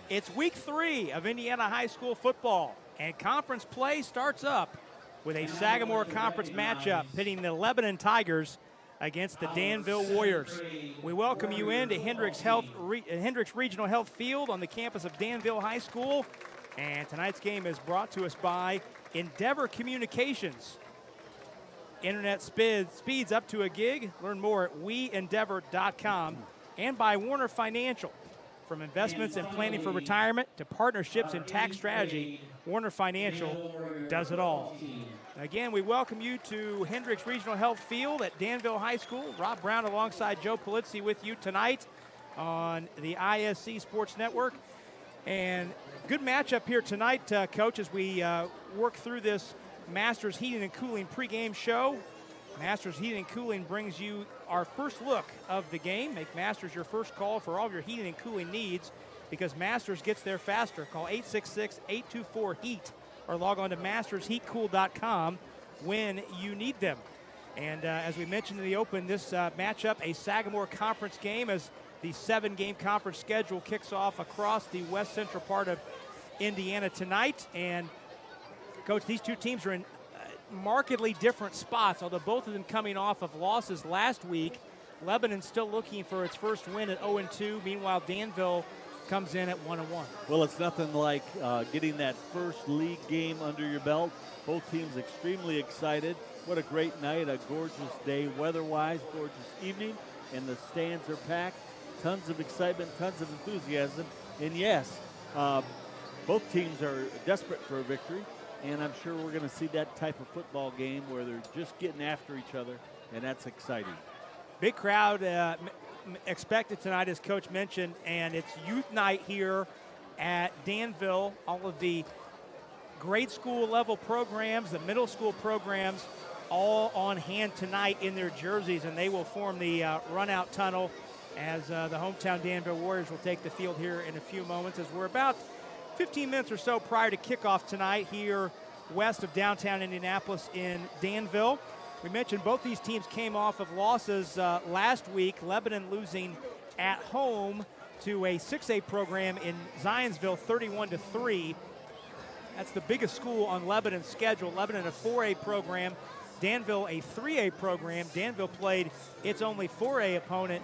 It's week 3 of Indiana high school football, and conference play starts up with a Sagamore Conference matchup pitting the Lebanon Tigers against the Danville Warriors. We welcome you into Hendricks Regional Health Field on the campus of Danville High School, and tonight's game is brought to us by Endeavor Communications. Internet speeds up to a gig. Learn more at weendeavor.com, and by Warner Financial. From investments and planning for retirement to partnerships and tax strategy, Warner Financial does it all. Again, we welcome you to Hendricks Regional Health Field at Danville High School. Rob Brown alongside Joe Polizzi with you tonight on the ISC Sports Network. And good matchup here tonight, Coach, as we work through this Masters Heating and Cooling pregame show. Masters Heating and Cooling brings you our first look of the game. Make Masters your first call for all of your heating and cooling needs, because Masters gets there faster. Call 866-824-HEAT or log on to mastersheatcool.com when you need them. And as we mentioned in the open, this matchup, a Sagamore Conference game, as the 7-game conference schedule kicks off across the west central part of Indiana tonight. And, Coach, these two teams are in markedly different spots, although both of them coming off of losses last week. Lebanon still looking for its first win at 0-2. Meanwhile, Danville comes in at 1-1. Well, it's nothing like getting that first league game under your belt. Both teams extremely excited. What a great night, a gorgeous day weather-wise, gorgeous evening, and the stands are packed. Tons of excitement, tons of enthusiasm. And yes, both teams are desperate for a victory. And I'm sure we're going to see that type of football game where they're just getting after each other, and that's exciting. Big crowd expected tonight, as Coach mentioned, and it's youth night here at Danville. All of the grade school level programs, the middle school programs, all on hand tonight in their jerseys, and they will form the run-out tunnel as the hometown Danville Warriors will take the field here in a few moments, as we're about 15 minutes or so prior to kickoff tonight here west of downtown Indianapolis in Danville. We mentioned both these teams came off of losses last week, Lebanon losing at home to a 6A program in Zionsville 31-3. That's the biggest school on Lebanon's schedule. Lebanon a 4A program, Danville a 3A program. Danville played its only 4A opponent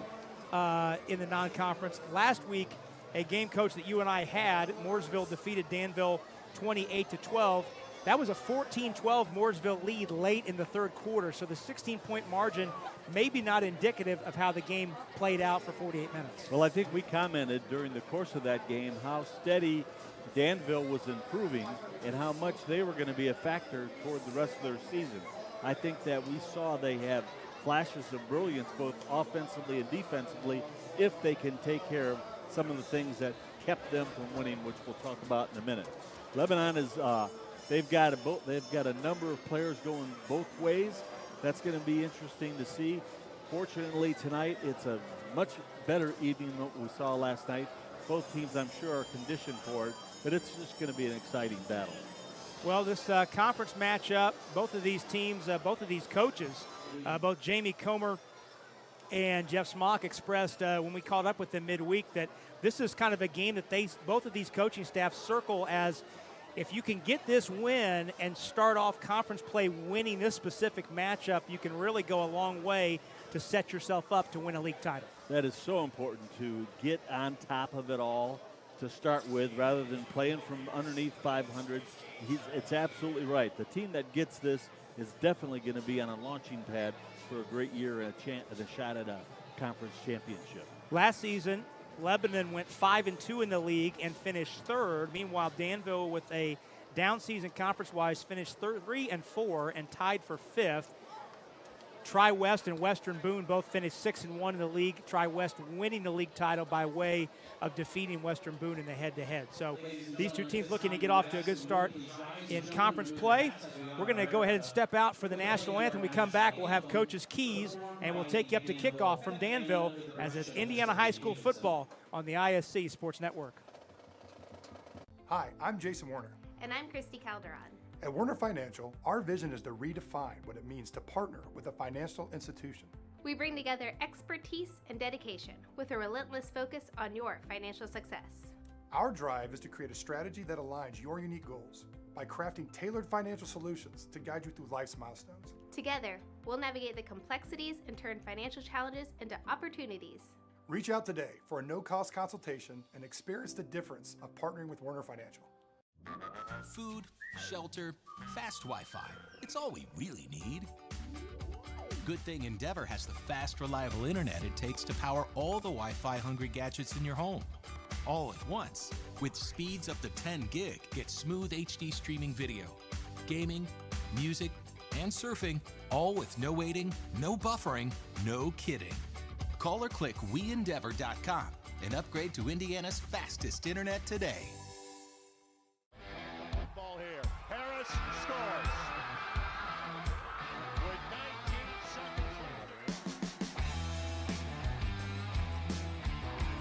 in the non-conference last week. A game, Coach, that you and I had. Mooresville defeated Danville 28-12. That was a 14-12 Mooresville lead late in the third quarter, so the 16-point margin maybe not indicative of how the game played out for 48 minutes. Well, I think we commented during the course of that game how steady Danville was improving and how much they were going to be a factor toward the rest of their season. I think that we saw they have flashes of brilliance both offensively and defensively if they can take care of some of the things that kept them from winning, which we'll talk about in a minute. Lebanon is they've got a number of players going both ways. That's going to be interesting to see. Fortunately, tonight it's a much better evening than what we saw last night. Both teams, I'm sure, are conditioned for it, but it's just going to be an exciting battle. Well, this conference matchup, both of these teams, both of these coaches, both Jamie Comer and Jeff Smock expressed when we caught up with them midweek that this is kind of a game that both of these coaching staffs circle as, if you can get this win and start off conference play winning this specific matchup, you can really go a long way to set yourself up to win a league title. That is so important, to get on top of it all to start with rather than playing from underneath 500. It's absolutely right. The team that gets this is definitely going to be on a launching pad for a great year and a shot at a conference championship. Last season, Lebanon went 5-2 in the league and finished third. Meanwhile, Danville, with a down season conference-wise, finished 3-4 and tied for fifth. Tri-West and Western Boone both finished 6-1 in the league. Tri-West winning the league title by way of defeating Western Boone in the head-to-head. So these two teams looking to get off to a good start in conference play. We're going to go ahead and step out for the national anthem. We come back, we'll have Coach's Keys, and we'll take you up to kickoff from Danville as it's Indiana High School football on the ISC Sports Network. Hi, I'm Jason Warner. And I'm Christy Calderon. At Warner Financial, our vision is to redefine what it means to partner with a financial institution. We bring together expertise and dedication with a relentless focus on your financial success. Our drive is to create a strategy that aligns your unique goals by crafting tailored financial solutions to guide you through life's milestones. Together, we'll navigate the complexities and turn financial challenges into opportunities. Reach out today for a no-cost consultation and experience the difference of partnering with Werner Financial. Food, shelter, fast Wi-Fi. It's all we really need. Good thing Endeavor has the fast, reliable internet it takes to power all the Wi-Fi hungry gadgets in your home. All at once. With speeds up to 10 gig, get smooth HD streaming video, gaming, music, and surfing, all with no waiting, no buffering, no kidding. Call or click WeEndeavor.com and upgrade to Indiana's fastest internet today. Ball here. Harris scores. With 19 seconds.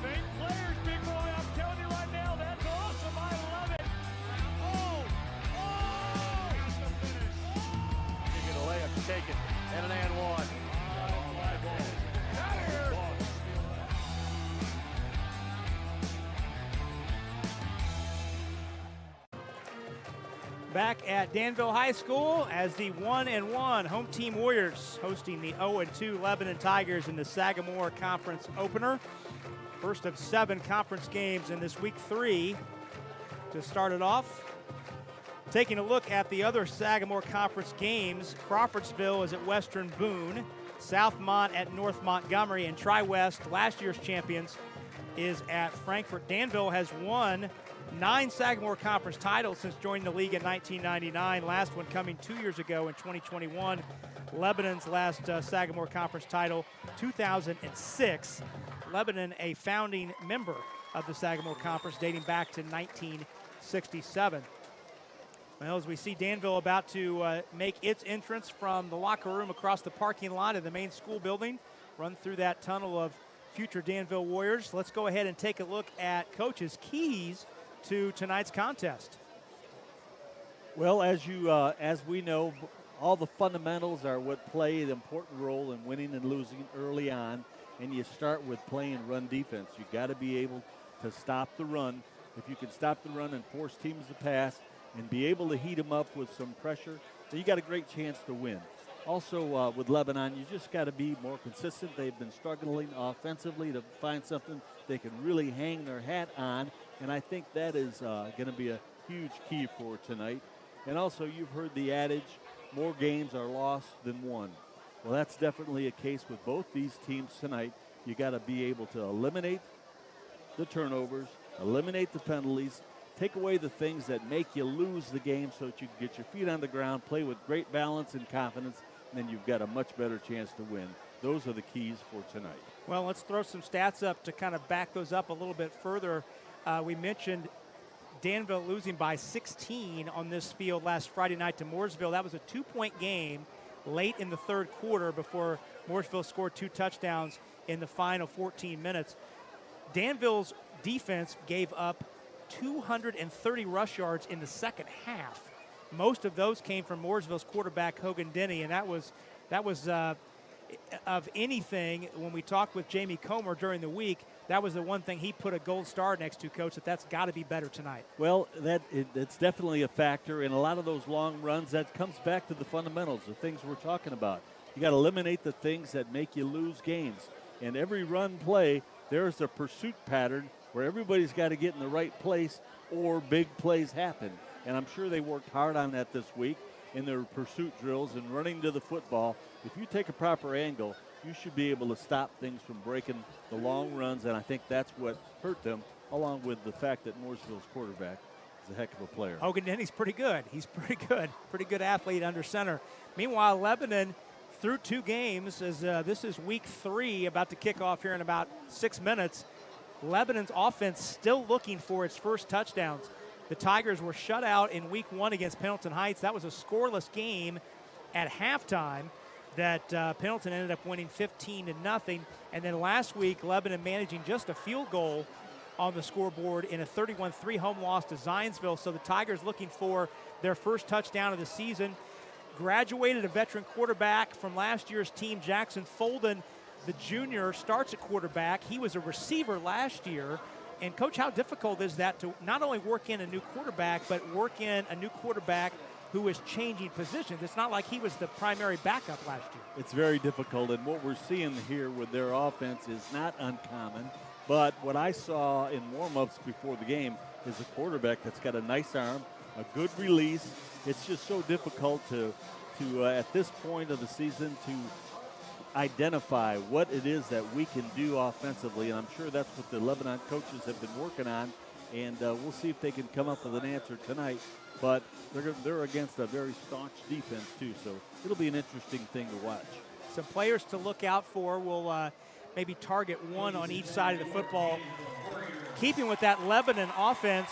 Fake players, big boy. I'm telling you right now, that's awesome. I love it. Oh! That's the finish. You get a layup, take it, and an and one. Back at Danville High School as the 1-1 home team Warriors hosting the 0-2 Lebanon Tigers in the Sagamore Conference opener. First of 7 conference games in this week 3 to start it off. Taking a look at the other Sagamore Conference games, Crawfordsville is at Western Boone, Southmont at North Montgomery, and Tri-West, last year's champions, is at Frankfort. Danville has won 9 Sagamore Conference titles since joining the league in 1999, last one coming 2 years ago in 2021. Lebanon's last Sagamore Conference title, 2006. Lebanon, a founding member of the Sagamore Conference dating back to 1967. Well, as we see Danville about to make its entrance from the locker room across the parking lot of the main school building, run through that tunnel of future Danville Warriors. Let's go ahead and take a look at Coach's keys to tonight's contest. Well, as we know, all the fundamentals are what play the important role in winning and losing early on, and you start with playing run defense. You got to be able to stop the run. If you can stop the run and force teams to pass and be able to heat them up with some pressure, then you got a great chance to win. Also, with Lebanon, you just got to be more consistent. They've been struggling offensively to find something they can really hang their hat on, and I think that is going to be a huge key for tonight. And also, you've heard the adage, more games are lost than won. Well, that's definitely a case with both these teams tonight. You got to be able to eliminate the turnovers, eliminate the penalties, take away the things that make you lose the game so that you can get your feet on the ground, play with great balance and confidence, and then you've got a much better chance to win. Those are the keys for tonight. Well, let's throw some stats up to kind of back those up a little bit further. We mentioned Danville losing by 16 on this field last Friday night to Mooresville. That was a 2-point game late in the third quarter before Mooresville scored 2 touchdowns in the final 14 minutes. Danville's defense gave up 230 rush yards in the second half. Most of those came from Mooresville's quarterback, Hogan Denny, and that was of anything, when we talked with Jamie Comer during the week, that was the one thing he put a gold star next to, Coach, that's got to be better tonight. Well, it's definitely a factor. In a lot of those long runs, that comes back to the fundamentals, the things we're talking about. You got to eliminate the things that make you lose games. And every run play, there's a pursuit pattern where everybody's got to get in the right place or big plays happen. And I'm sure they worked hard on that this week in their pursuit drills and running to the football. If you take a proper angle, you should be able to stop things from breaking the long runs, and I think that's what hurt them, along with the fact that Mooresville's quarterback is a heck of a player. Hogan Denny's pretty good. He's pretty good athlete under center. Meanwhile, Lebanon through 2 games, as this is week 3, about to kick off here in about 6 minutes. Lebanon's offense still looking for its first touchdowns. The Tigers were shut out in week 1 against Pendleton Heights. That was a scoreless game at halftime that Pendleton ended up winning 15-0. And then last week, Lebanon managing just a field goal on the scoreboard in a 31-3 home loss to Zionsville. So the Tigers looking for their first touchdown of the season. Graduated a veteran quarterback from last year's team, Jackson Folden, the junior, starts at quarterback. He was a receiver last year And, Coach, how difficult is that to not only work in a new quarterback, but work in a new quarterback who is changing positions? It's not like he was the primary backup last year. It's very difficult, and what we're seeing here with their offense is not uncommon. But what I saw in warm-ups before the game is a quarterback that's got a nice arm, a good release. It's just so difficult to at this point of the season to identify what it is that we can do offensively, and I'm sure that's what the Lebanon coaches have been working on, and we'll see if they can come up with an answer tonight. But they're against a very staunch defense too, so it'll be an interesting thing to watch. Some players to look out for. We'll maybe target one on each side of the football. Keeping with that Lebanon offense,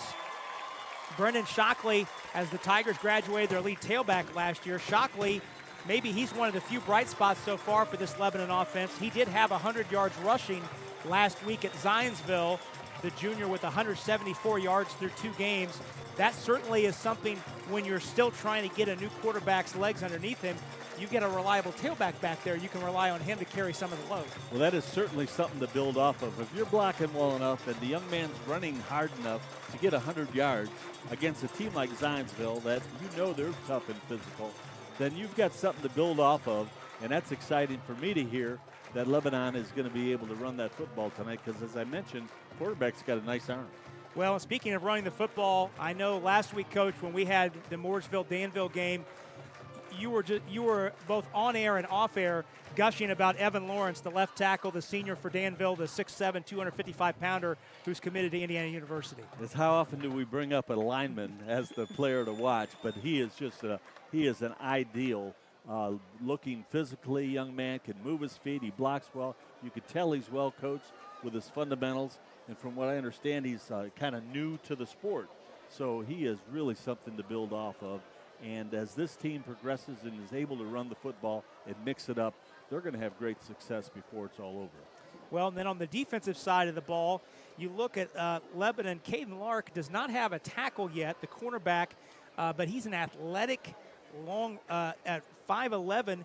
Brendan Shockley, as the Tigers graduated their lead tailback last year. Shockley, maybe he's one of the few bright spots so far for this Lebanon offense. He did have 100 yards rushing last week at Zionsville, the junior with 174 yards through 2 games. That certainly is something when you're still trying to get a new quarterback's legs underneath him. You get a reliable tailback back there, you can rely on him to carry some of the load. Well, that is certainly something to build off of. If you're blocking well enough and the young man's running hard enough to get 100 yards against a team like Zionsville that you know they're tough and physical, then you've got something to build off of, and that's exciting for me to hear that Lebanon is going to be able to run that football tonight because, as I mentioned, quarterback's got a nice arm. Well, speaking of running the football, I know last week, Coach, when we had the Mooresville-Danville game, you were both on air and off air gushing about Evan Lawrence, the left tackle, the senior for Danville, the 6'7", 255-pounder woo's committed to Indiana University. It's how often do we bring up a lineman as the player to watch, but he is just he is an ideal looking physically young man, can move his feet, he blocks well. You could tell he's well coached with his fundamentals, and from what I understand, he's kind of new to the sport. So he is really something to build off of. And as this team progresses and is able to run the football and mix it up, they're going to have great success before it's all over. Well, and then on the defensive side of the ball, you look at Lebanon. Caden Lark does not have a tackle yet, the cornerback, but he's an athletic, long, at 5'11".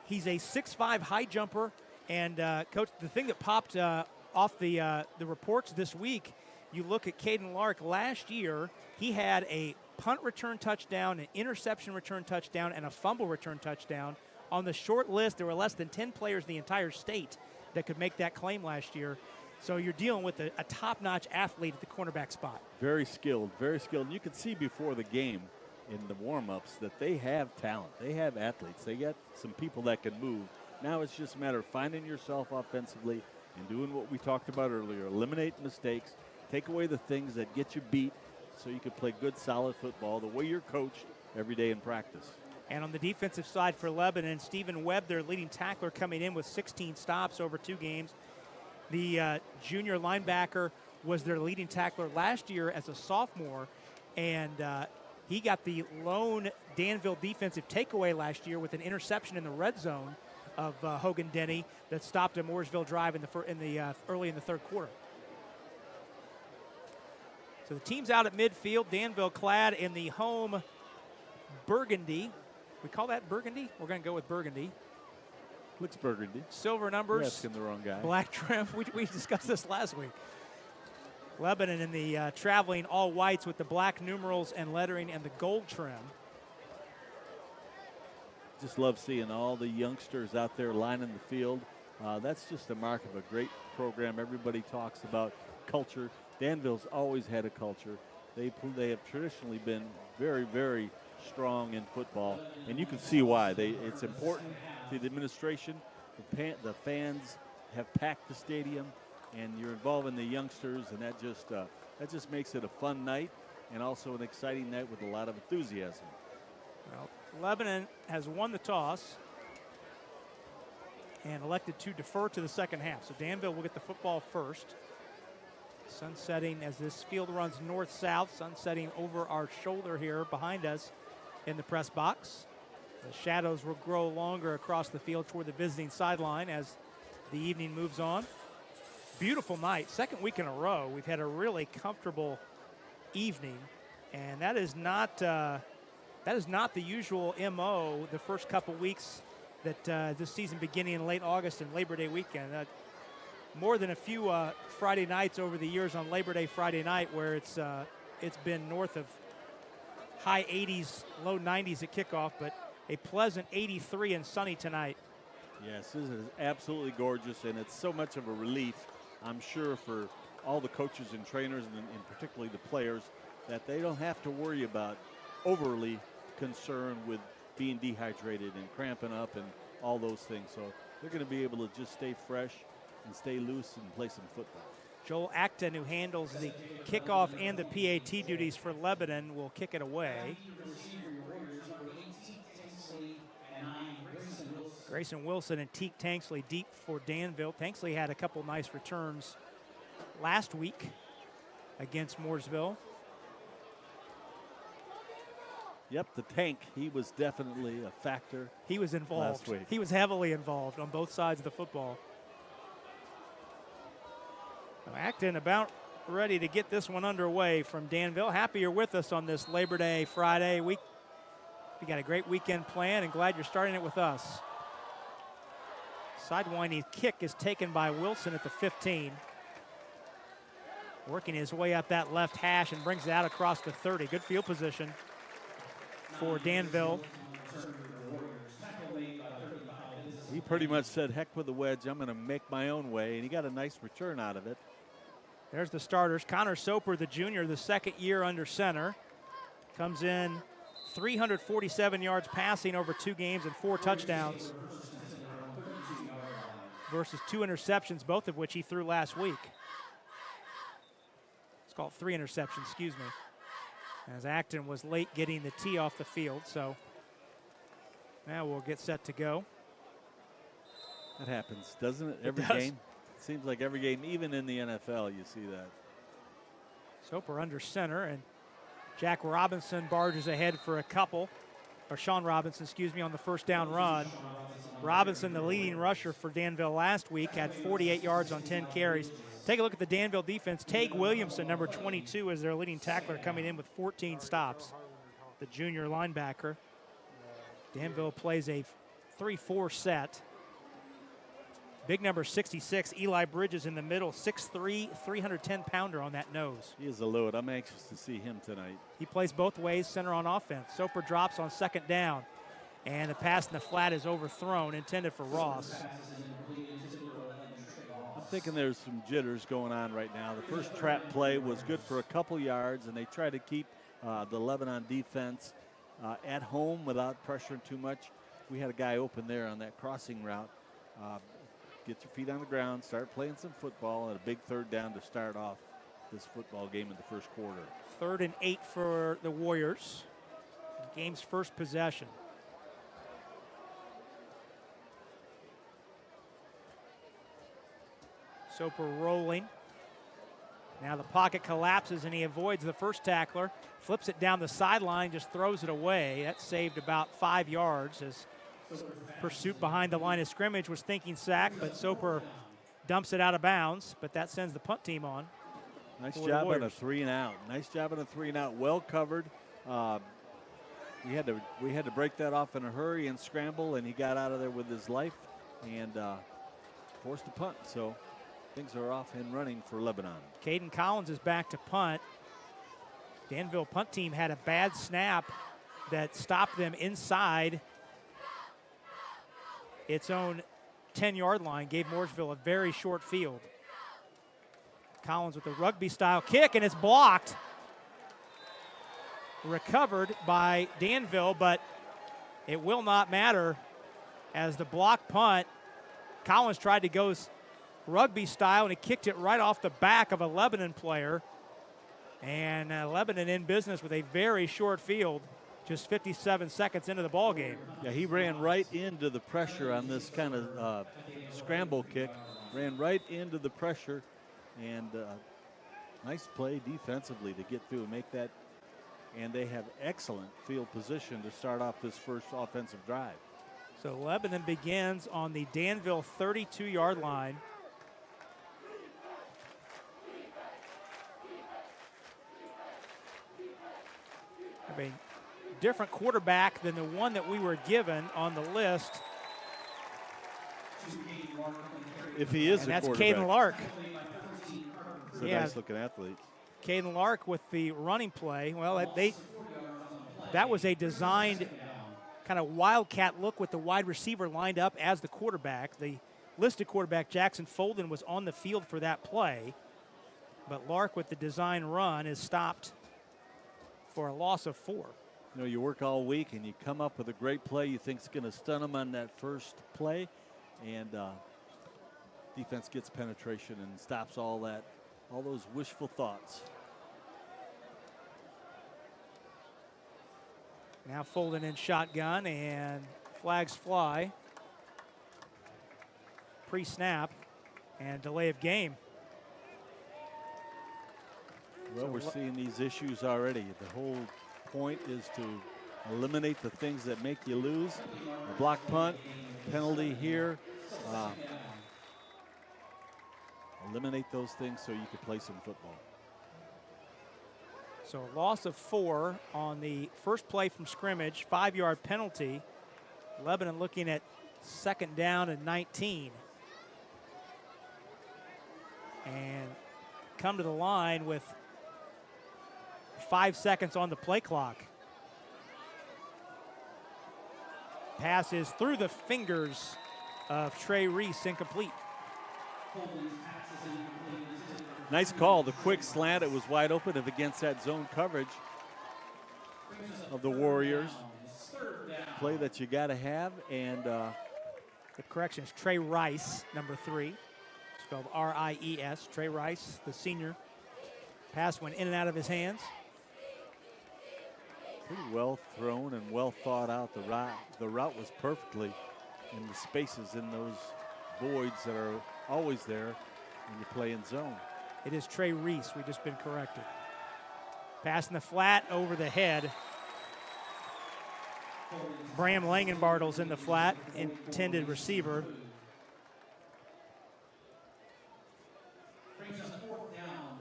He's a 6'5" high jumper. And, Coach, the thing that popped off the reports this week, you look at Caden Lark last year, he had a punt return touchdown, an interception return touchdown, and a fumble return touchdown. On the short list, there were less than 10 players in the entire state that could make that claim last year. So you're dealing with a top-notch athlete at the cornerback spot. Very skilled, very skilled. And you could see before the game in the warm-ups that they have talent. They have athletes. They got some people that can move. Now it's just a matter of finding yourself offensively and doing what we talked about earlier, eliminate mistakes, take away the things that get you beat, so you can play good, solid football the way you're coached every day in practice. And on the defensive side for Lebanon, Stephen Webb, their leading tackler, coming in with 16 stops over 2 games. The junior linebacker was their leading tackler last year as a sophomore, and he got the lone Danville defensive takeaway last year with an interception in the red zone of Hogan Denny that stopped a Mooresville drive early in the third quarter. So the team's out at midfield. Danville clad in the home burgundy. We call that burgundy? We're going to go with burgundy. Looks burgundy. Silver numbers. You're asking the wrong guy. Black trim. We discussed this last week. Lebanon in the traveling all whites with the black numerals and lettering and the gold trim. Just love seeing all the youngsters out there lining the field. That's just a mark of a great program. Everybody talks about culture. Danville's always had a culture. They have traditionally been very, very strong in football, and you can see why. It's important to the administration. The fans have packed the stadium, and you're involving the youngsters, and that just makes it a fun night and also an exciting night with a lot of enthusiasm. Well, Lebanon has won the toss and elected to defer to the second half. So Danville will get the football first. Sunsetting as this field runs north-south, sunsetting over our shoulder here behind us in the press box. The shadows will grow longer across the field toward the visiting sideline as the evening moves on. Beautiful night, second week in a row. We've had a really comfortable evening, and that is not the usual MO the first couple weeks that this season beginning in late August and Labor Day weekend. more than a few Friday nights over the years on Labor Day Friday night where it's been north of high 80s, low 90s at kickoff, but a pleasant 83 and sunny tonight. Yes, this is absolutely gorgeous, and it's so much of a relief, I'm sure, for all the coaches and trainers, and particularly the players, that they don't have to worry about overly concerned with being dehydrated and cramping up and all those things. So they're going to be able to just stay fresh and stay loose and play some football. Joel Acton, who handles the kickoff and the PAT duties for Lebanon, will kick it away. Grayson Wilson and Teak Tanksley deep for Danville. Tanksley had a couple nice returns last week against Mooresville. Yep, the tank, he was definitely a factor. He was involved. Last week. He was heavily involved on both sides of the football. Acton about ready to get this one underway from Danville. Happy you're with us on this Labor Day Friday week. We got a great weekend planned and glad you're starting it with us. Sidewinding kick is taken by Wilson at the 15. Working his way up that left hash and brings it out across the 30. Good field position for Danville. He pretty much said, heck with the wedge, I'm going to make my own way, and he got a nice return out of it. There's the starters. Connor Soper, the junior, the second year under center, comes in 347 yards passing over 2 games and 4 touchdowns versus 2 interceptions, both of which he threw last week. It's called 3 interceptions, excuse me. As Acton was late getting the tee off the field, so now we'll get set to go. That happens, doesn't it? Every does. game. It seems like every game, even in the NFL, you see that. Soper under center, and Jack Robinson barges ahead for a couple, or Sean Robinson, excuse me, on the first down run. Robinson, the leading rusher for Danville last week, had 48 yards on 10 carries. Take a look at the Danville defense. Tage Williamson, number 22, is their leading tackler, coming in with 14 stops. The junior linebacker. Danville plays a 3-4 set. Big number 66, Eli Bridges in the middle, 6'3", 310-pounder on that nose. He is a load. I'm anxious to see him tonight. He plays both ways, center on offense. Soper drops on second down, and the pass in the flat is overthrown, intended for Ross. I'm thinking there's some jitters going on right now. The first trap play was good for a couple yards, and they try to keep the Lebanon defense at home without pressuring too much. We had a guy open there on that crossing route. Get your feet on the ground, start playing some football, and a big third down to start off this football game in the first quarter. 3rd and 8 for the Warriors. Game's first possession. Soper rolling. Now the pocket collapses and he avoids the first tackler, flips it down the sideline, just throws it away. That saved about 5 yards as pursuit behind the line of scrimmage was thinking sack, but Soper dumps it out of bounds, but that sends the punt team on. Nice job on a 3-and-out. Nice job on a 3-and-out. Well covered. We had to break that off in a hurry and scramble, and he got out of there with his life and forced a punt. So things are off and running for Lebanon. Caden Collins is back to punt. Danville punt team had a bad snap that stopped them inside its own 10-yard line, gave Mooresville a very short field. Collins with a rugby-style kick, and it's blocked. Recovered by Danville, but it will not matter as the block punt. Collins tried to go rugby-style, and he kicked it right off the back of a Lebanon player. And Lebanon in business with a very short field, just 57 seconds into the ball game. Yeah, he ran right into the pressure on this kind of scramble kick. Ran right into the pressure, and nice play defensively to get through and make that. And they have excellent field position to start off this first offensive drive. So Lebanon begins on the Danville 32-yard line. I mean, different quarterback than the one that we were given on the list. if he is and a that's quarterback. Caden Lark. He's a nice-looking athlete. Caden Lark with the running play. Well, that was a designed kind of wildcat look with the wide receiver lined up as the quarterback. The listed quarterback, Jackson Folden, was on the field for that play. But Lark with the design run is stopped for a loss of 4. You know, you work all week and you come up with a great play you think is going to stun them on that first play, and defense gets penetration and stops all those wishful thoughts. Now Folden in shotgun, and flags fly. Pre-snap and delay of game. Well, we're seeing these issues already. The whole point is to eliminate the things that make you lose. A block punt, penalty here. Eliminate those things so you can play some football. So a loss of 4 on the first play from scrimmage, 5-yard penalty. Lebanon looking at 2nd down and 19. And come to the line with 5 seconds on the play clock. Pass is through the fingers of Trey Reese, incomplete. Nice call, the quick slant. It was wide open against that zone coverage of the Warriors. Play that you got to have, and the correction is Trey Rice, number 3, spelled R-I-E-S. Trey Rice, the senior. Pass went in and out of his hands. Pretty well thrown and well thought out. The route was perfectly in the spaces, in those voids that are always there when you play in zone. It is Trey Reese. We've just been corrected. Pass in the flat over the head. Bram Langenbartle's in the flat, intended receiver.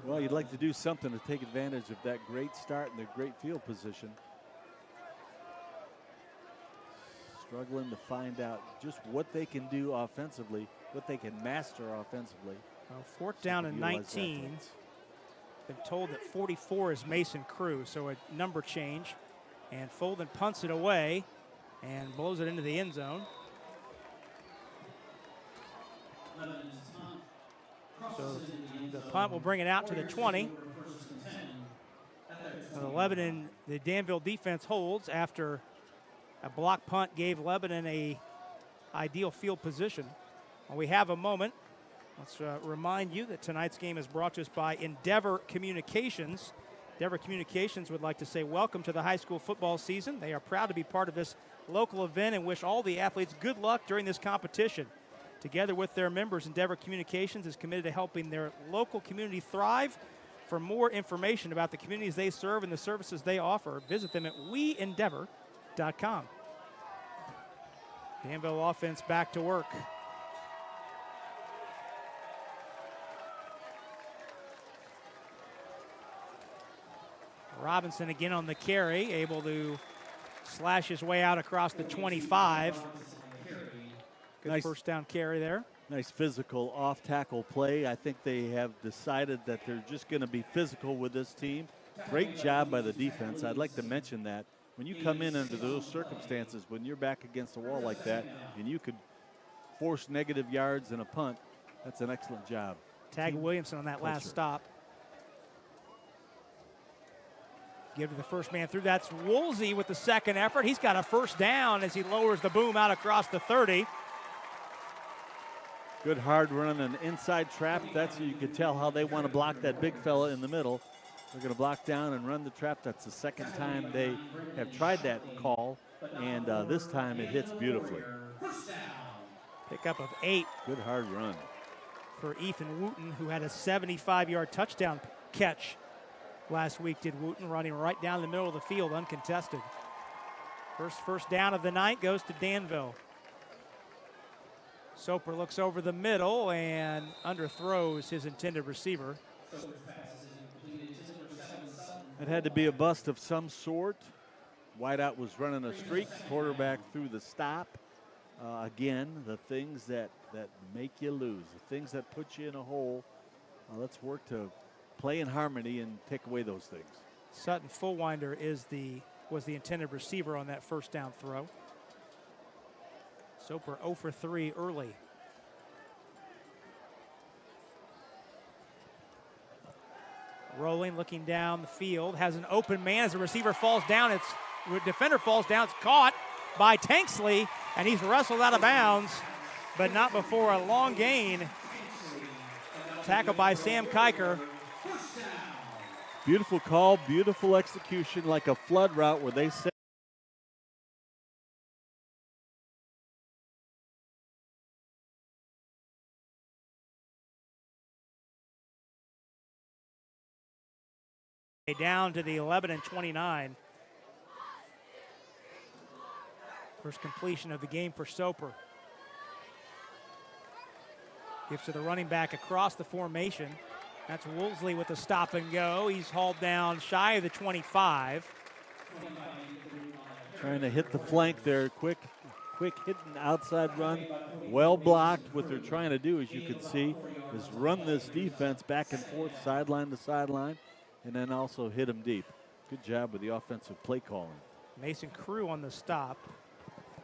Well, you'd like to do something to take advantage of that great start and the great field position. Struggling to find out just what they can do offensively, what they can master offensively. Well, 4th down and 19. Been told that 44 is Mason Crew, so a number change. And Folden punts it away and blows it into the end zone. So the punt will bring it out to the 20. The Lebanon, the Danville defense holds after a block punt gave Lebanon a ideal field position. Well, we have a moment. Let's remind you that tonight's game is brought to us by Endeavor Communications. Endeavor Communications would like to say welcome to the high school football season. They are proud to be part of this local event and wish all the athletes good luck during this competition. Together with their members, Endeavor Communications is committed to helping their local community thrive. For more information about the communities they serve and the services they offer, visit them at weendeavor.com. Danville offense back to work. Robinson again on the carry, able to slash his way out across the 25. Good Nice first down carry there. Nice physical off-tackle play. I think they have decided that they're just going to be physical with this team. Great job by the defense. I'd like to mention that when you come in under those circumstances, when you're back against the wall like that, and you could force negative yards and a punt, that's an excellent job. Tag Williamson on that last stop. Give to the first man through. That's Woolsey with the second effort. He's got a first down as he lowers the boom out across the 30. Good hard run and inside trap. That's you could tell how they want to block that big fella in the middle. They're going to block down and run the trap. That's the second time they have tried that call, and this time it hits beautifully. Pickup of 8. Good hard run for Ethan Wooten, who had a 75-yard touchdown catch last week. Did Wooten, running right down the middle of the field, uncontested. First down of the night goes to Danville. Soper looks over the middle and underthrows his intended receiver. It had to be a bust of some sort. Whiteout was running a streak. Quarterback threw the stop. Again, the things that that make you lose, the things that put you in a hole. Let's work to play in harmony and take away those things. Sutton Fullwinder was the intended receiver on that first down throw. Soper 0 for 3 early. Rolling, looking down the field, has an open man as the receiver falls down. Defender falls down. It's caught by Tanksley, and he's wrestled out of bounds, but not before a long gain. Tackled by Sam Kiker. Beautiful call, beautiful execution, like a flood route where they set. Down to the Lebanon 29. First completion of the game for Soper. Gives to the running back across the formation. That's Woolsey with the stop and go. He's hauled down shy of the 25. Trying to hit the flank there. Quick hitting outside run. Well blocked. What they're trying to do, as you can see, is run this defense back and forth, sideline to sideline, and then also hit them deep. Good job with the offensive play calling. Mason Crew on the stop.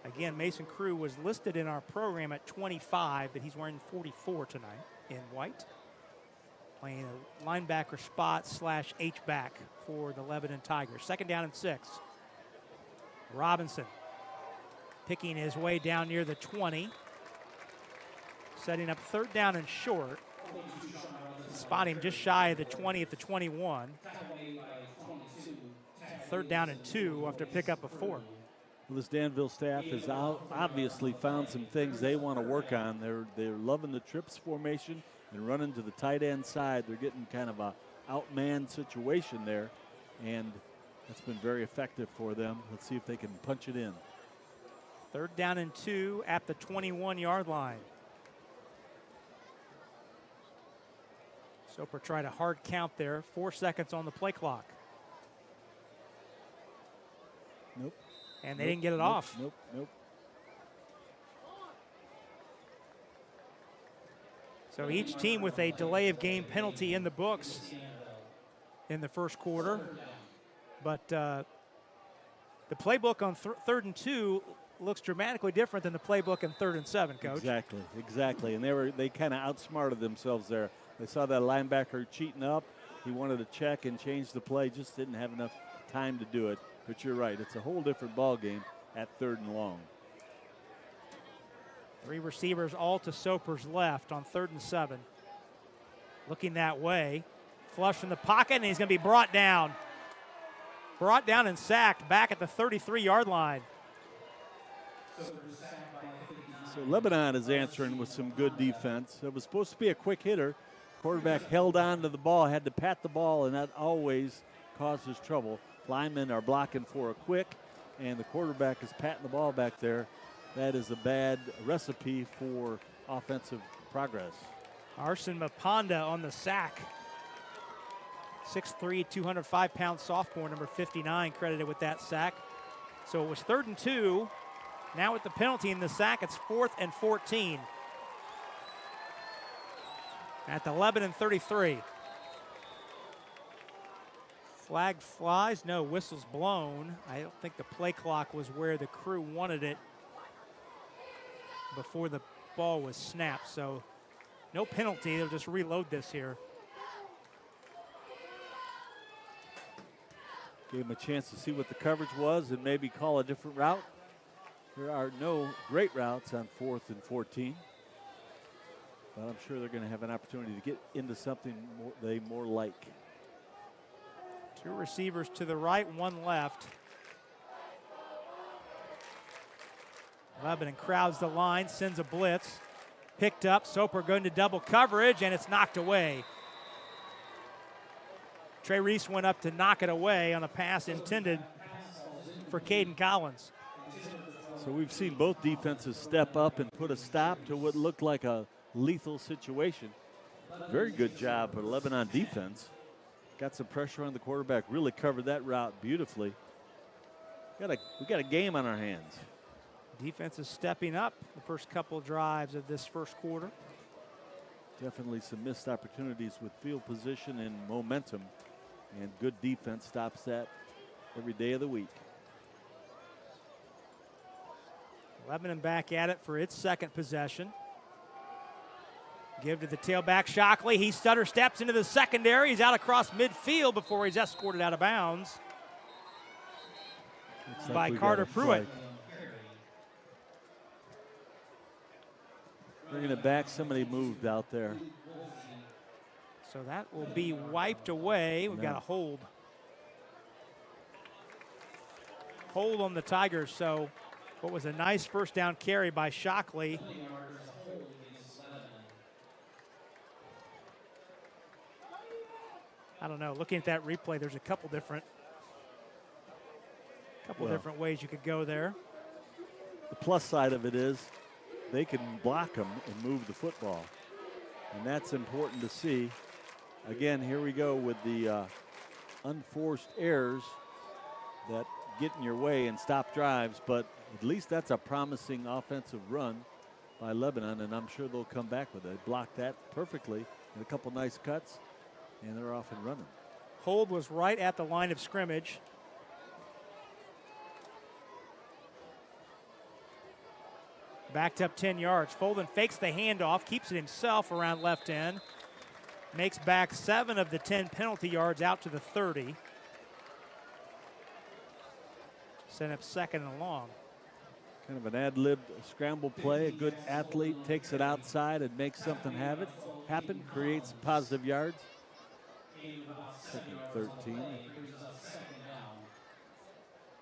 Again, Mason Crew was listed in our program at 25, but he's wearing 44 tonight in white. Playing a linebacker spot / H-back for the Lebanon Tigers. 2nd down and 6. Robinson picking his way down near the 20. Setting up 3rd down and short. Spot him just shy of the 20 at the 21. 3rd down and 2 after pick up a 4. Well, this Danville staff has obviously found some things they want to work on. They're loving the trips formation and running to the tight end side. They're getting kind of a outman situation there, and that's been very effective for them. Let's see if they can punch it in. 3rd down and 2 at the 21-yard line. Soper tried a hard count there. 4 seconds on the play clock. Nope. And they didn't get it off. Nope. So each team with a delay of game penalty in the books in the first quarter. But the playbook on 3rd and 2 looks dramatically different than the playbook in 3rd and 7, Coach. Exactly. And they kind of outsmarted themselves there. They saw that linebacker cheating up. He wanted to check and change the play, just didn't have enough time to do it. But you're right, it's a whole different ball game at 3rd and long. 3 receivers all to Soper's left on 3rd and 7. Looking that way. Flush in the pocket, and he's going to be brought down. Brought down and sacked back at the 33-yard line. So Lebanon is answering with some good defense. It was supposed to be a quick hitter. Quarterback held on to the ball, had to pat the ball, and that always causes trouble. Linemen are blocking for a quick, and the quarterback is patting the ball back there. That is a bad recipe for offensive progress. Arson Maponda on the sack. 6'3", 205-pound sophomore, number 59, credited with that sack. So it was 3rd and 2. Now with the penalty in the sack, it's 4th and 14. At the Lebanon 33. Flag flies, no whistles blown. I don't think the play clock was where the Crew wanted it before the ball was snapped. So no penalty, they'll just reload this here. Gave him a chance to see what the coverage was and maybe call a different route. There are no great routes on 4th and 14. But I'm sure they're going to have an opportunity to get into something they more like. 2 receivers to the right, 1 left. Lebanon crowds the line, sends a blitz. Picked up, Soper going to double coverage, and it's knocked away. Trey Reese went up to knock it away on a pass intended for Caden Collins. So we've seen both defenses step up and put a stop to what looked like a lethal situation. Very good job for Lebanon defense. Got some pressure on the quarterback, really covered that route beautifully. We got a game on our hands. Defense is stepping up the first couple drives of this first quarter. Definitely some missed opportunities with field position and momentum, and good defense stops that every day of the week. Lebanon back at it for its second possession. Give to the tailback, Shockley. He stutter steps into the secondary. He's out across midfield before he's escorted out of bounds by Carter Pruitt. Bringing it back, somebody moved out there. So that will be wiped away. We've got a hold. Hold on the Tigers. So what was a nice first down carry by Shockley. I don't know. Looking at that replay, there's a couple different ways you could go there. The plus side of it is they can block them and move the football, and that's important to see. Again, here we go with the unforced errors that get in your way and stop drives, but at least that's a promising offensive run by Lebanon, and I'm sure they'll come back with it. They blocked that perfectly and a couple nice cuts, and they're off and running. Hold was right at the line of scrimmage. Backed up 10 yards. Folden fakes the handoff, keeps it himself around left end. Makes back 7 of the 10 penalty yards out to the 30. Set up second and long. Kind of an ad-libbed scramble play. A good athlete takes it outside and makes something happen, creates positive yards. Second 13.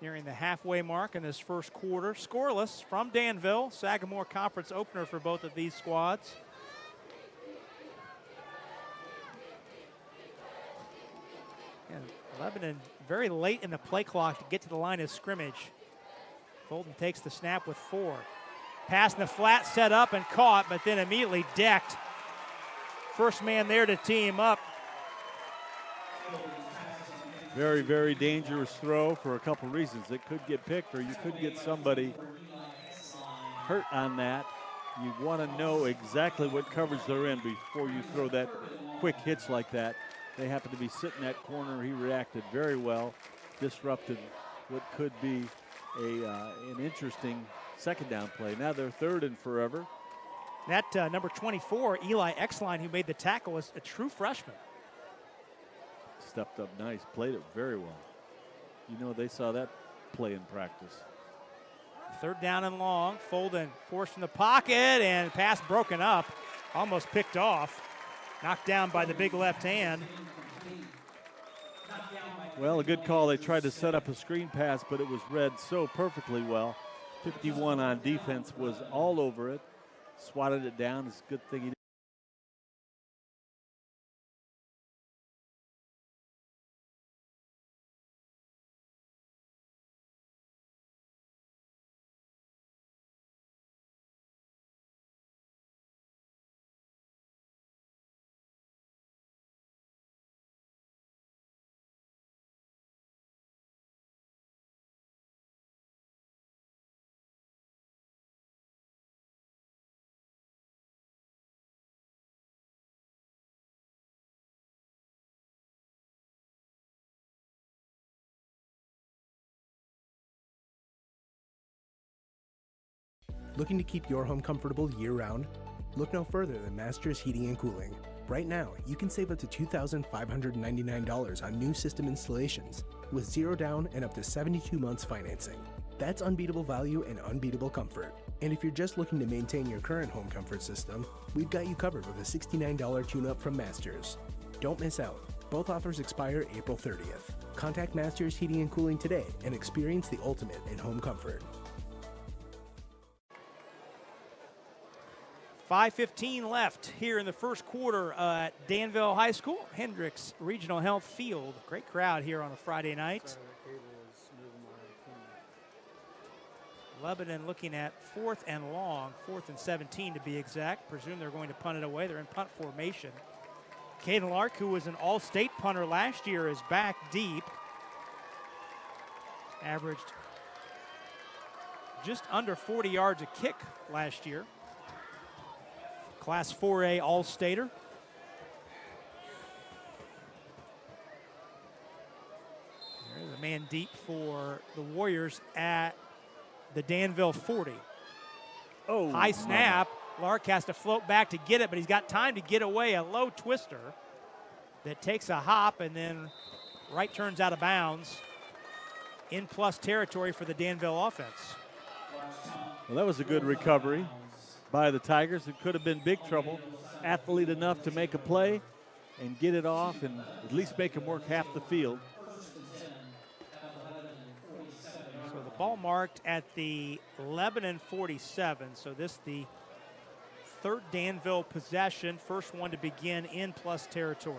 Nearing the halfway mark in this first quarter. Scoreless from Danville. Sagamore Conference opener for both of these squads. And Lebanon very late in the play clock to get to the line of scrimmage. Folden takes the snap with 4. Pass in the flat, set up and caught, but then immediately decked. First man there to tee him up. Very, very dangerous throw for a couple reasons. It could get picked, or you could get somebody hurt on that. You want to know exactly what coverage they're in before you throw that quick hitch like that. They happen to be sitting that corner. He reacted very well, disrupted what could be an interesting second down play. Now they're third and forever. That number 24, Eli Exline, who made the tackle, was a true freshman. Stepped up nice, played it very well. You know, they saw that play in practice. Third down and long. Folden forced in the pocket, and pass broken up. Almost picked off. Knocked down by the big left hand. Well, a good call. They tried to set up a screen pass, but it was read so perfectly well. 51 on defense was all over it. Swatted it down. It's a good thing he did. Looking to keep your home comfortable year-round? Look no further than Masters Heating and Cooling. Right now, you can save up to $2,599 on new system installations with 0 down and up to 72 months financing. That's unbeatable value and unbeatable comfort. And if you're just looking to maintain your current home comfort system, we've got you covered with a $69 tune-up from Masters. Don't miss out. Both offers expire April 30th. Contact Masters Heating and Cooling today and experience the ultimate in home comfort. 5:15 left here in the first quarter at Danville High School, Hendricks Regional Health Field. Great crowd here on a Friday night. Lebanon looking at 4th and long, 4th and 17 to be exact. Presume they're going to punt it away. They're in punt formation. Caden Lark, who was an all-state punter last year, is back deep. Averaged just under 40 yards a kick last year. Class 4A All-Stater. There's a man deep for the Warriors at the Danville 40. Oh, high snap. Lark has to float back to get it, but he's got time to get away. A low twister that takes a hop and then right turns out of bounds in plus territory for the Danville offense. Well, that was a good recovery by the Tigers. It could have been big trouble. Athlete enough to make a play and get it off and at least make him work half the field. So the ball marked at the Lebanon 47. So this the third Danville possession, first one to begin in plus territory.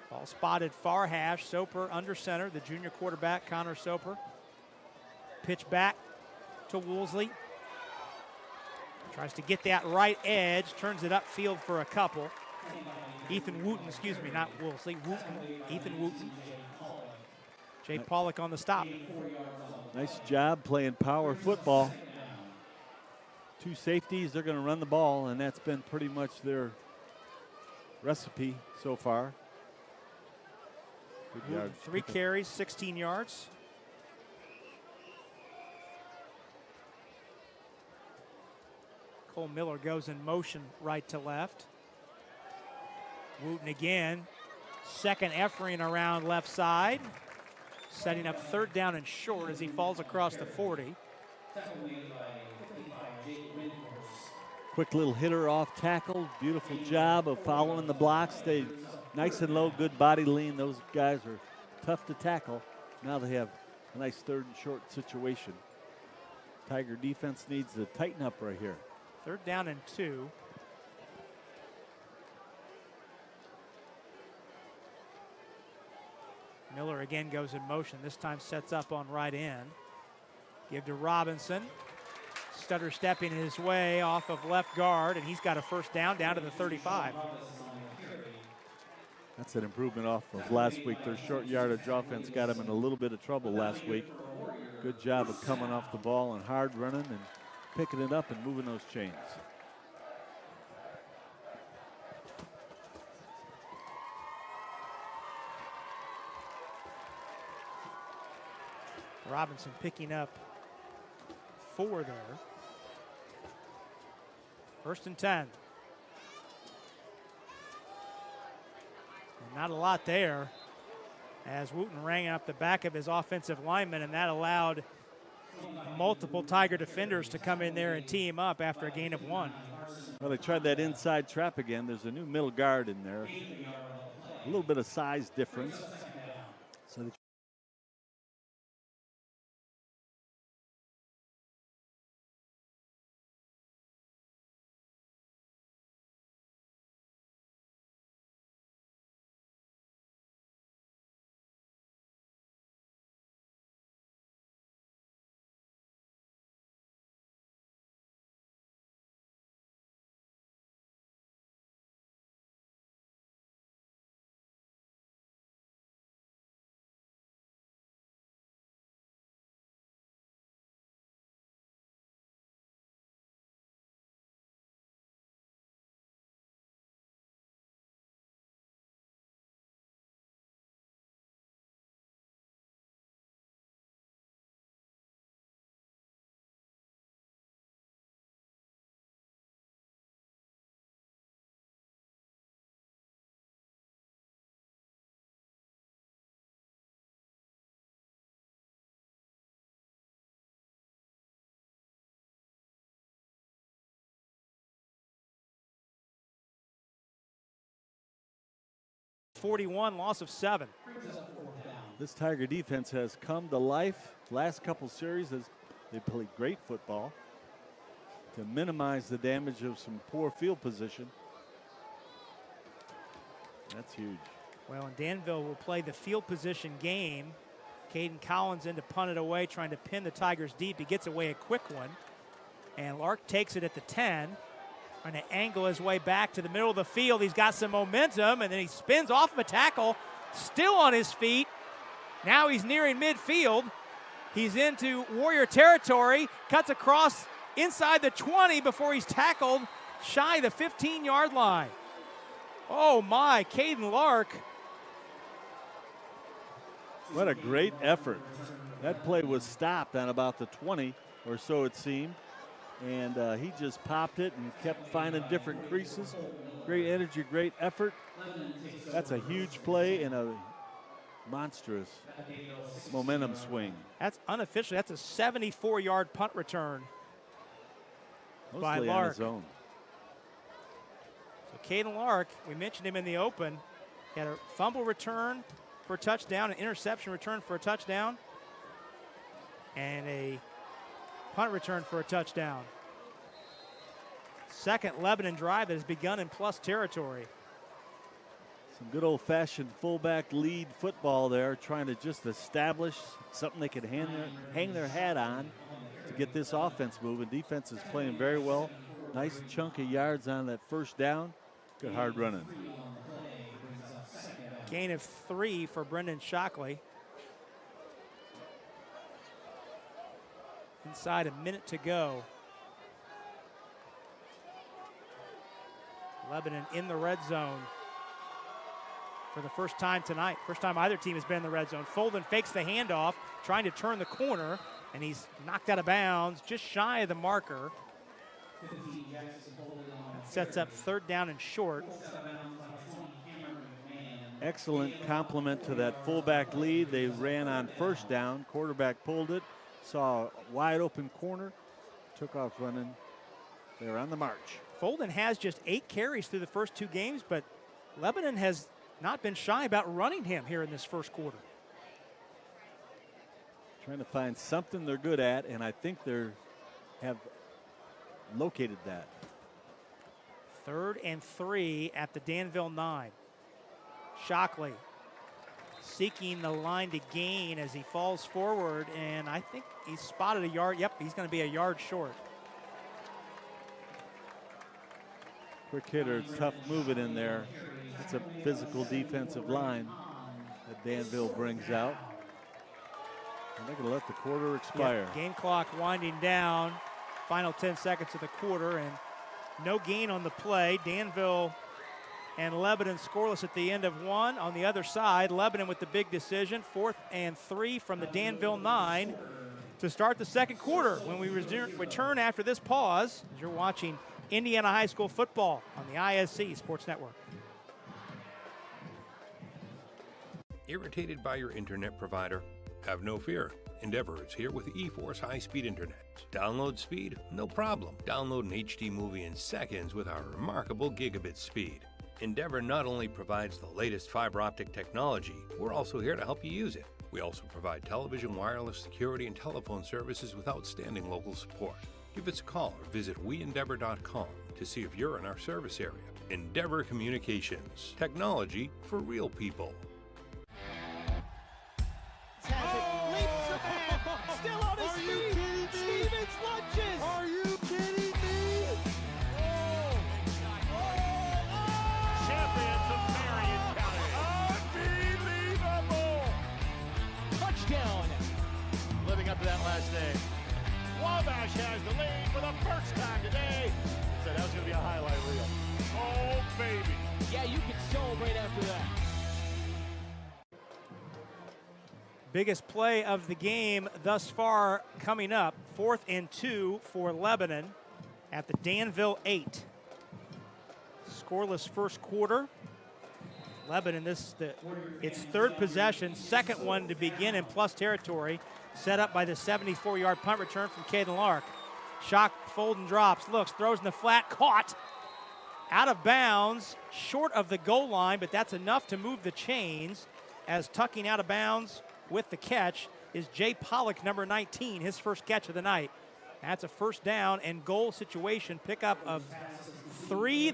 Ball spotted far hash. Soper under center, the junior quarterback, Connor Soper. Pitch back to Woolsey. Tries to get that right edge, turns it upfield for a couple. Ethan Wooten, excuse me, not Woolsey, Wooten, Ethan Wooten. Jay Pollock on the stop. Nice job playing power football. Two safeties, they're going to run the ball, and that's been pretty much their recipe so far. Good yard. 3 carries, 16 yards. Cole Miller goes in motion right to left. Wooten again. Second Ephraim around left side. Setting up third down and short as he falls across the 40. Quick little hitter off tackle. Beautiful job of following the block. Stayed nice and low, good body lean. Those guys are tough to tackle. Now they have a nice third and short situation. Tiger defense needs to tighten up right here. Third down and 2. Miller again goes in motion. This time sets up on right end. Give to Robinson. Stutter stepping his way off of left guard, and he's got a first down to the 35. That's an improvement off of last week. Their short yardage offense got them in a little bit of trouble last week. Good job of coming off the ball and hard running and picking it up and moving those chains. Robinson picking up 4 there. First and 10. And not a lot there as Wooten rang up the back of his offensive lineman, and that allowed multiple Tiger defenders to come in there and tee him up after a gain of 1. Well, they tried that inside trap again. There's a new middle guard in there. A little bit of size difference. So they .41, loss of 7. This Tiger defense has come to life. Last couple series, as they played great football to minimize the damage of some poor field position. That's huge. Well, and Danville will play the field position game. Caden Collins in to punt it away, trying to pin the Tigers deep. He gets away a quick one. And Lark takes it at the 10. Trying to angle his way back to the middle of the field. He's got some momentum, and then he spins off of a tackle, still on his feet, Now he's nearing midfield. He's into Warrior territory, cuts across inside the 20 before he's tackled shy of the 15-yard line. Oh my, Caden Lark. What a great effort. That play was stopped on about the 20 or so it seemed. And he just popped it and kept finding different creases. Great energy, great effort. That's a huge play and a monstrous momentum swing. That's unofficially, that's a 74-yard punt return by Mostly Lark. on his own. So Caden Lark, we mentioned him in the open. He had a fumble return for a touchdown, an interception return for a touchdown, and a punt return for a touchdown. Second Lebanon drive that has begun in plus territory. Some good old-fashioned fullback lead football there, trying to just establish something they could hang their hat on to get this offense moving. Defense is playing very well. Nice chunk of yards on that first down. Good hard running. Gain of 3 for Brendan Shockley. Inside a minute to go. Lebanon in the red zone for the first time tonight. First time either team has been in the red zone. Folden fakes the handoff, trying to turn the corner, and he's knocked out of bounds, just shy of the marker. That sets up third down and short. Excellent compliment to that fullback lead. They ran on first down. Quarterback pulled it, saw a wide open corner, took off running. They're on the march. Folden has just 8 carries through the first 2 games, but Lebanon has not been shy about running him here in this first quarter. Trying to find something they're good at, and I think they have located that. 3rd and 3 at the Danville 9. Shockley seeking the line to gain as he falls forward, and I think he's spotted a yard. Yep, he's going to be a yard short. Quick hitter, it's tough moving in there. It's a physical defensive line that Danville brings out. And they're going to let the quarter expire. Yeah, game clock winding down. Final 10 seconds of the quarter, and no gain on the play. Danville and Lebanon scoreless at the end of 1. On the other side, Lebanon with the big decision. 4th and 3 from the Danville 9 to start the second quarter when we return after this pause. As you're watching Indiana High School football on the ISC Sports Network. Irritated by your internet provider? Have no fear. Endeavor is here with eForce high-speed internet. Download speed? No problem. Download an HD movie in seconds with our remarkable gigabit speed. Endeavor not only provides the latest fiber optic technology, we're also here to help you use it. We also provide television, wireless, security, and telephone services with outstanding local support. Give us a call or visit weendeavor.com to see if you're in our service area. Endeavor Communications. Technology for real people. Leaps a man, still on his feet. Stevens lunges. Are you kidding me? Champions of Marion County. Unbelievable. Touchdown. Living up to that last name. Wabash has the lead for the first time today. Said that was going to be a highlight reel. Oh, baby. Yeah, you can celebrate after that. Biggest play of the game thus far coming up. 4th and 2 for Lebanon at the Danville 8. Scoreless first quarter. Lebanon, its 3rd possession, 2nd one to begin in plus territory, set up by the 74-yard punt return from Caden Lark. Shock, Folden drops, looks, throws in the flat, caught. Out of bounds, short of the goal line, but that's enough to move the chains, as tucking out of bounds with the catch is Jay Pollock, number 19, his first catch of the night. That's a first down and goal situation, pickup of 3.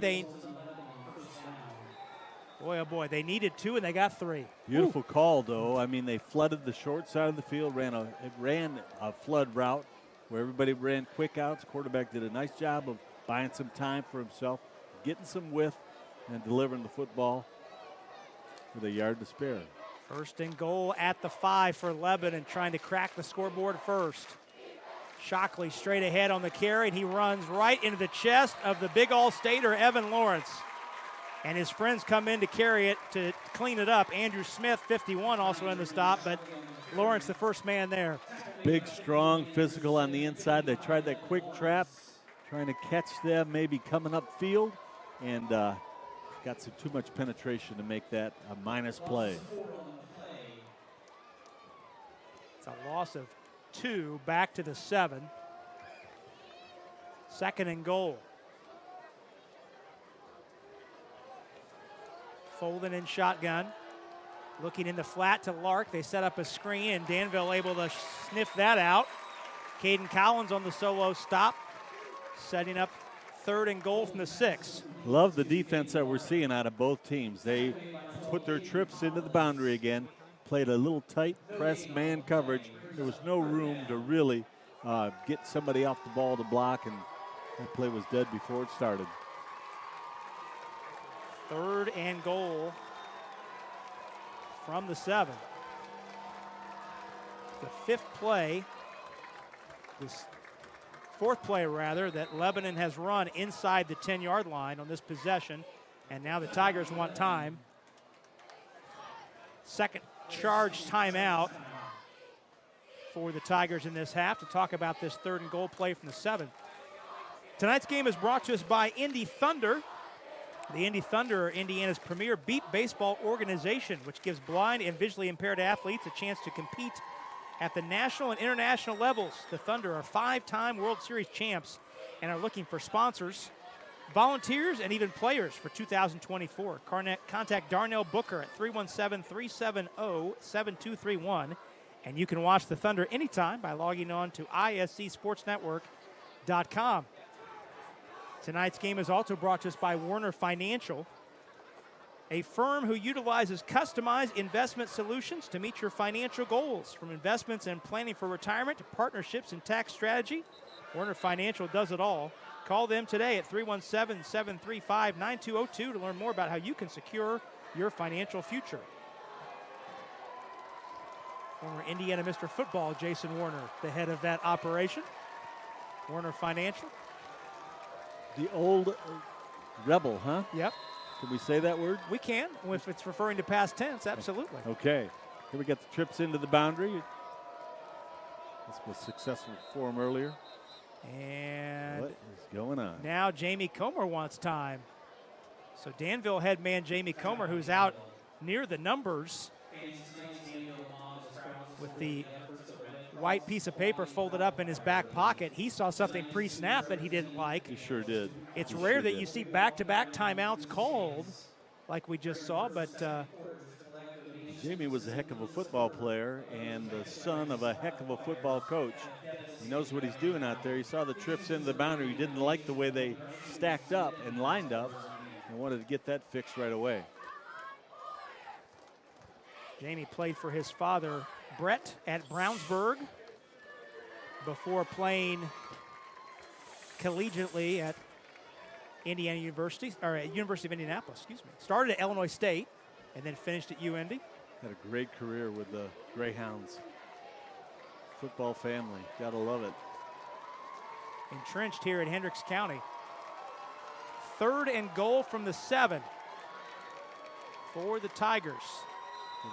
Boy, oh boy, they needed 2 and they got 3. Beautiful call, though. I mean, they flooded the short side of the field, ran a flood route where everybody ran quick outs. Quarterback did a nice job of buying some time for himself, getting some width, and delivering the football with a yard to spare. First and goal at the 5 for Lebanon, trying to crack the scoreboard first. Shockley straight ahead on the carry, and he runs right into the chest of the big All-Stater, Evan Lawrence. And his friends come in to carry it, to clean it up. Andrew Smith, 51, also in the stop, but Lawrence the first man there. Big, strong, physical on the inside. They tried that quick trap, trying to catch them, maybe coming upfield, and got too much penetration to make that a minus play. It's a loss of 2, back to the 7. Second and goal. Folden in shotgun. Looking in the flat to Lark. They set up a screen, and Danville able to sniff that out. Caden Collins on the solo stop, setting up third and goal from the 6. Love the defense that we're seeing out of both teams. They put their trips into the boundary again, played a little tight press man coverage. There was no room to really get somebody off the ball to block, and that play was dead before it started. Third and goal from the 7. The fourth play rather, that Lebanon has run inside the 10-yard line on this possession, and now the Tigers want time. Second charge timeout for the Tigers in this half to talk about this third and goal play from the 7. Tonight's game is brought to us by Indy Thunder. The Indy Thunder are Indiana's premier beep baseball organization, which gives blind and visually impaired athletes a chance to compete at the national and international levels. The Thunder are 5-time World Series champs and are looking for sponsors, volunteers, and even players for 2024. Contact Darnell Booker at 317-370-7231. And you can watch the Thunder anytime by logging on to iscsportsnetwork.com. Tonight's game is also brought to us by Warner Financial, a firm who utilizes customized investment solutions to meet your financial goals. From investments and planning for retirement to partnerships and tax strategy, Warner Financial does it all. Call them today at 317-735-9202 to learn more about how you can secure your financial future. Former Indiana Mr. Football, Jason Warner, the head of that operation. Warner Financial. The old rebel, huh? Yep. Can we say that word? We can, if it's referring to past tense, absolutely. Okay. Here we get the trips into the boundary. This was successful for him earlier. And what is going on? Now Jamie Comer wants time. So Danville head man Jamie Comer, who's out near the numbers with the white piece of paper folded up in his back pocket. He saw something pre-snap that he didn't like. He sure did. It's rare that you see back-to-back timeouts called like we just saw, but Jamie was a heck of a football player and the son of a heck of a football coach. He knows what he's doing out there. He saw the trips into the boundary. He didn't like the way they stacked up and lined up and wanted to get that fixed right away. Jamie played for his father, Brett, at Brownsburg before playing collegiately at Indiana University, or at University of Indianapolis, excuse me. Started at Illinois State and then finished at UIndy. Had a great career with the Greyhounds. Football family, gotta love it. Entrenched here in Hendricks County. Third and goal from the 7 for the Tigers.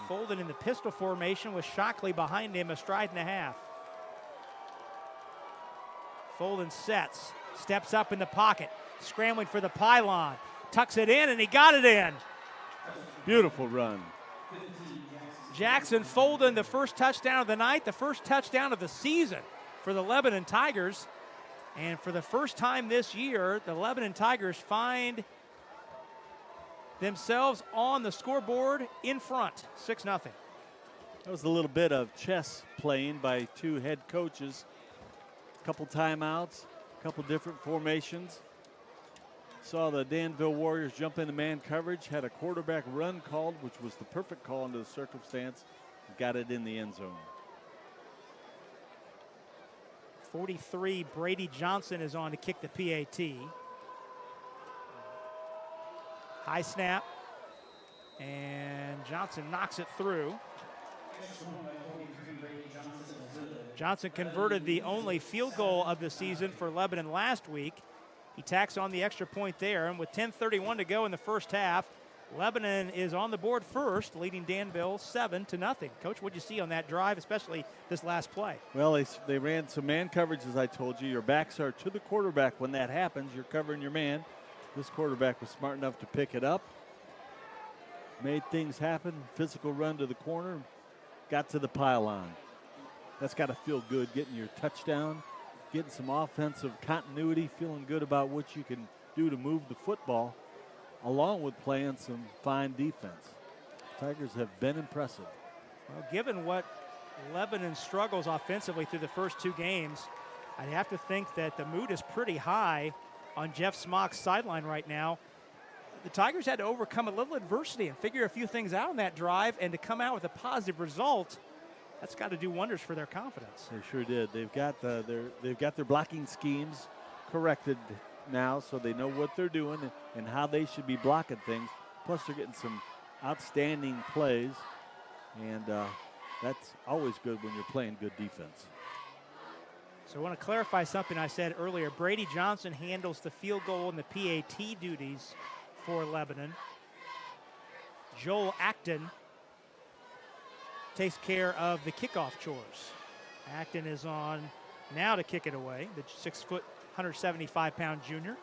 Folded in the pistol formation with Shockley behind him, a stride and a half. Folden sets, steps up in the pocket, scrambling for the pylon, tucks it in, and he got it in. Beautiful run. Jackson Folden, the first touchdown of the night, the first touchdown of the season for the Lebanon Tigers. And for the first time this year, the Lebanon Tigers find themselves on the scoreboard in front, 6-0. That was a little bit of chess playing by two head coaches. A couple timeouts, a couple different formations. Saw the Danville Warriors jump into man coverage, had a quarterback run called, which was the perfect call under the circumstance. Got it in the end zone. 43, Brady Johnson is on to kick the PAT. High snap. And Johnson knocks it through. Johnson converted the only field goal of the season for Lebanon last week. He tacks on the extra point there, and with 10:31 to go in the first half, Lebanon is on the board first, leading Danville 7-0. Coach, what did you see on that drive, especially this last play? Well, they ran some man coverage, as I told you. Your backs are to the quarterback. When that happens, you're covering your man. This quarterback was smart enough to pick it up. Made things happen. Physical run to the corner. Got to the pylon. That's got to feel good, getting your touchdown, getting some offensive continuity, feeling good about what you can do to move the football, along with playing some fine defense. Tigers have been impressive. Well, given what Lebanon struggles offensively through the first two games, I'd have to think that the mood is pretty high on Jeff Smock's sideline right now. The Tigers had to overcome a little adversity and figure a few things out on that drive, and to come out with a positive result, that's got to do wonders for their confidence. They sure did. They've got their blocking schemes corrected now, so they know what they're doing and how they should be blocking things. Plus, they're getting some outstanding plays, and that's always good when you're playing good defense. So I want to clarify something I said earlier. Brady Johnson handles the field goal and the PAT duties for Lebanon. Joel Acton takes care of the kickoff chores. Acton is on now to kick it away, the 6 foot, 175-pound junior.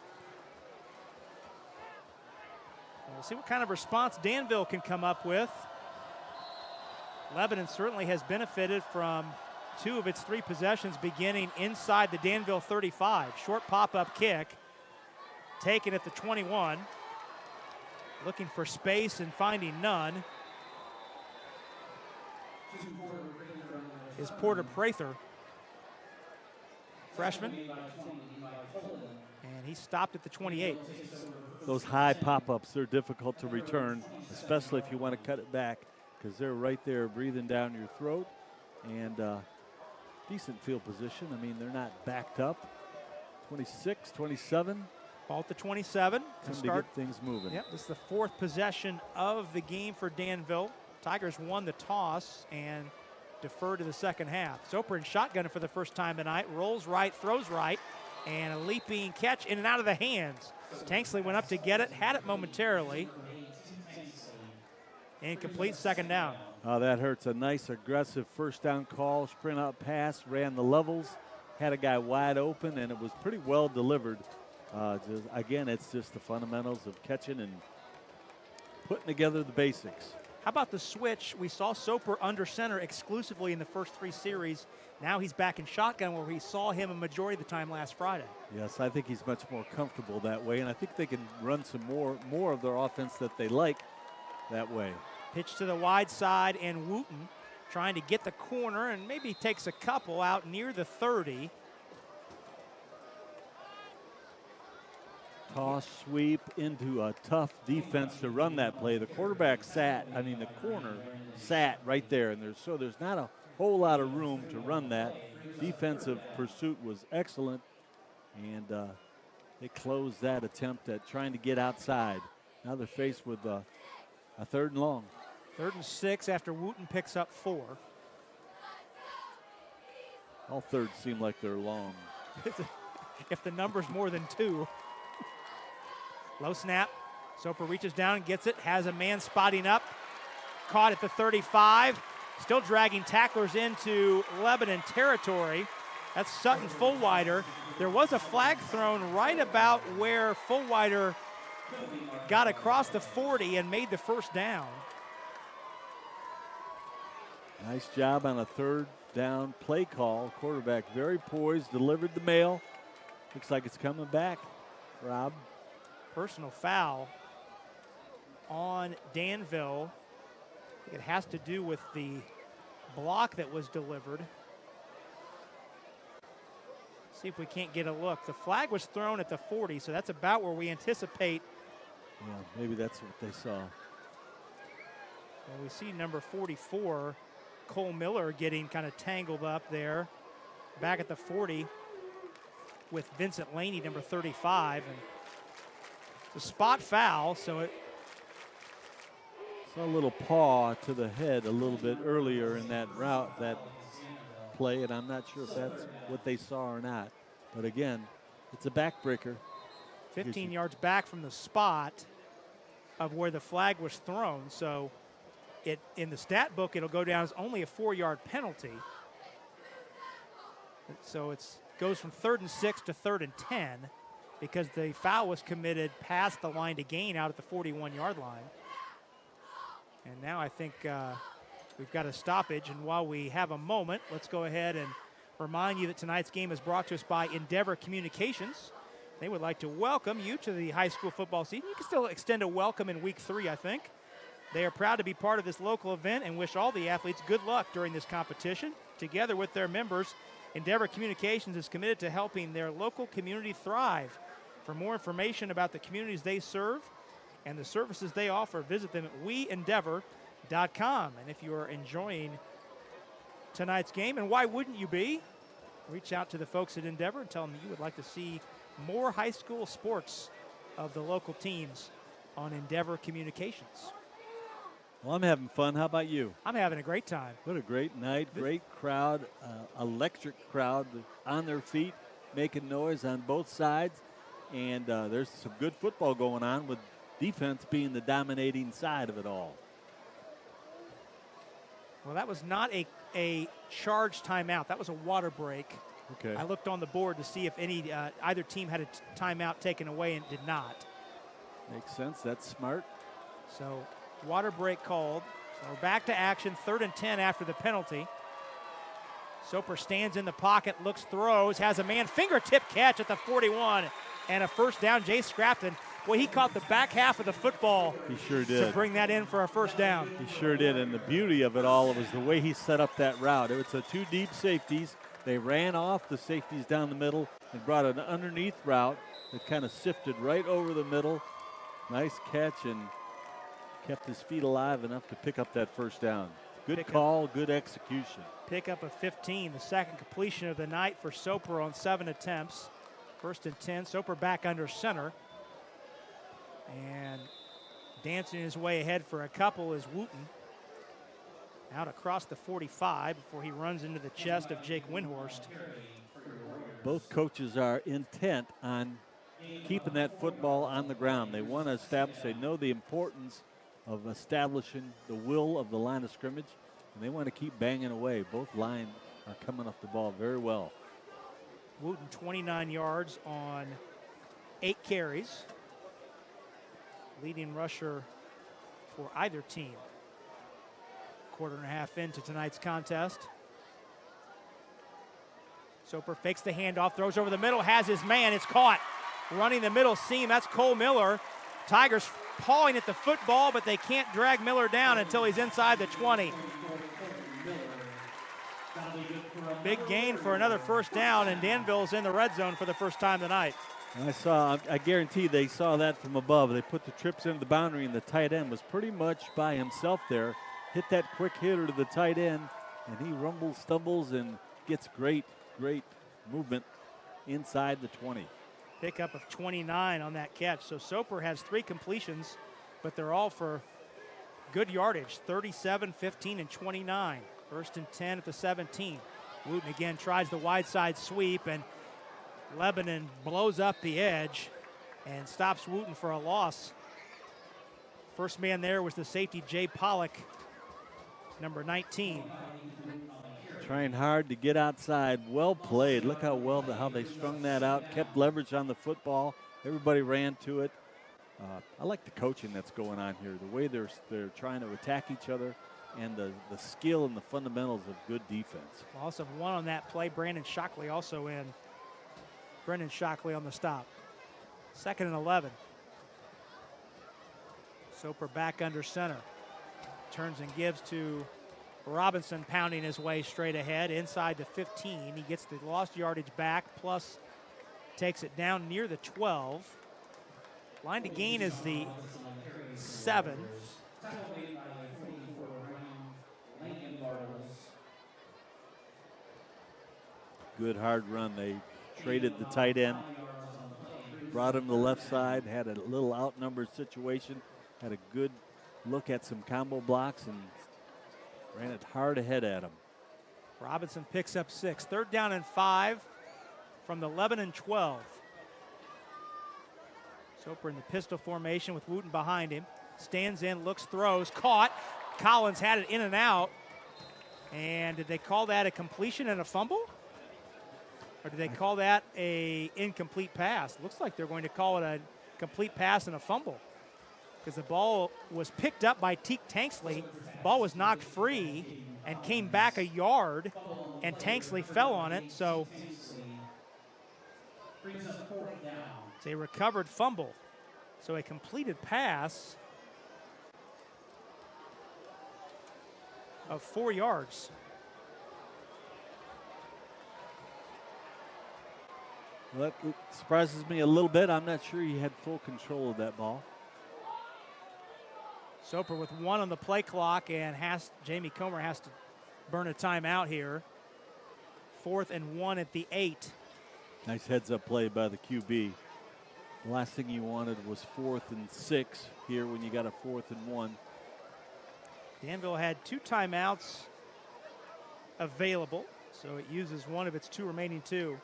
We'll see what kind of response Danville can come up with. Lebanon certainly has benefited from two of its three possessions beginning inside the Danville 35. Short pop-up kick, taken at the 21. Looking for space and finding none is Porter Prather, freshman. And he stopped at the 28. Those high pop-ups, they're difficult to return, especially if you want to cut it back, because they're right there breathing down your throat. And decent field position. I mean, they're not backed up. 26, 27. Ball at the 27 to start get things moving. Yep, this is the fourth possession of the game for Danville. Tigers won the toss and deferred to the second half. Soper in shotgun for the first time tonight. Rolls right, throws right, and a leaping catch in and out of the hands. Tanksley went up to get it, had it momentarily. Incomplete, second down. Oh, that hurts. A nice aggressive first down call, sprint out pass, ran the levels, had a guy wide open, and it was pretty well delivered. Again, it's just the fundamentals of catching and putting together the basics. How about the switch? We saw Soper under center exclusively in the first three series. Now he's back in shotgun, where we saw him a majority of the time last Friday. Yes, I think he's much more comfortable that way, and I think they can run some more of their offense that they like that way. Pitch to the wide side, and Wooten trying to get the corner, and maybe takes a couple out near the 30. Toss sweep into a tough defense to run that play. The quarterback the corner sat right there, and there's not a whole lot of room to run that. Defensive pursuit was excellent, and they closed that attempt at trying to get outside. Now they're faced with a third and long. 3rd and 6 after Wooten picks up 4. All thirds seem like they're long. If the number's more than 2. Low snap. Soper reaches down and gets it. Has a man spotting up. Caught at the 35. Still dragging tacklers into Lebanon territory. That's Sutton Fullwider. There was a flag thrown right about where Fullwider got across the 40 and made the first down. Nice job on a third down play call. Quarterback very poised, delivered the mail. Looks like it's coming back, Rob. Personal foul on Danville. It has to do with the block that was delivered. See if we can't get a look. The flag was thrown at the 40, so that's about where we anticipate. Yeah, maybe that's what they saw. Well, we see number 44, Cole Miller, getting kind of tangled up there. Back at the 40 with Vincent Laney, number 35. And it's a spot foul, so Saw a little paw to the head a little bit earlier in that route, that play, and I'm not sure if that's what they saw or not. But again, it's a backbreaker. 15 yards back from the spot of where the flag was thrown. So in the stat book, it'll go down as only a 4-yard penalty. So it goes from 3rd and 6 to 3rd and 10 because the foul was committed past the line to gain out at the 41-yard line. And now I think we've got a stoppage. And while we have a moment, let's go ahead and remind you that tonight's game is brought to us by Endeavor Communications. They would like to welcome you to the high school football season. You can still extend a welcome in week 3, I think. They are proud to be part of this local event and wish all the athletes good luck during this competition. Together with their members, Endeavor Communications is committed to helping their local community thrive. For more information about the communities they serve and the services they offer, visit them at weendeavor.com. And if you are enjoying tonight's game, and why wouldn't you be, reach out to the folks at Endeavor and tell them you would like to see more high school sports of the local teams on Endeavor Communications. Well, I'm having fun. How about you? I'm having a great time. What a great night, great crowd, electric crowd on their feet, making noise on both sides. And there's some good football going on with defense being the dominating side of it all. Well, that was not a charged timeout. That was a water break. Okay. I looked on the board to see if either team had a timeout taken away and did not. Makes sense. That's smart. So water break called. So we're back to action, 3rd and 10 after the penalty. Soper stands in the pocket, looks, throws, has a man fingertip catch at the 41, and a first down. Jay Scrafton, boy, he caught the back half of the football. He sure did. To bring that in for a first down. He sure did, and the beauty of it all was the way he set up that route. It was a 2 deep safeties. They ran off the safeties down the middle and brought an underneath route that kind of sifted right over the middle. Nice catch, and kept his feet alive enough to pick up that first down. Good call, good execution. Pickup of 15, the second completion of the night for Soper on 7 attempts. 1st and 10, Soper back under center. And dancing his way ahead for a couple is Wooten. Out across the 45 before he runs into the chest of Jake Windhorst. Both coaches are intent on keeping that football on the ground. They want to establish, they know the importance of establishing the will of the line of scrimmage, and they want to keep banging away. Both lines are coming off the ball very well. Wooten 29 yards on 8 carries. Leading rusher for either team. 1.5 into tonight's contest. Soper fakes the handoff, throws over the middle, has his man, it's caught. Running the middle seam, that's Cole Miller. Tigers pawing at the football, but they can't drag Miller down until he's inside the 20. Big gain for another first down, and Danville's in the red zone for the first time tonight. I guarantee they saw that from above. They put the trips into the boundary, and the tight end was pretty much by himself there. Hit that quick hitter to the tight end, and he rumbles, stumbles, and gets great movement inside the 20. Pickup of 29 on that catch. So Soper has 3 completions, but they're all for good yardage, 37, 15, and 29. 1st and 10 at the 17. Wooten again tries the wide side sweep, and Lebanon blows up the edge and stops Wooten for a loss. First man there was the safety, Jay Pollock, number 19. Trying hard to get outside. Well played. Look how they strung that out, kept leverage on the football. Everybody ran to it. I like the coaching that's going on here, the way they're trying to attack each other, and the skill and the fundamentals of good defense. Loss of 1 on that play. Brandon Shockley also in. Brendan Shockley on the stop. 2nd and 11. Soper back under center. Turns and gives to Robinson, pounding his way straight ahead inside the 15. He gets the lost yardage back, plus takes it down near the 12. Line to gain is the 7. Good hard run. They traded the tight end, brought him to the left side, had a little outnumbered situation, had a good look at some combo blocks and ran it hard ahead at him. Robinson picks up 6. 3rd down and 5 from the Lebanon 12. Soper in the pistol formation with Wooten behind him. Stands in, looks, throws, caught. Collins had it in and out. And did they call that a completion and a fumble? Or did they call that a incomplete pass? Looks like they're going to call it a complete pass and a fumble, because the ball was picked up by Teak Tanksley. Ball was knocked free and came back a yard, and Tanksley fell on it. So it's a recovered fumble. So a completed pass of 4 yards. Well, that surprises me a little bit. I'm not sure he had full control of that ball. Soper with 1 on the play clock, and Jamie Comer has to burn a timeout here. 4th and 1 at the 8. Nice heads-up play by the QB. The last thing you wanted was 4th and 6 here when you got a 4th and 1. Danville had 2 timeouts available, so it uses one of its 2 remaining 2.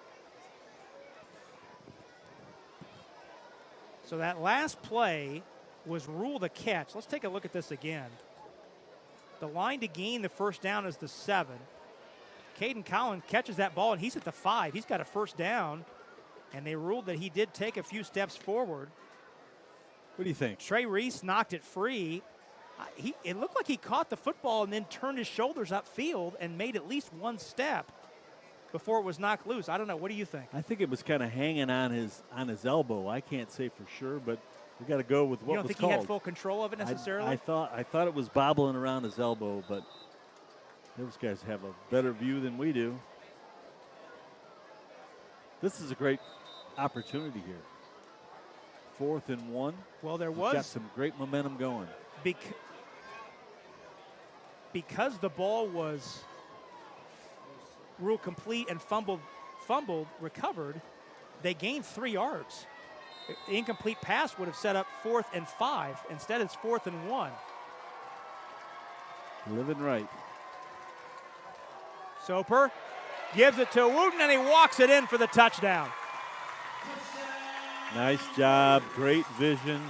So that last play was ruled a catch. Let's take a look at this again. The line to gain the first down is the 7. Caden Collins catches that ball, and he's at the 5. He's got a first down, and they ruled that he did take a few steps forward. What do you think? Trey Reese knocked it free. It looked like he caught the football and then turned his shoulders upfield and made at least 1 step before it was knocked loose. I don't know. What do you think? I think it was kind of hanging on his elbow. I can't say for sure, but we got to go with what was called. You don't think he had full control of it necessarily? I thought it was bobbling around his elbow, but those guys have a better view than we do. This is a great opportunity here. 4th and 1. Well, there We've was got some great momentum going. Because the ball was ruled complete and fumbled, recovered, they gained 3 yards. The incomplete pass would have set up 4th and 5. Instead, it's 4th and 1. Living right. Soper gives it to Wooten, and he walks it in for the touchdown. Nice job, great vision.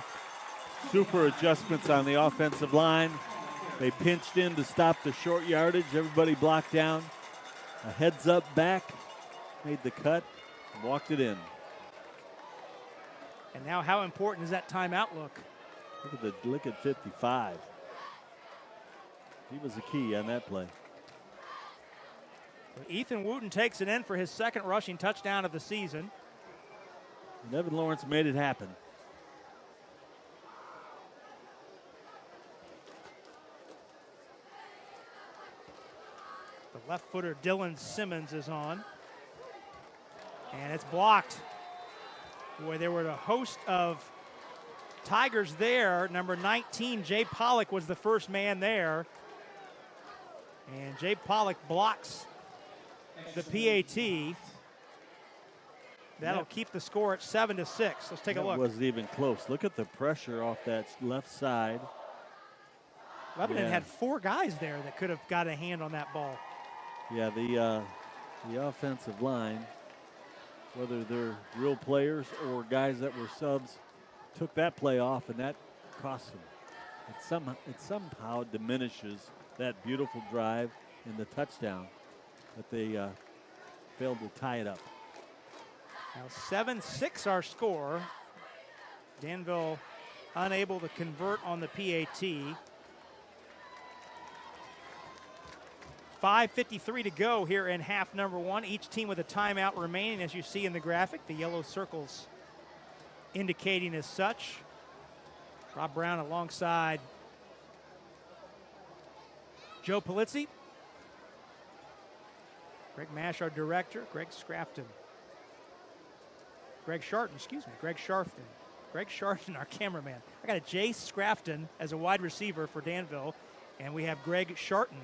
Super adjustments on the offensive line. They pinched in to stop the short yardage. Everybody blocked down. A heads up back, made the cut, and walked it in. And now how important does that timeout look? Look at 55. He was the key on that play. Ethan Wooten takes it in for his 2nd rushing touchdown of the season. And Evan Lawrence made it happen. The left footer Dylan Simmons is on. And it's blocked. Boy, there were a host of Tigers there. Number 19, Jay Pollock, was the first man there. And Jay Pollock blocks the PAT. That'll keep the score at 7-6. Let's take a look. That wasn't even close. Look at the pressure off that left side. Lebanon had 4 guys there that could have got a hand on that ball. Yeah, the offensive line, whether they're real players or guys that were subs, took that play off, and that cost them. It somehow diminishes that beautiful drive and the touchdown, but they failed to tie it up. Now 7-6 our score. Danville unable to convert on the PAT. 5:53 to go here in half number 1. Each team with a timeout remaining, as you see in the graphic. The yellow circles indicating as such. Rob Brown alongside Joe Polizzi. Greg Mash, our director. Greg Sharfton, our cameraman. I got a Jay Scrafton as a wide receiver for Danville, and we have Greg Sharton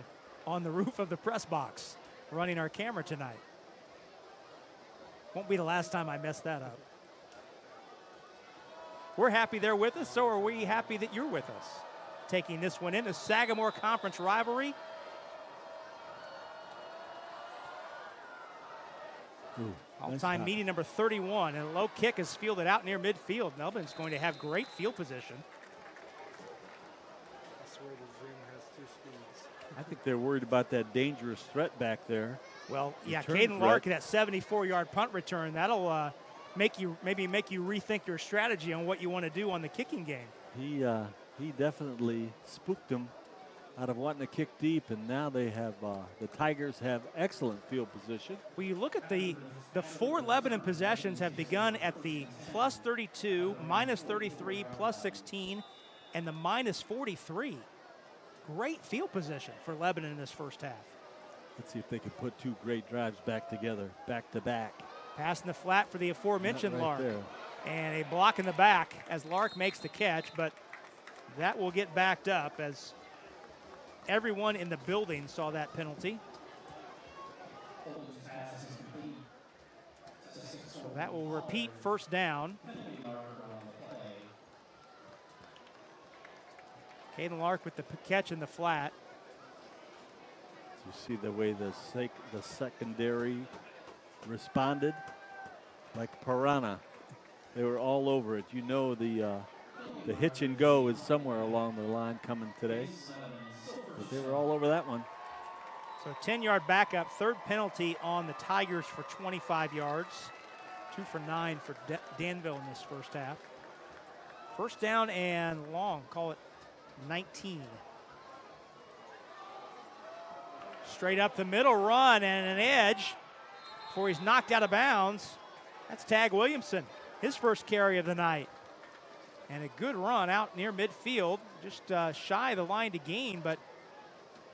on the roof of the press box running our camera tonight. Won't be the last time I mess that up. We're happy they're with us, so are we happy that you're with us. taking this one in. The Sagamore Conference rivalry. All-time meeting number 31, and a low kick is fielded out near midfield. Melbourne's going to have great field position. I swear the Zoom has 2 speeds. I think they're worried about that dangerous threat back there. Well, yeah, Return Caden threat. Larkin, that 74-yard punt return, that'll make you rethink your strategy on what you want to do on the kicking game. He definitely spooked them out of wanting to kick deep, and now they have the Tigers have excellent field position. Well, you look at the 4 Lebanon possessions have begun at the plus 32, minus 33, plus 16, and the minus 43. Great field position for Lebanon in this first half. Let's see if they can put 2 great drives back together, back to back. Pass in the flat for the aforementioned Right Lark. there. And a block in the back as Lark makes the catch, but that will get backed up as everyone in the building saw that penalty. So that will repeat first down. Caden Lark with the catch in the flat. You see the way the secondary responded, like piranha. They were all over it. You know the hitch and go is somewhere along the line coming today. But they were all over that one. So 10-yard backup, third penalty on the Tigers for 25 yards. 2 for 9 for Danville in this first half. First down and long, call it 19. Straight up the middle run and an edge before he's knocked out of bounds. That's Tag Williamson, his first carry of the night. And a good run out near midfield, just shy of the line to gain, but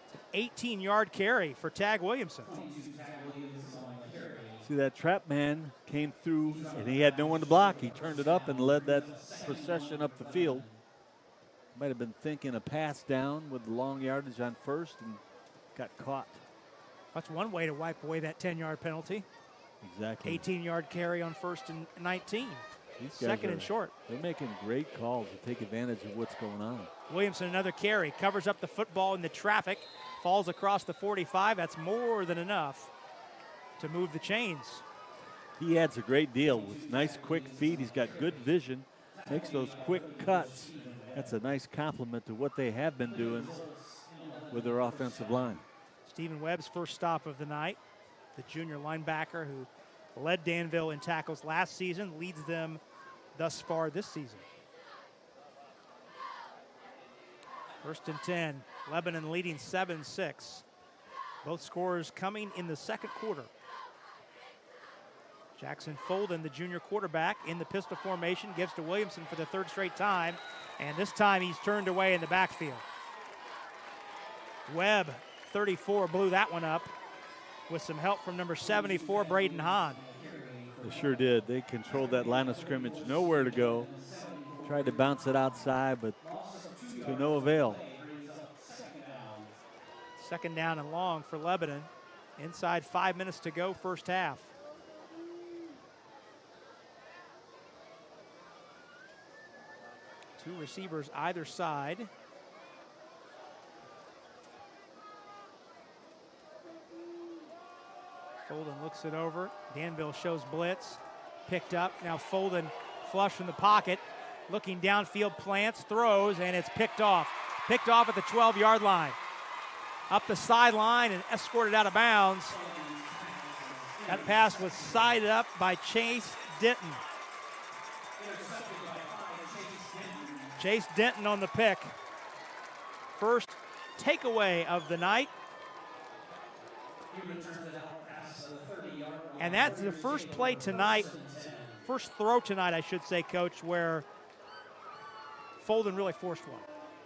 it's an 18-yard carry for Tag Williamson. See, that trap man came through and he had no one to block. He turned it up and led that procession up the field. Might have been thinking a pass down with the long yardage on first and got caught. That's one way to wipe away that 10-yard penalty. Exactly. 18-yard carry on first and 19. These guys Second and short. They're making great calls to take advantage of what's going on. Williamson, another carry, covers up the football in the traffic, falls across the 45. That's more than enough to move the chains. He adds a great deal with nice quick feet. He's got good vision, makes those quick cuts. That's a nice compliment to what they have been doing with their offensive line. Stephen Webb's first stop of the night, the junior linebacker who led Danville in tackles last season, leads them thus far this season. First and 10, Lebanon leading 7-6. Both scorers coming in the second quarter. Jackson Folden, the junior quarterback, in the pistol formation, gives to Williamson for the third straight time, and this time he's turned away in the backfield. Webb, 34, blew that one up with some help from number 74, Braden Hahn. They sure did. They controlled that line of scrimmage, nowhere to go. Tried to bounce it outside, but to no avail. Second down and long for Lebanon. Inside 5 minutes to go, first half. Two receivers either side. Folden looks it over. Danville shows blitz. Picked up. Now Folden flush from the pocket. Looking downfield, plants, throws, and it's picked off. Picked off at the 12-yard line. Up the sideline and escorted out of bounds. That pass was sided up by Chase Denton. Chase Denton on the pick. First takeaway of the night. And that's the first play tonight, first throw tonight, I should say, Coach, where Folden really forced one.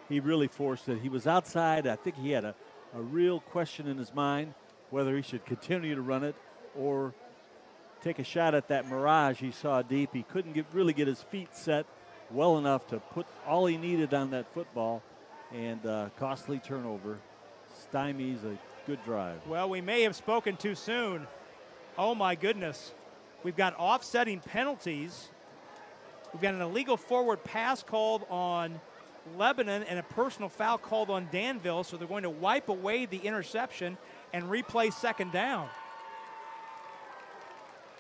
He really forced it. He was outside. I think he had a real question in his mind whether he should continue to run it or take a shot at that mirage he saw deep. He couldn't really get his feet set well enough to put all he needed on that football, and costly turnover stymies a good drive. Well, we may have spoken too soon. Oh my goodness. We've got offsetting penalties. We've got an illegal forward pass called on Lebanon and a personal foul called on Danville, so they're going to wipe away the interception and replay second down.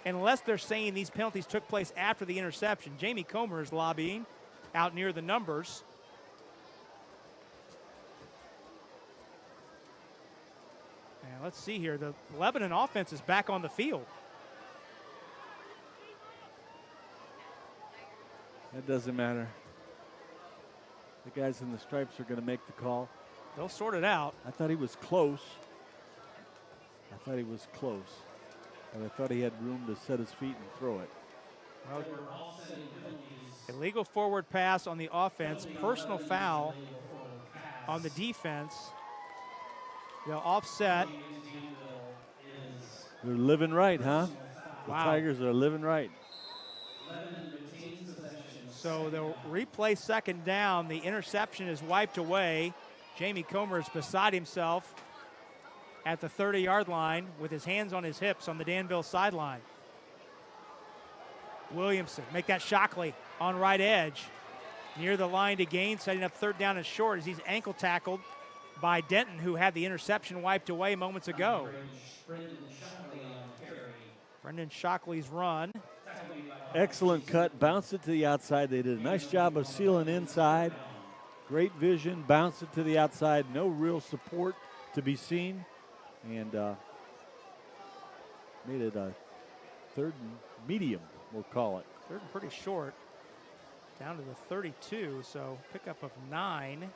Unless they're saying these penalties took place after the interception. Jamie Comer is lobbying out near the numbers. And let's see here. The Lebanon offense is back on the field. That doesn't matter. The guys in the stripes are going to make the call. They'll sort it out. I thought he was close. And I thought he had room to set his feet and throw it. Well, illegal forward pass on the offense, personal foul on the defense. They'll offset. They're living right, huh? The Wow. Tigers are living right. So they'll replay second down. The interception is wiped away. Jamie Comer is beside himself at the 30-yard line with his hands on his hips on the Danville sideline. Williamson, make that Shockley on right edge. Near the line to gain, setting up third down and short as he's ankle tackled by Denton, who had the interception wiped away moments ago. Brendan Shockley's run. Excellent cut, bounced it to the outside. They did a nice job of sealing inside. Great vision, bounced it to the outside. No real support to be seen. And made it a third and medium, we'll call it. Third and pretty short. Down to the 32, so pickup of 9.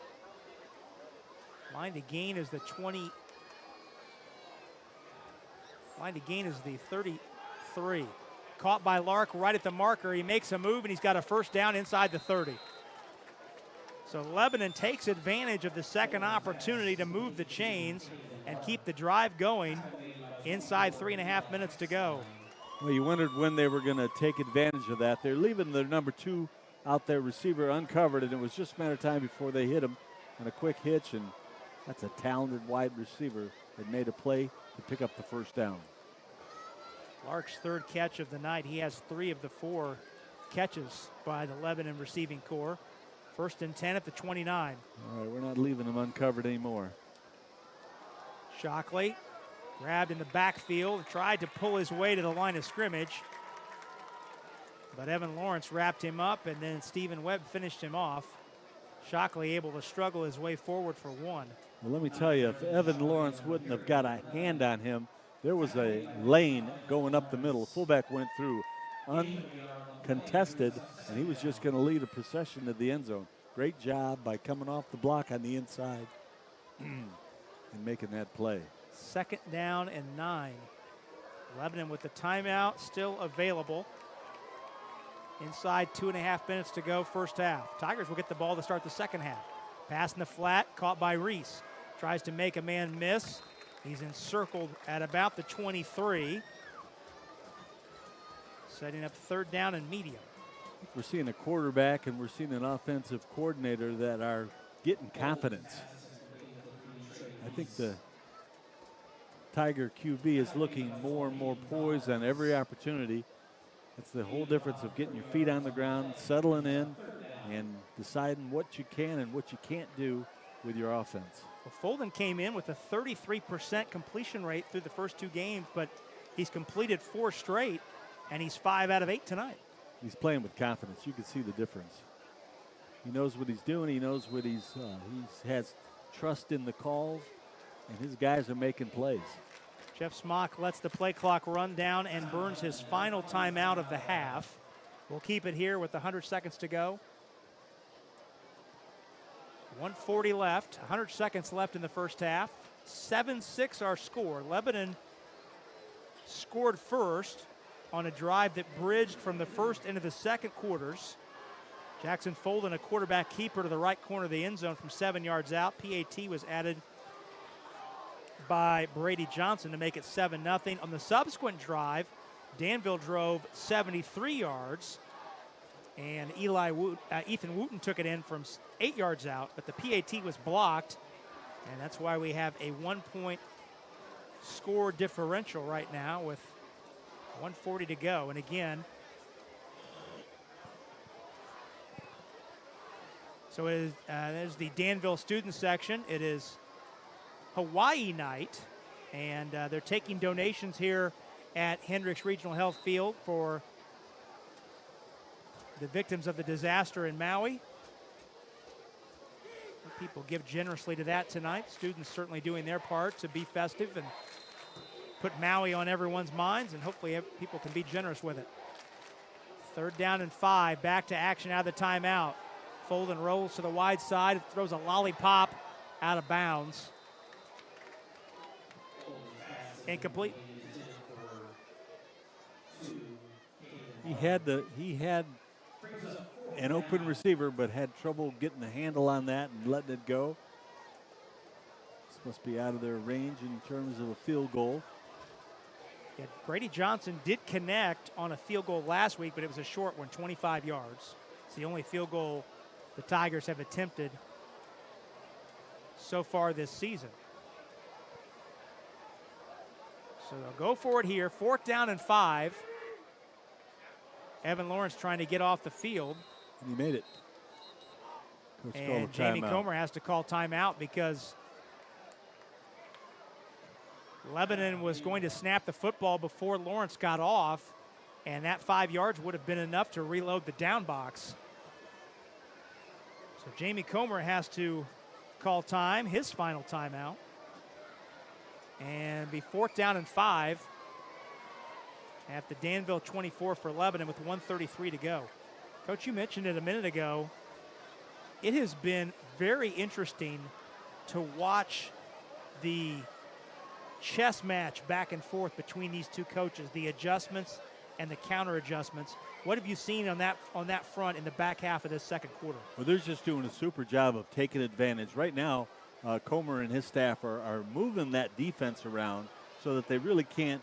Line to gain is the 20. Line to gain is the 33. Caught by Lark right at the marker. He makes a move and he's got a first down inside the 30. So Lebanon takes advantage of the second opportunity to move the chains and keep the drive going inside 3.5 minutes to go. Well, you wondered when they were going to take advantage of that. They're leaving their number 2 out there, receiver uncovered, and it was just a matter of time before they hit him on a quick hitch, and that's a talented wide receiver that made a play to pick up the first down. Lark's third catch of the night. He has 3 of the 4 catches by the Lebanon receiving corps. First and 10 at the 29. All right, we're not leaving them uncovered anymore. Shockley grabbed in the backfield, tried to pull his way to the line of scrimmage. But Evan Lawrence wrapped him up, and then Stephen Webb finished him off. Shockley able to struggle his way forward for 1. Well, let me tell you, if Evan Lawrence wouldn't have got a hand on him, there was a lane going up the middle. Fullback went through uncontested, and he was just going to lead a procession to the end zone. Great job by coming off the block on the inside and making that play. Second down and 9. Lebanon with the timeout still available. Inside 2.5 minutes to go, first half. Tigers will get the ball to start the second half. Pass in the flat, caught by Reese. Tries to make a man miss. He's encircled at about the 23. Setting up third down and medium. We're seeing a quarterback and we're seeing an offensive coordinator that are getting confidence. I think the Tiger QB is looking more and more poised on every opportunity. It's the whole difference of getting your feet on the ground, settling in, and deciding what you can and what you can't do with your offense. Well, Folden came in with a 33% completion rate through the first 2 games, but he's completed 4 straight, and he's 5 out of 8 tonight. He's playing with confidence. You can see the difference. He knows what he's doing. He knows what he has trust in the calls, and his guys are making plays. Jeff Smock lets the play clock run down and burns his final timeout of the half. We'll keep it here with 100 seconds to go. 140 left, 100 seconds left in the first half. 7-6 our score. Lebanon scored first on a drive that bridged from the first into the second quarters. Jackson Folden, a quarterback keeper to the right corner of the end zone from 7 yards out. PAT was added by Brady Johnson to make it 7-0. On the subsequent drive, Danville drove 73 yards, and Ethan Wooten took it in from 8 yards out, but the PAT was blocked, and that's why we have a 1-point score differential right now with 1:40 to go. And again, So there's the Danville student section. It is Hawaii night, and they're taking donations here at Hendricks Regional Health Field for the victims of the disaster in Maui. People give generously to that tonight. Students certainly doing their part to be festive and put Maui on everyone's minds, and hopefully people can be generous with it. 3rd down and 5, back to action out of the timeout. Folden rolls to the wide side, throws a lollipop out of bounds. Incomplete. He had an open receiver, but had trouble getting the handle on that and letting it go. This must be out of their range in terms of a field goal. Yeah, Brady Johnson did connect on a field goal last week, but it was a short one, 25 yards. It's the only field goal the Tigers have attempted so far this season. So they'll go for it here. 4th down and 5. Evan Lawrence trying to get off the field. And he made it. Coach and Jamie Comer has to call timeout because Lebanon was going to snap the football before Lawrence got off, and that 5 yards would have been enough to reload the down box. So Jamie Comer has to call time, his final timeout. And be 4th down and 5 at the Danville 24 for Lebanon with 1:33 to go. Coach, you mentioned it a minute ago. It has been very interesting to watch the chess match back and forth between these two coaches, the adjustments and the counter adjustments. What have you seen on that front in the back half of this second quarter? Well, they're just doing a super job of taking advantage. Right now, Comer and his staff are moving that defense around so that they really can't.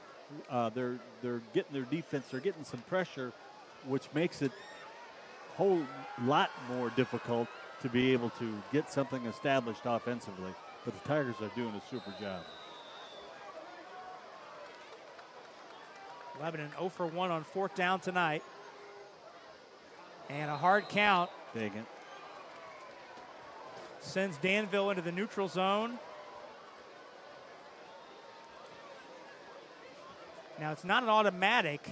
They're getting their defense. They're getting some pressure, which makes it a whole lot more difficult to be able to get something established offensively. But the Tigers are doing a super job. Lebanon 0 for 1 on 4th down tonight. And a hard count. Take it. Sends Danville into the neutral zone. Now, it's not an automatic.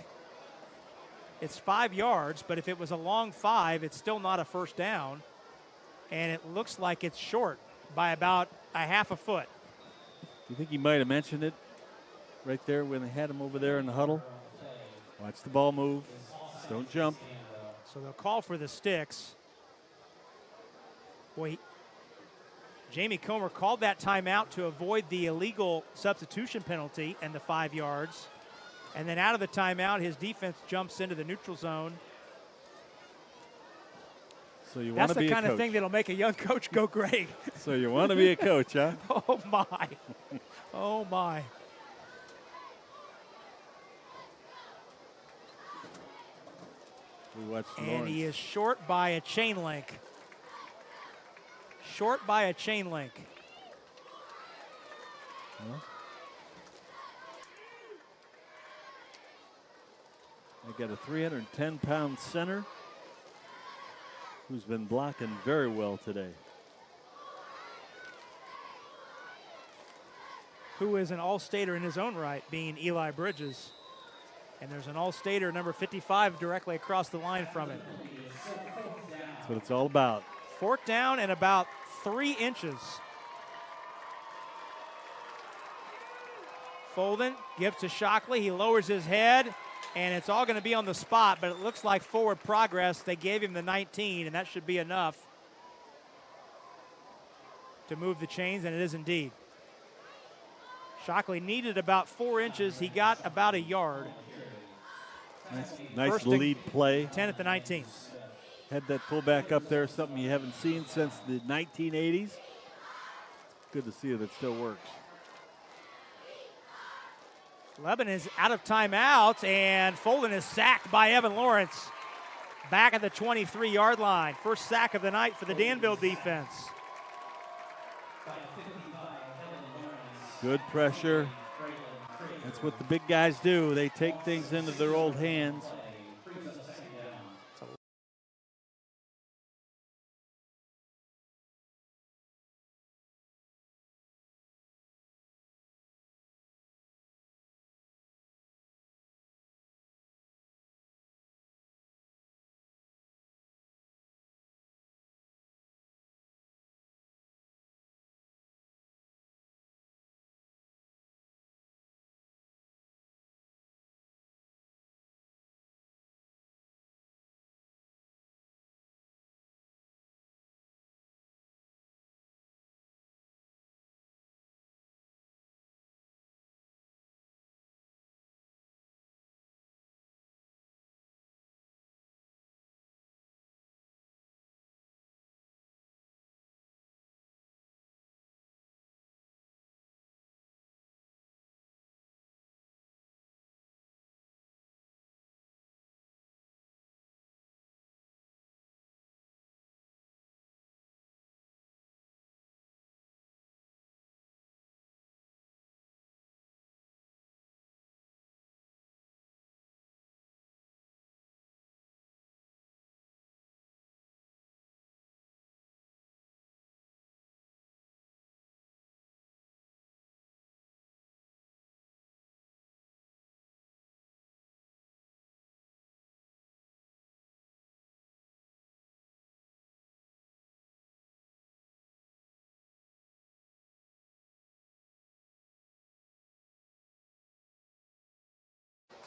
It's 5 yards, but if it was a long 5, it's still not a first down. And it looks like it's short by about a half a foot. Do you think he might have mentioned it right there when they had him over there in the huddle? Watch the ball move. Don't jump. So they'll call for the sticks. Boy, Jamie Comer called that timeout to avoid the illegal substitution penalty and the 5 yards. And then out of the timeout, his defense jumps into the neutral zone. So you want to be a coach. That's the kind of thing that'll make a young coach go great. So you want to be a coach, huh? Oh, my. Oh, my. We watched and Lawrence. He is short by a chain link. Short by a chain link. Huh? They got a 310-pound center who's been blocking very well today. Who is an all-stater in his own right, being Eli Bridges. And there's an all-stater, number 55, directly across the line from him. That's what it's all about. 4th down and about 3 inches. Folden gives to Shockley. He lowers his head, and it's all going to be on the spot, but it looks like forward progress. They gave him the 19, and that should be enough to move the chains, and it is indeed. Shockley needed about 4 inches. He got about a yard. Nice lead play. 10 at the 19. Had that fullback up there, something you haven't seen since the 1980s. Good to see that it still works. Lebanon is out of timeouts, and Folden is sacked by Evan Lawrence. Back at the 23-yard line. First sack of the night for the Danville defense. Good pressure. That's what the big guys do. They take things into their old hands.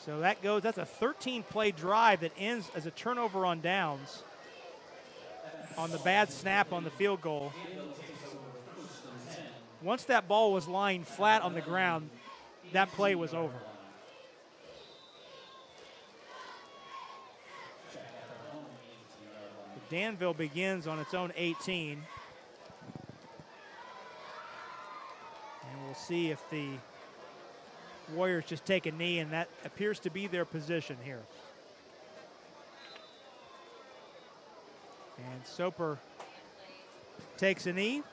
So that's a 13-play drive that ends as a turnover on downs on the bad snap on the field goal. Once that ball was lying flat on the ground, that play was over. Danville begins on its own 18. And we'll see if the Warriors just take a knee, and that appears to be their position here. And Soper takes a knee.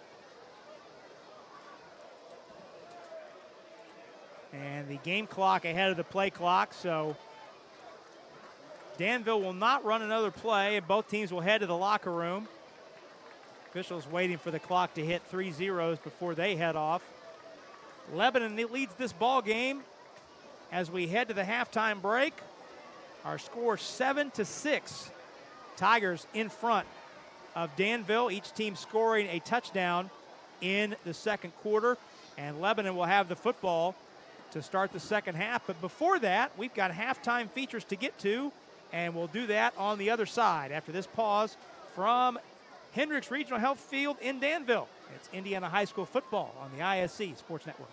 And the game clock ahead of the play clock, so Danville will not run another play, and both teams will head to the locker room. Officials waiting for the clock to hit 3 zeros before they head off. Lebanon leads this ball game as we head to the halftime break. Our score 7-6. Tigers in front of Danville, each team scoring a touchdown in the second quarter, and Lebanon will have the football to start the second half. But before that, we've got halftime features to get to, and we'll do that on the other side after this pause from Hendricks Regional Health Field in Danville. It's Indiana High School football on the ISC Sports Network.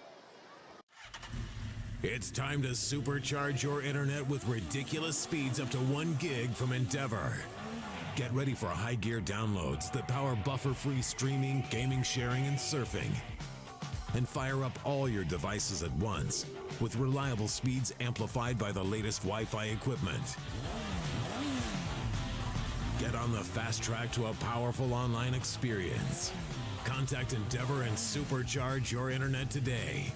It's time to supercharge your internet with ridiculous speeds up to 1 gig from Endeavor. Get ready for high gear downloads that power buffer-free streaming, gaming, sharing, and surfing. And fire up all your devices at once with reliable speeds amplified by the latest Wi-Fi equipment. Get on the fast track to a powerful online experience. Contact Endeavor and supercharge your internet today.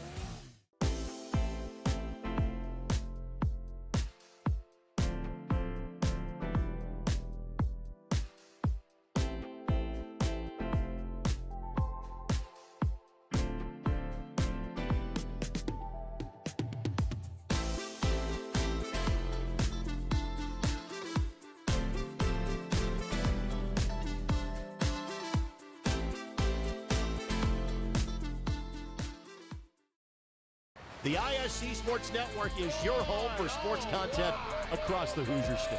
The ISC Sports Network is your home for sports content across the Hoosier State.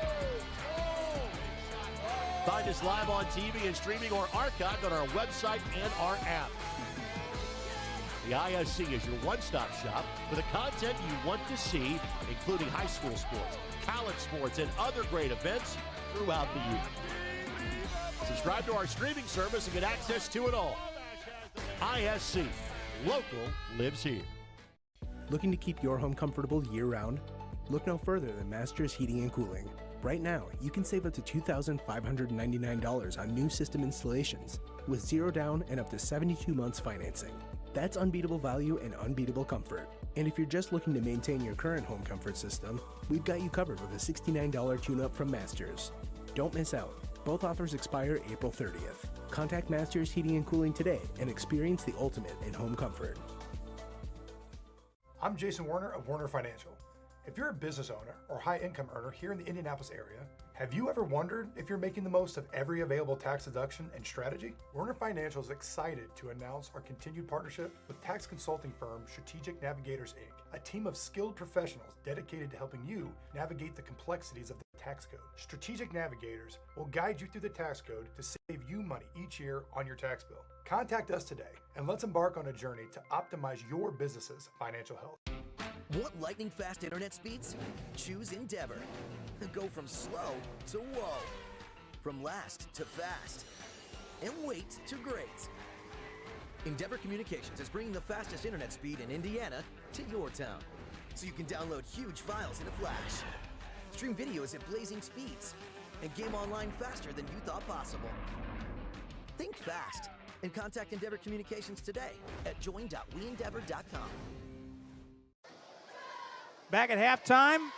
Find us live on TV and streaming or archived on our website and our app. The ISC is your one-stop shop for the content you want to see, including high school sports, college sports, and other great events throughout the year. Subscribe to our streaming service and get access to it all. ISC, local lives here. Looking to keep your home comfortable year-round? Look no further than Masters Heating and Cooling. Right now, you can save up to $2,599 on new system installations with 0 down and up to 72 months financing. That's unbeatable value and unbeatable comfort. And if you're just looking to maintain your current home comfort system, we've got you covered with a $69 tune-up from Masters. Don't miss out. Both offers expire April 30th. Contact Masters Heating and Cooling today and experience the ultimate in home comfort. I'm Jason Werner of Werner Financial. If you're a business owner or high-income earner here in the Indianapolis area, have you ever wondered if you're making the most of every available tax deduction and strategy? Werner Financial is excited to announce our continued partnership with tax consulting firm Strategic Navigators, Inc., a team of skilled professionals dedicated to helping you navigate the complexities of the tax code. Strategic Navigators will guide you through the tax code to save you money each year on your tax bill. Contact us today and let's embark on a journey to optimize your business's financial health. Want lightning fast internet speeds? Choose Endeavor. Go from slow to whoa. From last to fast. And wait to great. Endeavor Communications is bringing the fastest internet speed in Indiana to your town. So you can download huge files in a flash. Stream videos at blazing speeds. And game online faster than you thought possible. Think fast. And contact Endeavor Communications today at join.weendeavor.com. Back at halftime,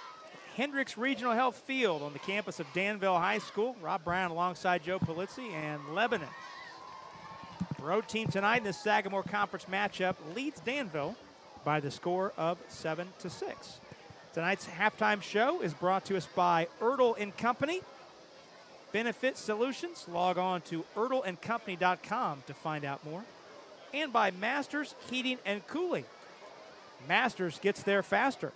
Hendricks Regional Health Field on the campus of Danville High School. Rob Brown alongside Joe Polizzi and Lebanon. Road team tonight in this Sagamore Conference matchup leads Danville by the score of 7-6. Tonight's halftime show is brought to us by Erdl & Company. Benefit Solutions, log on to erdlandcompany.com to find out more. And by Masters Heating and Cooling. Masters gets there faster.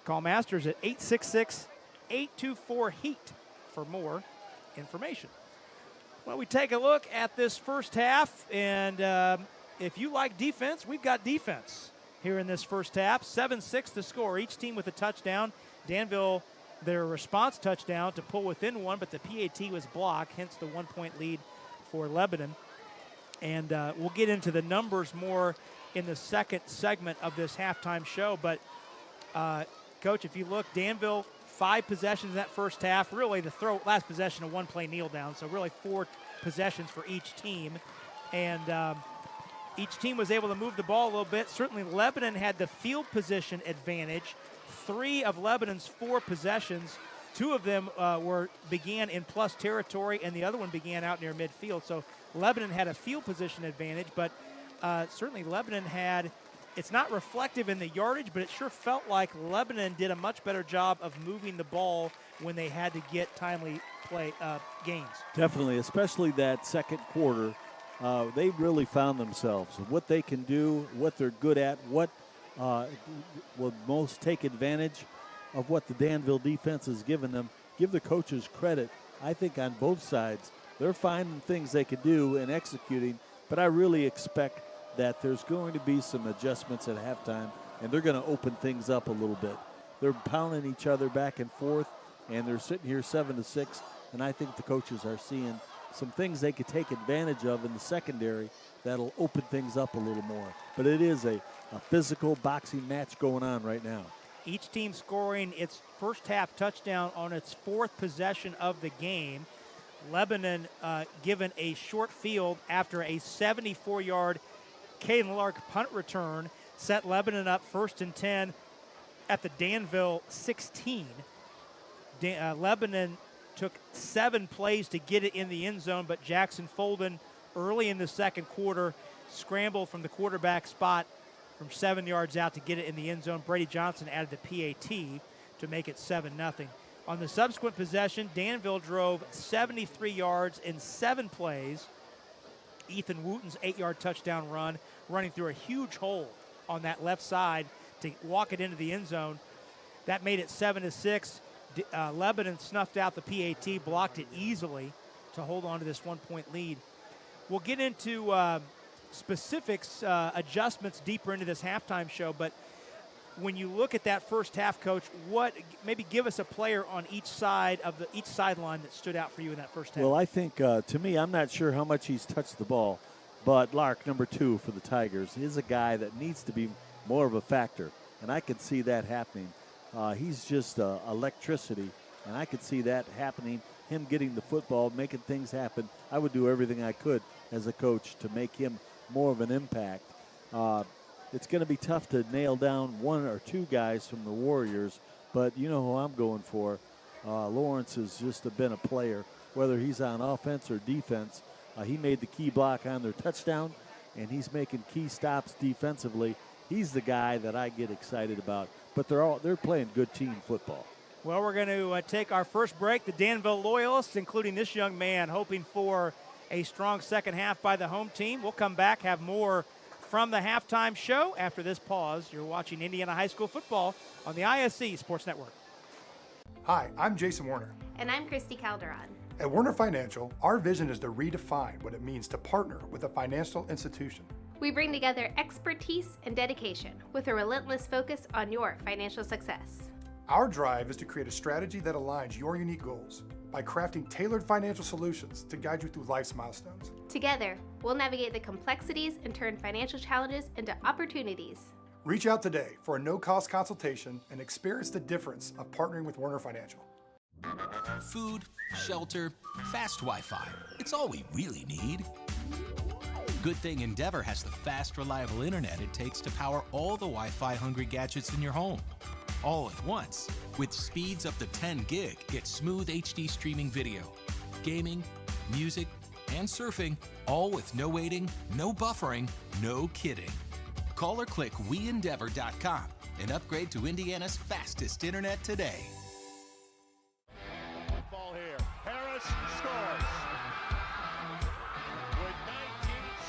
Call Masters at 866-824-HEAT for more information. Well, we take a look at this first half, and if you like defense, we've got defense here in this first half. 7-6 the score, each team with a touchdown. Danville, their response touchdown to pull within one, but the PAT was blocked, hence the 1-point lead for Lebanon. And we'll get into the numbers more in the second segment of this halftime show. But, Coach, if you look, Danville, 5 possessions in that first half. Really, the last possession, a one-play kneel down. So really 4 possessions for each team. And each team was able to move the ball a little bit. Certainly Lebanon had the field position advantage. 3 of Lebanon's 4 possessions, 2 of them began in plus territory, and the other one began out near midfield. So Lebanon had a field position advantage, but certainly Lebanon had, it's not reflective in the yardage, but it sure felt like Lebanon did a much better job of moving the ball when they had to get timely play gains. Definitely, especially that second quarter. They really found themselves, what they can do, what they're good at, what will most take advantage of what the Danville defense has given them. Give the coaches credit. I think on both sides, they're finding things they could do and executing, but I really expect that there's going to be some adjustments at halftime, and they're going to open things up a little bit. They're pounding each other back and forth, and they're sitting here 7-6, and I think the coaches are seeing some things they could take advantage of in the secondary that'll open things up a little more. But it is a physical boxing match going on right now. Each team scoring its first half touchdown on its 4th possession of the game. Lebanon given a short field after a 74-yard Caden Lark punt return set Lebanon up 1st and 10 at the Danville 16. Lebanon took 7 plays to get it in the end zone, but Jackson Folden early in the second quarter scrambled from the quarterback spot from 7 yards out to get it in the end zone. Brady Johnson added the PAT to make it 7-0. On the subsequent possession, Danville drove 73 yards in 7 plays. Ethan Wooten's 8-yard touchdown run, running through a huge hole on that left side to walk it into the end zone. That made it 7-6. Lebanon snuffed out the PAT, blocked it easily to hold on to this 1-point lead. We'll get into specifics, adjustments deeper into this halftime show, but when you look at that first half, Coach, maybe give us a player on each side of each sideline that stood out for you in that first half. Well, I think to me, I'm not sure how much he's touched the ball, but Lark, number 2 for the Tigers, is a guy that needs to be more of a factor, and I could see that happening. He's just electricity, and I could see that happening, him getting the football, making things happen. I would do everything I could as a coach to make him more of an impact. It's going to be tough to nail down 1 or 2 guys from the Warriors, but you know who I'm going for. Lawrence has just been a player, whether he's on offense or defense. He made the key block on their touchdown, and he's making key stops defensively. He's the guy that I get excited about, but they're playing good team football. Well, we're going to take our first break. The Danville Loyalists, including this young man, hoping for a strong second half by the home team. We'll come back, have more from the halftime show after this pause. You're watching Indiana High School football on the ISC Sports Network. Hi, I'm Jason Warner. And I'm Christy Calderon. At Warner Financial, our vision is to redefine what it means to partner with a financial institution. We bring together expertise and dedication with a relentless focus on your financial success. Our drive is to create a strategy that aligns your unique goals by crafting tailored financial solutions to guide you through life's milestones. Together, we'll navigate the complexities and turn financial challenges into opportunities. Reach out today for a no-cost consultation and experience the difference of partnering with Warner Financial. Food, shelter, fast Wi-Fi. It's all we really need. Good thing Endeavor has the fast, reliable internet it takes to power all the Wi-Fi hungry gadgets in your home. All at once. With speeds up to 10 gig, get smooth HD streaming video, gaming, music, and surfing, all with no waiting, no buffering, no kidding. Call or click WeEndeavor.com and upgrade to Indiana's fastest internet today. Ball here. Harris scores. With 19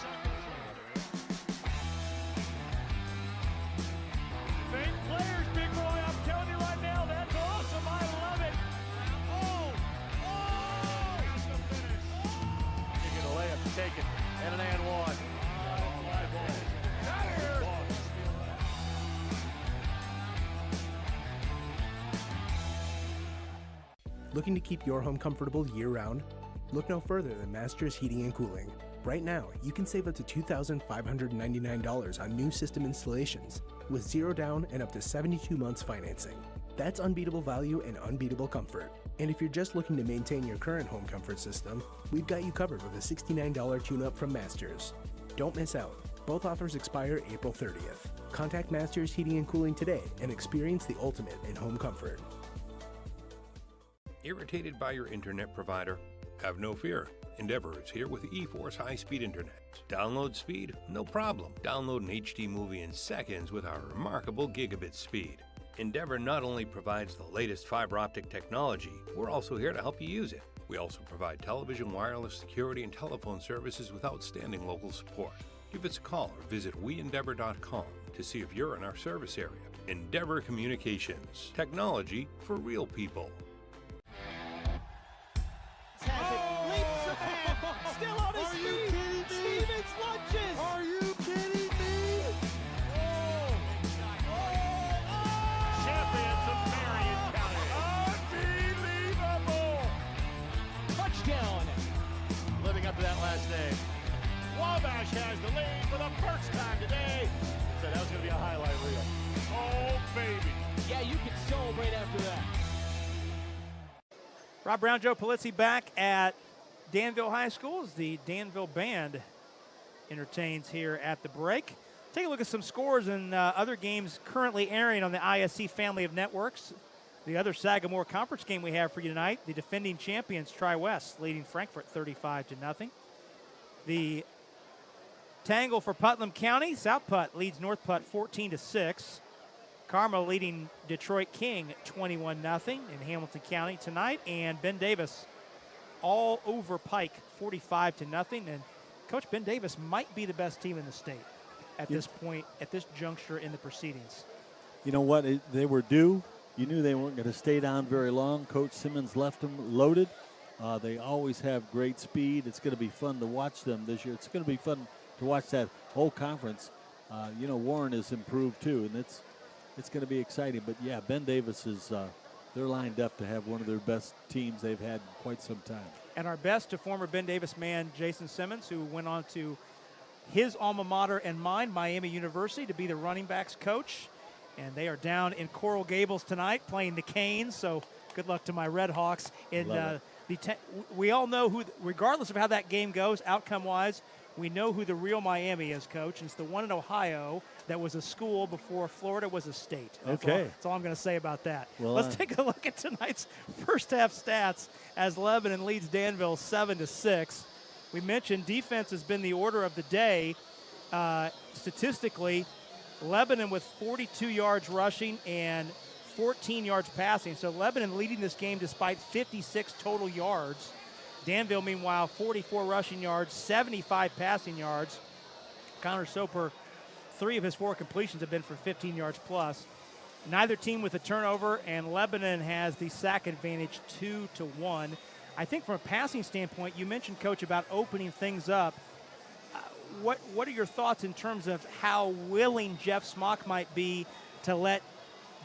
seconds. Fake players, big boy. I'm telling you right Looking to keep your home comfortable year-round? Look no further than Masters Heating and Cooling. Right now, you can save up to $2,599 on new system installations with 0 down and up to 72 months financing. That's unbeatable value and unbeatable comfort. And if you're just looking to maintain your current home comfort system, we've got you covered with a $69 tune-up from Masters. Don't miss out. Both offers expire April 30th. Contact Masters Heating and Cooling today and experience the ultimate in home comfort. Irritated by your internet provider? Have no fear. Endeavor is here with eForce high-speed internet. Download speed? No problem. Download an HD movie in seconds with our remarkable gigabit speed. Endeavor not only provides the latest fiber optic technology, we're also here to help you use it. We also provide television, wireless, security, and telephone services with outstanding local support. Give us a call or visit weendeavor.com to see if you're in our service area. Endeavor Communications. Technology for real people. Still on his feet. Stevens lunges. Are you kidding me? Champions of Marion County. Unbelievable. Touchdown. Living up to that last name. Wabash has the lead for the first time today. So that was going to be a highlight reel. Oh, baby. Yeah, you can celebrate after that. Rob Brown, Joe Polizzi back at Danville High School as the Danville Band entertains here at the break. Take a look at some scores and other games currently airing on the ISC family of networks. The other Sagamore Conference game we have for you tonight, the defending champions Tri-West leading Frankfort 35-0. The Tangle for Putnam County, South Putt leads North Putt 14-6. Carmel leading Detroit King 21-0 in Hamilton County tonight, and Ben Davis all over Pike 45-0. And Coach, Ben Davis might be the best team in the state at this point, at this juncture in the proceedings. You know what? They were due. You knew they weren't going to stay down very long. Coach Simmons left them loaded. They always have great speed. It's going to be fun to watch them this year. It's going to be fun to watch that whole conference. You know, Warren has improved too, and it's going to be exciting. But yeah, Ben Davis is they're lined up to have one of their best teams they've had in quite some time. And our best to former Ben Davis man, Jason Simmons, who went on to his alma mater and mine, Miami University, to be the running backs coach. And they are down in Coral Gables tonight playing the Canes. So good luck to my Red Hawks. We all know who, regardless of how that game goes, outcome-wise, we know who the real Miami is, Coach. It's the one in Ohio that was a school before Florida was a state. That's all I'm going to say about that. Well, let's take a look at tonight's first half stats as Lebanon leads Danville 7-6. We mentioned defense has been the order of the day. Statistically, Lebanon with 42 yards rushing and 14 yards passing. So Lebanon leading this game despite 56 total yards. Danville, meanwhile, 44 rushing yards, 75 passing yards. Connor Soper, 3 of his 4 completions have been for 15 yards plus. Neither team with a turnover, and Lebanon has the sack advantage 2-1. I think from a passing standpoint, you mentioned, Coach, about opening things up. What are your thoughts in terms of how willing Jeff Smock might be to let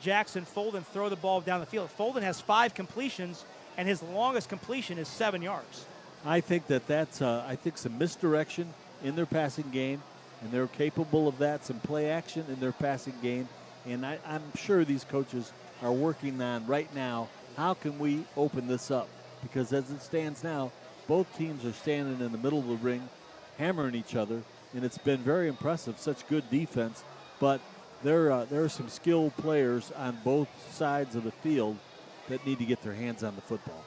Jackson Folden throw the ball down the field? Folden has 5 completions, and his longest completion is 7 yards. I think that's some misdirection in their passing game, and they're capable of that, some play action in their passing game. And I'm sure these coaches are working on right now, how can we open this up? Because as it stands now, both teams are standing in the middle of the ring, hammering each other, and it's been very impressive, such good defense. But there are some skilled players on both sides of the field that need to get their hands on the football.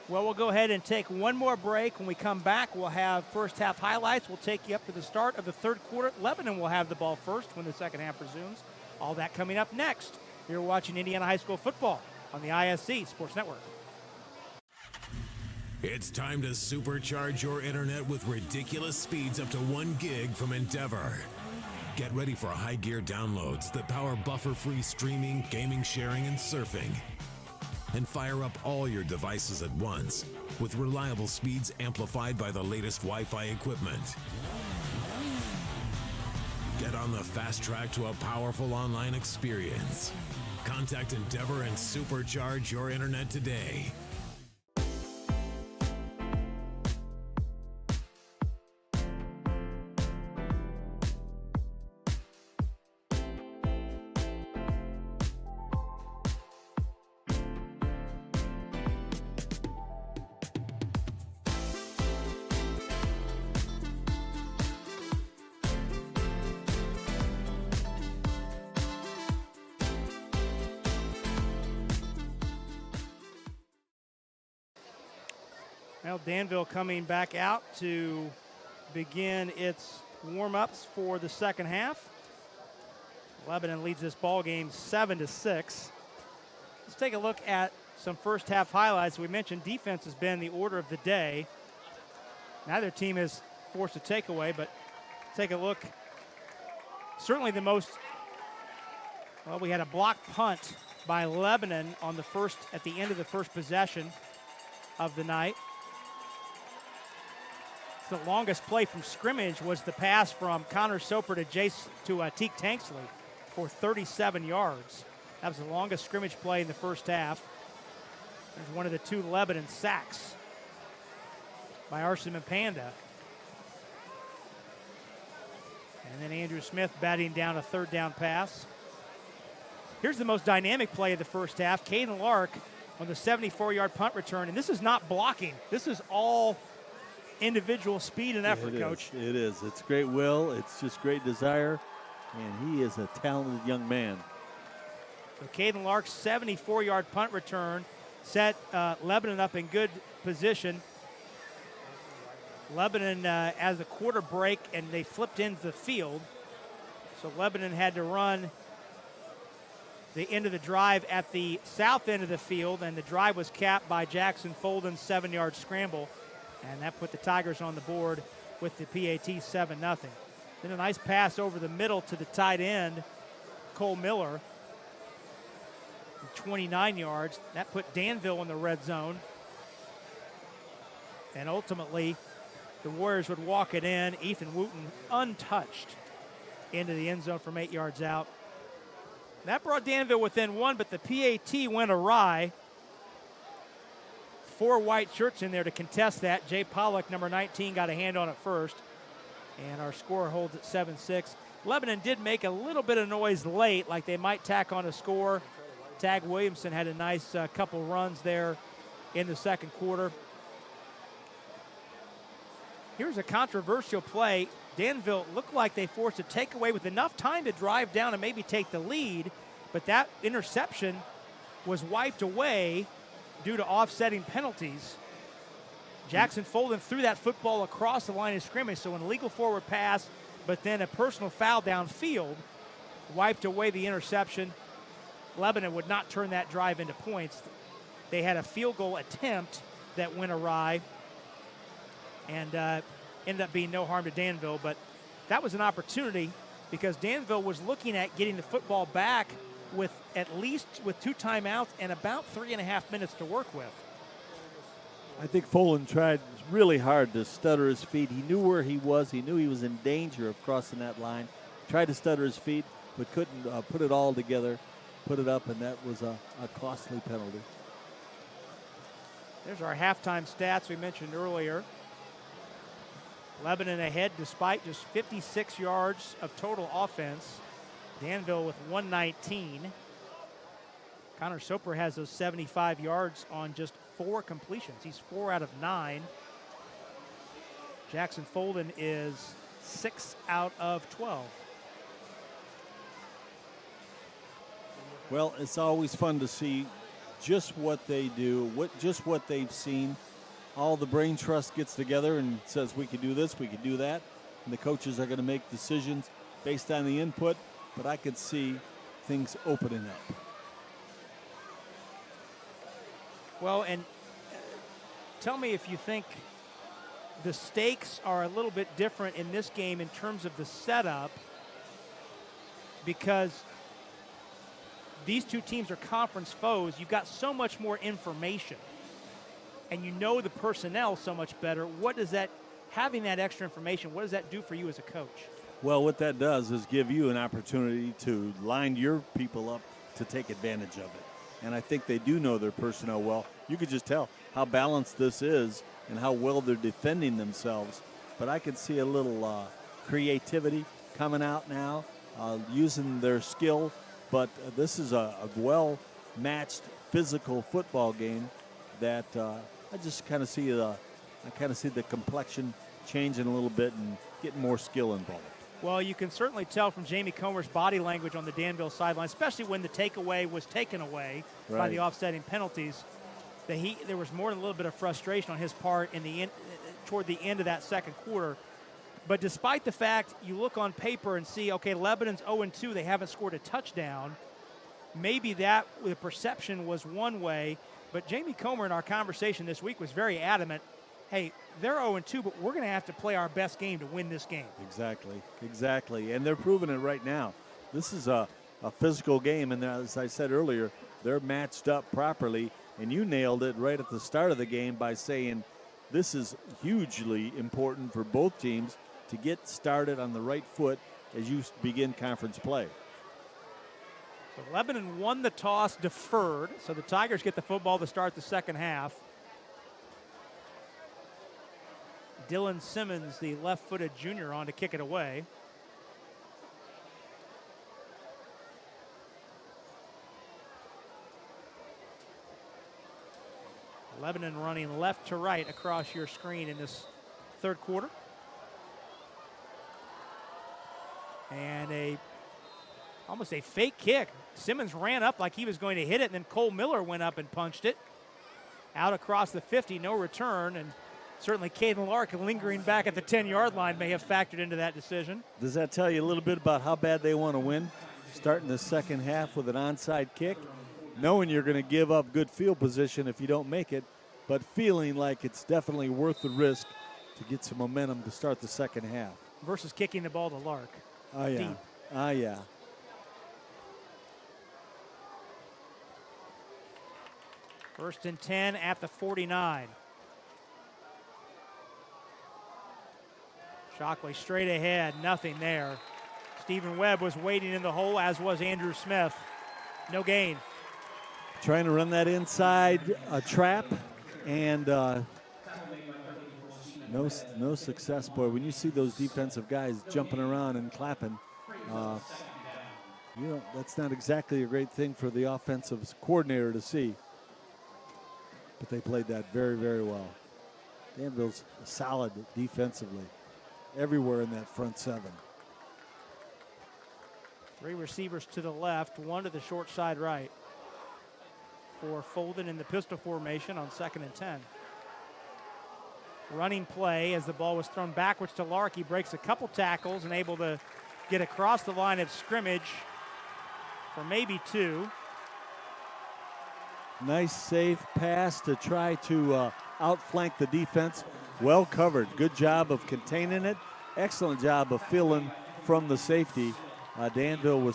Well, we'll go ahead and take one more break. When we come back, we'll have first half highlights. We'll take you up to the start of the third quarter. Lebanon will have the ball first when the second half resumes. All that coming up next. You're watching Indiana High School football on the ISC Sports Network. It's time to supercharge your internet with ridiculous speeds up to 1 gig from Endeavor. Get ready for high gear downloads that power buffer-free streaming, gaming, sharing, and surfing. And fire up all your devices at once with reliable speeds amplified by the latest Wi-Fi equipment. Get on the fast track to a powerful online experience. Contact Endeavor and supercharge your internet today. Well, Danville coming back out to begin its warm-ups for the second half. Lebanon leads this ball game 7-6. Let's take a look at some first half highlights. We mentioned defense has been the order of the day. Neither team has forced a takeaway, but take a look. Certainly the most, well, we had a block punt by Lebanon on at the end of the first possession of the night. The longest play from scrimmage was the pass from Connor Soper to Teek Tanksley for 37 yards. That was the longest scrimmage play in the first half. There's one of the 2 Lebanon sacks by Arson and Panda. And then Andrew Smith batting down a third down pass. Here's the most dynamic play of the first half. Caden Lark on the 74-yard punt return. And this is not blocking. This is all individual speed and effort, Coach. It is. It's great will. It's just great desire. And he is a talented young man. So Caden Lark's 74-yard punt return set Lebanon up in good position. Lebanon as a quarter break, and they flipped into the field. So Lebanon had to run the end of the drive at the south end of the field, and the drive was capped by Jackson Folden's 7-yard scramble. And that put the Tigers on the board with the PAT 7-0. Then a nice pass over the middle to the tight end, Cole Miller, 29 yards. That put Danville in the red zone. And ultimately, the Warriors would walk it in. Ethan Wooten untouched into the end zone from 8 yards out. That brought Danville within 1, but the PAT went awry. 4 white shirts in there to contest that. Jay Pollock, number 19, got a hand on it first. And our score holds at 7-6. Lebanon did make a little bit of noise late, like they might tack on a score. Tag Williamson had a nice couple runs there in the second quarter. Here's a controversial play. Danville looked like they forced a takeaway with enough time to drive down and maybe take the lead, but that interception was wiped away due to offsetting penalties. Jackson Folden threw that football across the line of scrimmage, so an illegal forward pass, but then a personal foul downfield wiped away the interception. Lebanon would not turn that drive into points. They had a field goal attempt that went awry and ended up being no harm to Danville, but that was an opportunity because Danville was looking at getting the football back with at least with 2 timeouts and about 3.5 minutes to work with. I think Folden tried really hard to stutter his feet. He knew where he was. He knew he was in danger of crossing that line. Tried to stutter his feet, but couldn't put it all together, put it up, and that was a costly penalty. There's our halftime stats we mentioned earlier. Lebanon ahead despite just 56 yards of total offense. Danville with 119. Connor Soper has those 75 yards on just 4 completions. He's 4 out of 9. Jackson Folden is 6 out of 12. Well, it's always fun to see just what they do, just what they've seen. All the brain trust gets together and says we can do this, we can do that. And the coaches are going to make decisions based on the input, but I could see things opening up. Well, and tell me if you think the stakes are a little bit different in this game in terms of the setup, because these two teams are conference foes. You've got so much more information, and you know the personnel so much better. What does that, having that extra information, what does that do for you as a coach? Well, what that does is give you an opportunity to line your people up to take advantage of it. And I think they do know their personnel well. You could just tell how balanced this is and how well they're defending themselves. But I could see a little creativity coming out now, using their skill. But this is a well-matched physical football game that I just kind of see the complexion changing a little bit and getting more skill involved. Well, you can certainly tell from Jamie Comer's body language on the Danville sideline, especially when the takeaway was taken away by the offsetting penalties. there was more than a little bit of frustration on his part toward the end of that second quarter. But despite the fact you look on paper and see, okay, Lebanon's 0-2, they haven't scored a touchdown, maybe that the perception was one way, but Jamie Comer in our conversation this week was very adamant, hey, they're 0-2, but we're going to have to play our best game to win this game. Exactly. And they're proving it right now. This is a physical game, and as I said earlier, they're matched up properly, and you nailed it right at the start of the game by saying this is hugely important for both teams to get started on the right foot as you begin conference play. So Lebanon won the toss, deferred, so the Tigers get the football to start the second half. Dylan Simmons, the left-footed junior, on to kick it away. Lebanon running left to right across your screen in this third quarter. And almost a fake kick. Simmons ran up like he was going to hit it, and then Cole Miller went up and punched it. Out across the 50, no return, and certainly Caden Lark lingering back at the 10-yard line may have factored into that decision. Does that tell you a little bit about how bad they want to win? Starting the second half with an onside kick, knowing you're going to give up good field position if you don't make it, but feeling like it's definitely worth the risk to get some momentum to start the second half. Versus kicking the ball to Lark. Oh, yeah. Deep. Oh, yeah. First and 10 at the 49. Shockley straight ahead, nothing there. Stephen Webb was waiting in the hole, as was Andrew Smith. No gain. Trying to run that inside trap, and no success, boy. When you see those defensive guys jumping around and clapping, that's not exactly a great thing for the offensive coordinator to see. But they played that very, very well. Danville's solid defensively everywhere in that front seven. Three receivers to the left, one to the short side right. For Folden in the pistol formation on 2nd and 10. Running play as the ball was thrown backwards to Lark. He breaks a couple tackles and able to get across the line of scrimmage for maybe two. Nice safe pass to try to outflank the defense. Well covered. Good job of containing it. Excellent job of filling from the safety. Danville was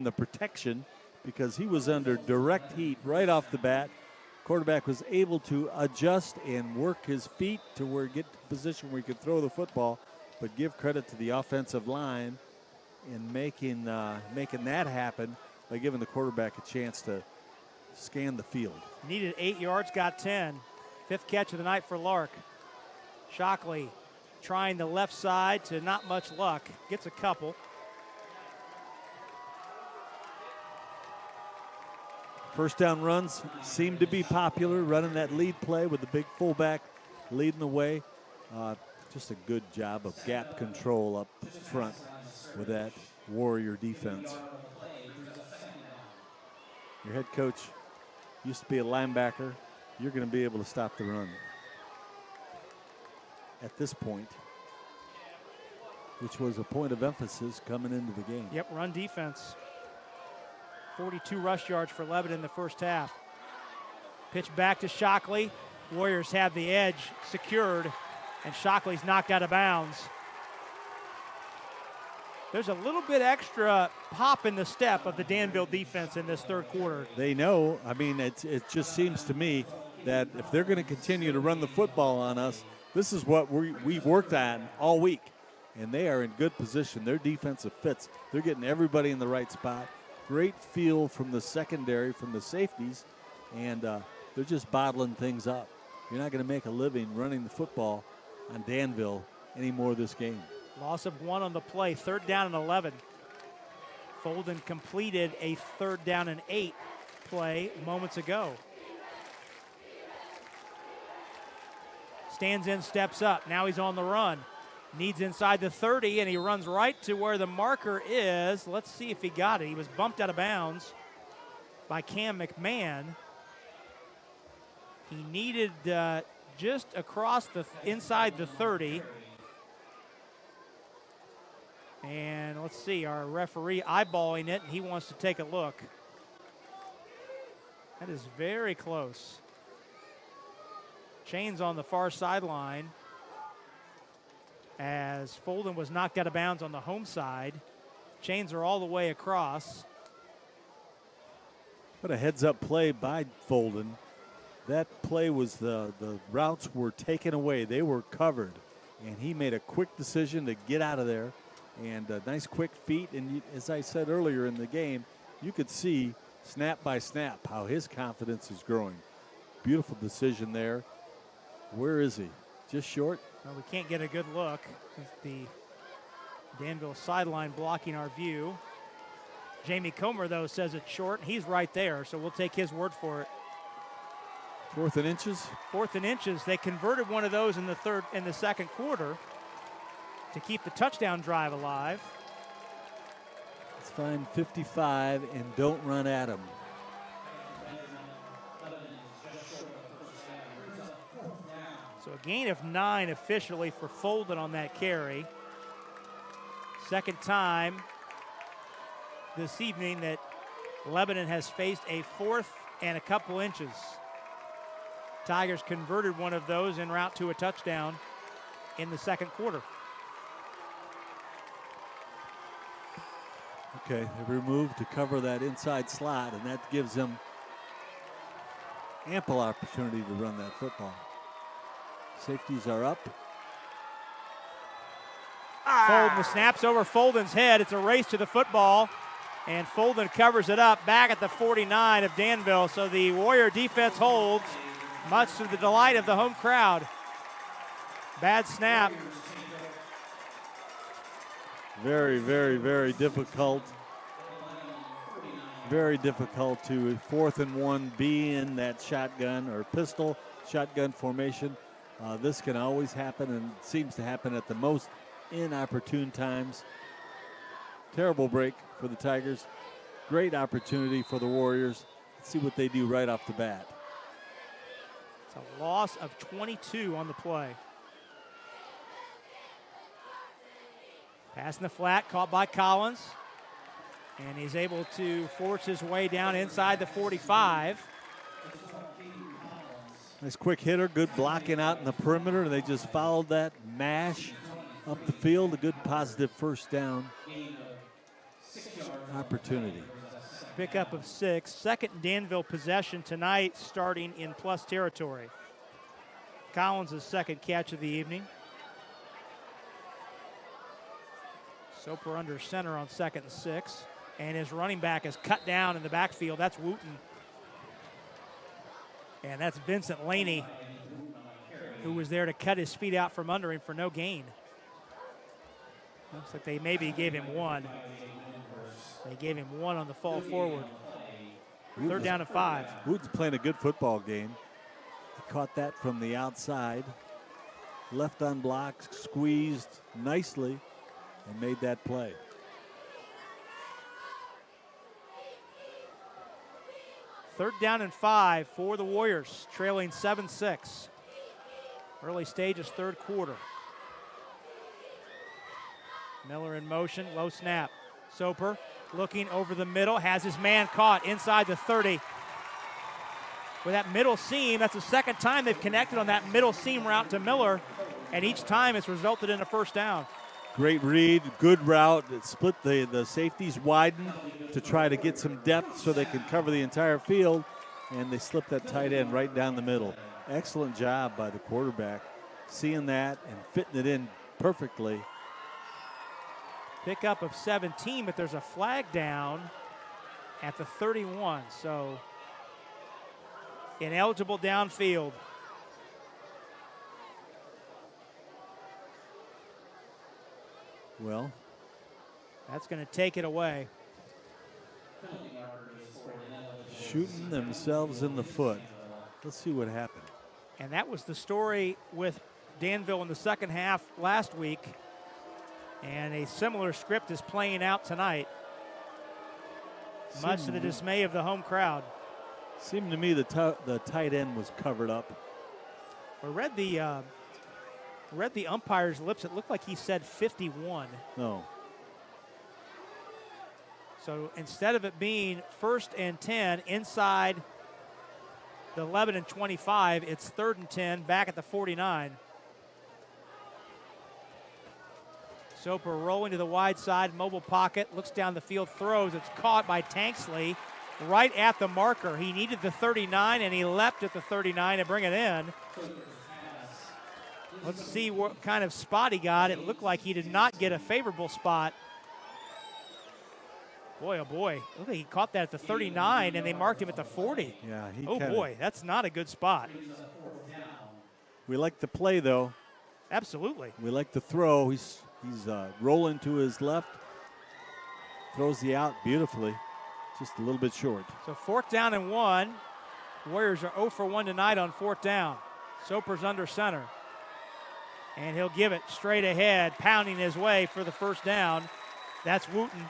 the protection because he was under direct heat right off the bat. Quarterback was able to adjust and work his feet to get to a position where he could throw the football, but give credit to the offensive line in making that happen by giving the quarterback a chance to scan the field. Needed 8 yards, got 10. Fifth catch of the night for Lark. Shockley trying the left side to not much luck. Gets a couple. First down runs seem to be popular, running that lead play with the big fullback leading the way. Just a good job of gap control up front with that Warrior defense. Your head coach used to be a linebacker. You're going to be able to stop the run at this point, which was a point of emphasis coming into the game. Yep, run defense. 42 rush yards for Lebanon in the first half. Pitch back to Shockley. Warriors have the edge secured, and Shockley's knocked out of bounds. There's a little bit extra pop in the step of the Danville defense in this third quarter. They know. I mean, it just seems to me that if they're going to continue to run the football on us, this is what we worked on all week. And they are in good position. Their defensive fits. They're getting everybody in the right spot. Great feel from the secondary, from the safeties, and they're just bottling things up. You're not going to make a living running the football on Danville anymore this game. Loss of 1 on the play, 3rd down and 11. Folden completed a 3rd down and 8 play moments ago. Stands in, steps up. Now he's on the run. Needs inside the 30, and he runs right to where the marker is. Let's see if he got it. He was bumped out of bounds by Cam McMahon. He needed just across the inside the 30. And let's see, our referee eyeballing it, and he wants to take a look. That is very close. Chains on the far sideline as Folden was knocked out of bounds on the home side. Chains are all the way across. What a heads-up play by Folden. That play was the routes were taken away. They were covered, and he made a quick decision to get out of there. And nice quick feet, and as I said earlier in the game, you could see snap by snap how his confidence is growing. Beautiful decision there. Where is he? Just short? Well, we can't get a good look with the Danville sideline blocking our view. Jamie Comer, though, says it's short. He's right there, so we'll take his word for it. 4th and inches? 4th and inches. They converted one of those in the second quarter to keep the touchdown drive alive. Let's find 55 and don't run at him. So a gain of 9 officially for Folden on that carry. Second time this evening that Lebanon has faced a 4th and a couple inches. Tigers converted one of those en route to a touchdown in the second quarter. Okay, they removed to cover that inside slot, and that gives them ample opportunity to run that football. Safeties are up. Folden snaps over Folden's head. It's a race to the football, and Folden covers it up back at the 49 of Danville. So the Warrior defense holds, much to the delight of the home crowd. Bad snap. Very, very, very difficult. Very difficult to 4th and 1 be in that shotgun or pistol shotgun formation. This can always happen and seems to happen at the most inopportune times. Terrible break for the Tigers. Great opportunity for the Warriors. Let's see what they do right off the bat. It's a loss of 22 on the play. Pass in the flat, caught by Collins. And he's able to force his way down inside the 45. Nice quick hitter, good blocking out in the perimeter, and they just followed that mash up the field. A good positive first down opportunity. Pickup of 6. Second Danville possession tonight, starting in plus territory. Collins' second catch of the evening. Soper under center on 2nd and 6. And his running back is cut down in the backfield. That's Wooten. And that's Vincent Laney, who was there to cut his feet out from under him for no gain. Looks like they maybe gave him 1. They gave him 1 on the fall forward. 3rd down and 5. Wooten's playing a good football game. He caught that from the outside. Left unblocked, squeezed nicely, and made that play. Third down and 5 for the Warriors, trailing 7-6. Early stages, third quarter. Miller in motion, low snap. Soper looking over the middle, has his man caught inside the 30. With that middle seam, that's the second time they've connected on that middle seam route to Miller, and each time it's resulted in a first down. Great read, good route. It split the safeties widened to try to get some depth so they can cover the entire field, and they slipped that tight end right down the middle. Excellent job by the quarterback, seeing that and fitting it in perfectly. Pickup of 17, but there's a flag down at the 31. So ineligible downfield. Well, that's going to take it away. Shooting themselves in the foot. Let's see what happened. And that was the story with Danville in the second half last week. And a similar script is playing out tonight, much to the dismay of the home crowd. Seemed to me the tight end was covered up. I read the umpire's lips. It looked like he said 51. No. So instead of it being 1st and 10 inside the Lebanon 25, it's 3rd and 10 back at the 49. Soper rolling to the wide side, mobile pocket, looks down the field, throws. It's caught by Tanksley right at the marker. He needed the 39, and he leapt at the 39 to bring it in. Let's see what kind of spot he got. It looked like he did not get a favorable spot. Boy, oh boy. Look like he caught that at the 39, and they marked him at the 40. Yeah. Oh boy, that's not a good spot. We like the play, though. Absolutely. We like the throw. He's rolling to his left. Throws the out beautifully. Just a little bit short. So 4th down and 1. Warriors are 0 for 1 tonight on 4th down. Soper's under center. And he'll give it straight ahead, pounding his way for the 1st down. That's Wooten.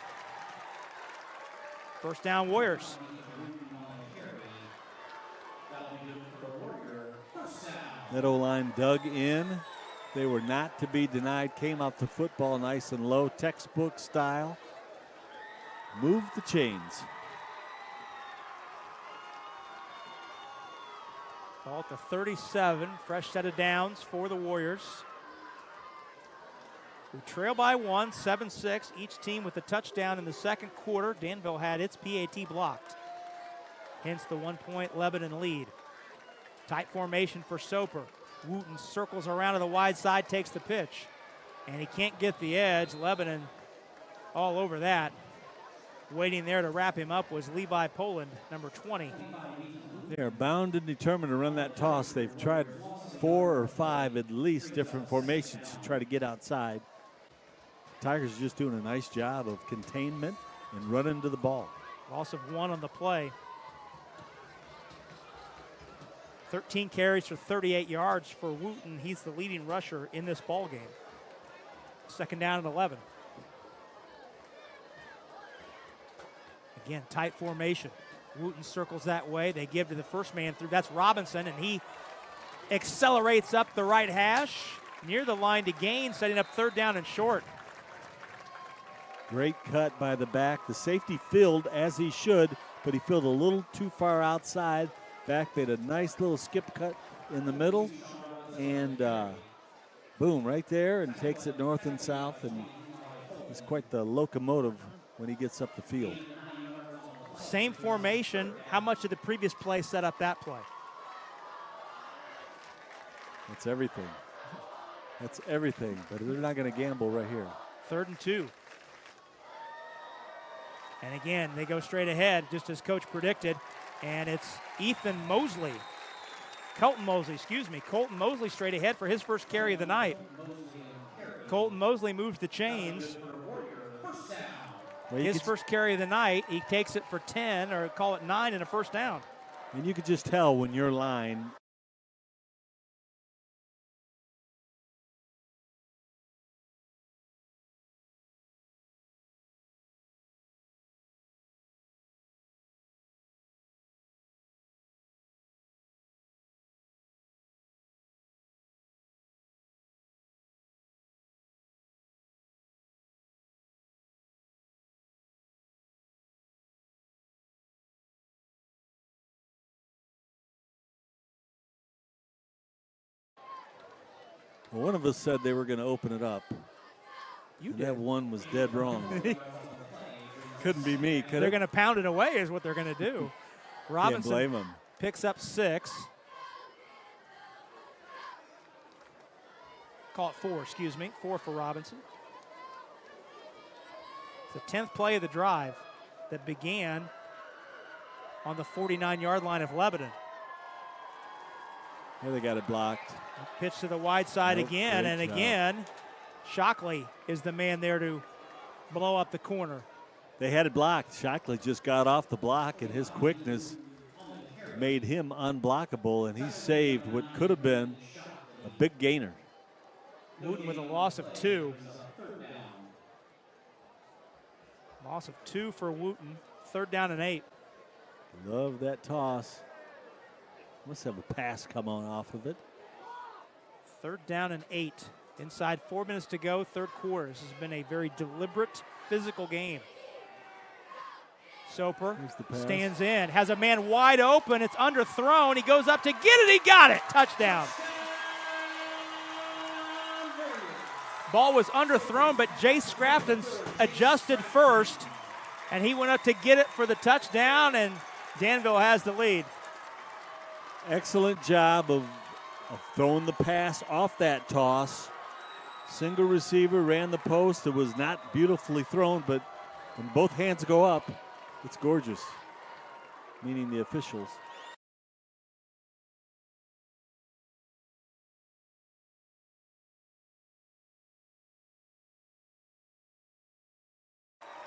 1st down, Warriors. That O-line dug in. They were not to be denied. Came out the football nice and low, textbook style. Moved the chains. Ball at the 37. Fresh set of downs for the Warriors. We trail by 1, 7-6. Each team with a touchdown in the second quarter. Danville had its PAT blocked. Hence the 1-point Lebanon lead. Tight formation for Soper. Wooten circles around to the wide side, takes the pitch. And he can't get the edge. Lebanon all over that. Waiting there to wrap him up was Levi Poland, number 20. They are bound and determined to run that toss. They've tried 4 or 5 at least different formations to try to get outside. Tigers are just doing a nice job of containment and running to the ball. Loss of 1 on the play. 13 carries for 38 yards for Wooten. He's the leading rusher in this ball game. 2nd down and 11. Again, tight formation. Wooten circles that way. They give to the first man through. That's Robinson, and he accelerates up the right hash near the line to gain, setting up 3rd down and short. Great cut by the back. The safety filled as he should, but he filled a little too far outside. Back made a nice little skip cut in the middle, and boom, right there, and takes it north and south, and he's quite the locomotive when he gets up the field. Same formation. How much did the previous play set up that play? That's everything. That's everything, but they're not going to gamble right here. 3rd and 2. And again, they go straight ahead, just as coach predicted. And it's Colton Mosley straight ahead for his first carry of the night. Colton Mosley moves the chains. Well, his first carry of the night, he takes it for 10, or call it 9, and a 1st down. And you could just tell when your line Well, one of us said they were going to open it up. You did. That one was dead wrong. Couldn't be me, could it? They're going to pound it away is what they're going to do. Robinson Can't blame them. Picks up 6. Call it 4, 4 for Robinson. It's the 10th play of the drive that began on the 49-yard line of Lebanon. Here they got it blocked. Pitch to the wide side again, and again, Shockley is the man there to blow up the corner. They had it blocked. Shockley just got off the block, and his quickness made him unblockable, and he saved what could have been a big gainer. Wooten with a loss of 2. Loss of 2 for Wooten. 3rd down and 8. Love that toss. Must have a pass come on off of it. 3rd down and 8. Inside 4 minutes to go, 3rd quarter. This has been a very deliberate, physical game. Soper stands in, has a man wide open. It's underthrown. He goes up to get it. He got it. Touchdown. Ball was underthrown, but Jay Scrafton adjusted first, and he went up to get it for the touchdown, and Danville has the lead. Excellent job of throwing the pass off that toss. Single receiver, ran the post. It was not beautifully thrown, but when both hands go up, it's gorgeous, meaning the officials.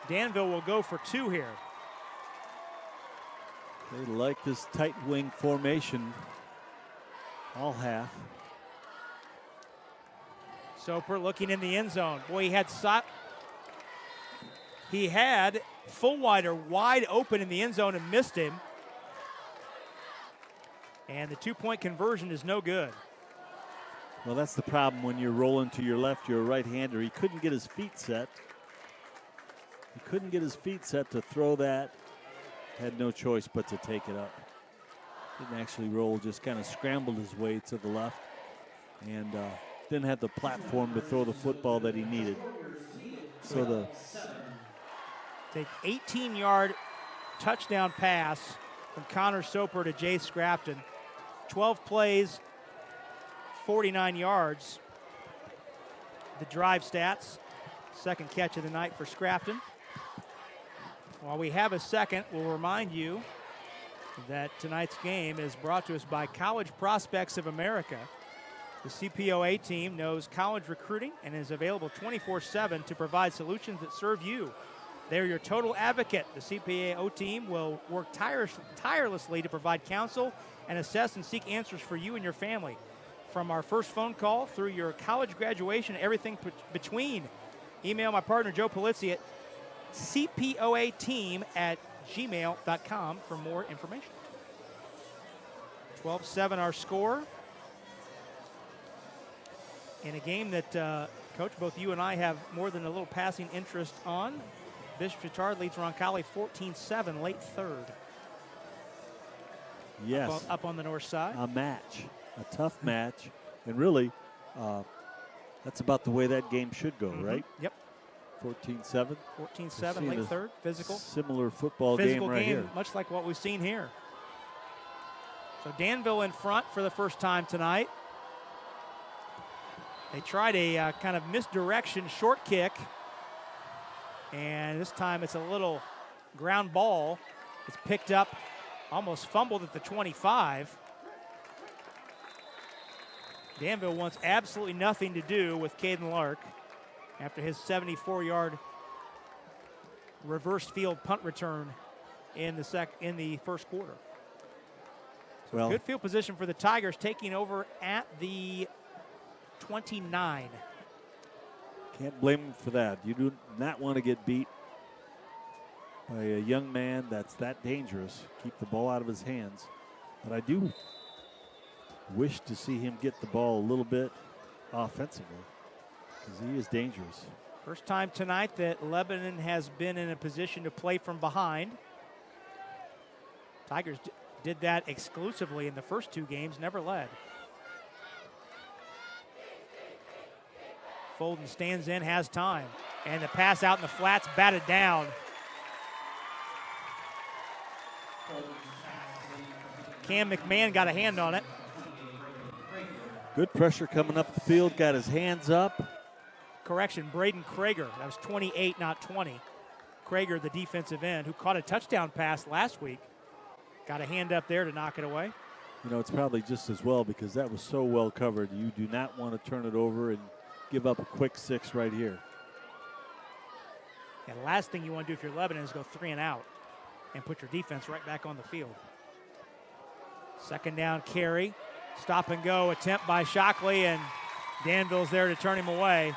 Danville will go for 2 here. They like this tight wing formation all half. Soper looking in the end zone. Boy, he had Fullwider wide open in the end zone and missed him. And the 2-point conversion is no good. Well, that's the problem when you're rolling to your left, you're a right-hander. He couldn't get his feet set. He couldn't get his feet set to throw that. Had no choice but to take it up. Didn't actually roll, just kind of scrambled his way to the left. And didn't have the platform to throw the football that he needed. So the take 18-yard touchdown pass from Connor Soper to Jay Scrafton. 12 plays, 49 yards. The drive stats, 2nd catch of the night for Scrafton. While we have a second, we'll remind you that tonight's game is brought to us by College Prospects of America. The CPOA team knows college recruiting and is available 24/7 to provide solutions that serve you. They're your total advocate. The CPAO team will work tirelessly to provide counsel and assess and seek answers for you and your family. From our first phone call through your college graduation, everything between. Email my partner Joe Polizzi at cpoateam@gmail.com for more information. 12-7 our score. In a game that, Coach, both you and I have more than a little passing interest on. Bishop Chatard leads Roncalli 14-7, late 3rd. Yes. Up on the north side. A match, a tough match. And really, that's about the way that game should go, right? Yep. 14-7. 14-7, late 3rd, physical. Similar football physical game right here. Much like what we've seen here. So Danville in front for the first time tonight. They tried a kind of misdirection short kick. And this time it's a little ground ball. It's picked up, almost fumbled at the 25. Danville wants absolutely nothing to do with Caden Lark after his 74-yard reverse field punt return in the first quarter. So well, good field position for the Tigers, taking over at the 29. Can't blame him for that. You do not want to get beat by a young man that's that dangerous. Keep the ball out of his hands. But I do wish to see him get the ball a little bit offensively because he is dangerous. First time tonight that Lebanon has been in a position to play from behind. Tigers did that exclusively in the first 2 games, never led. Folden stands in, has time. And the pass out in the flats, batted down. Cam McMahon got a hand on it. Good pressure coming up the field, got his hands up. Correction, Braden Krager. That was 28, not 20. Krager, the defensive end, who caught a touchdown pass last week. Got a hand up there to knock it away. You know, it's probably just as well because that was so well covered. You do not want to turn it over and give up a quick 6 right here. And the last thing you want to do if you're Lebanon is go 3 and out and put your defense right back on the field. Second down carry. Stop and go attempt by Shockley, and Danville's there to turn him away.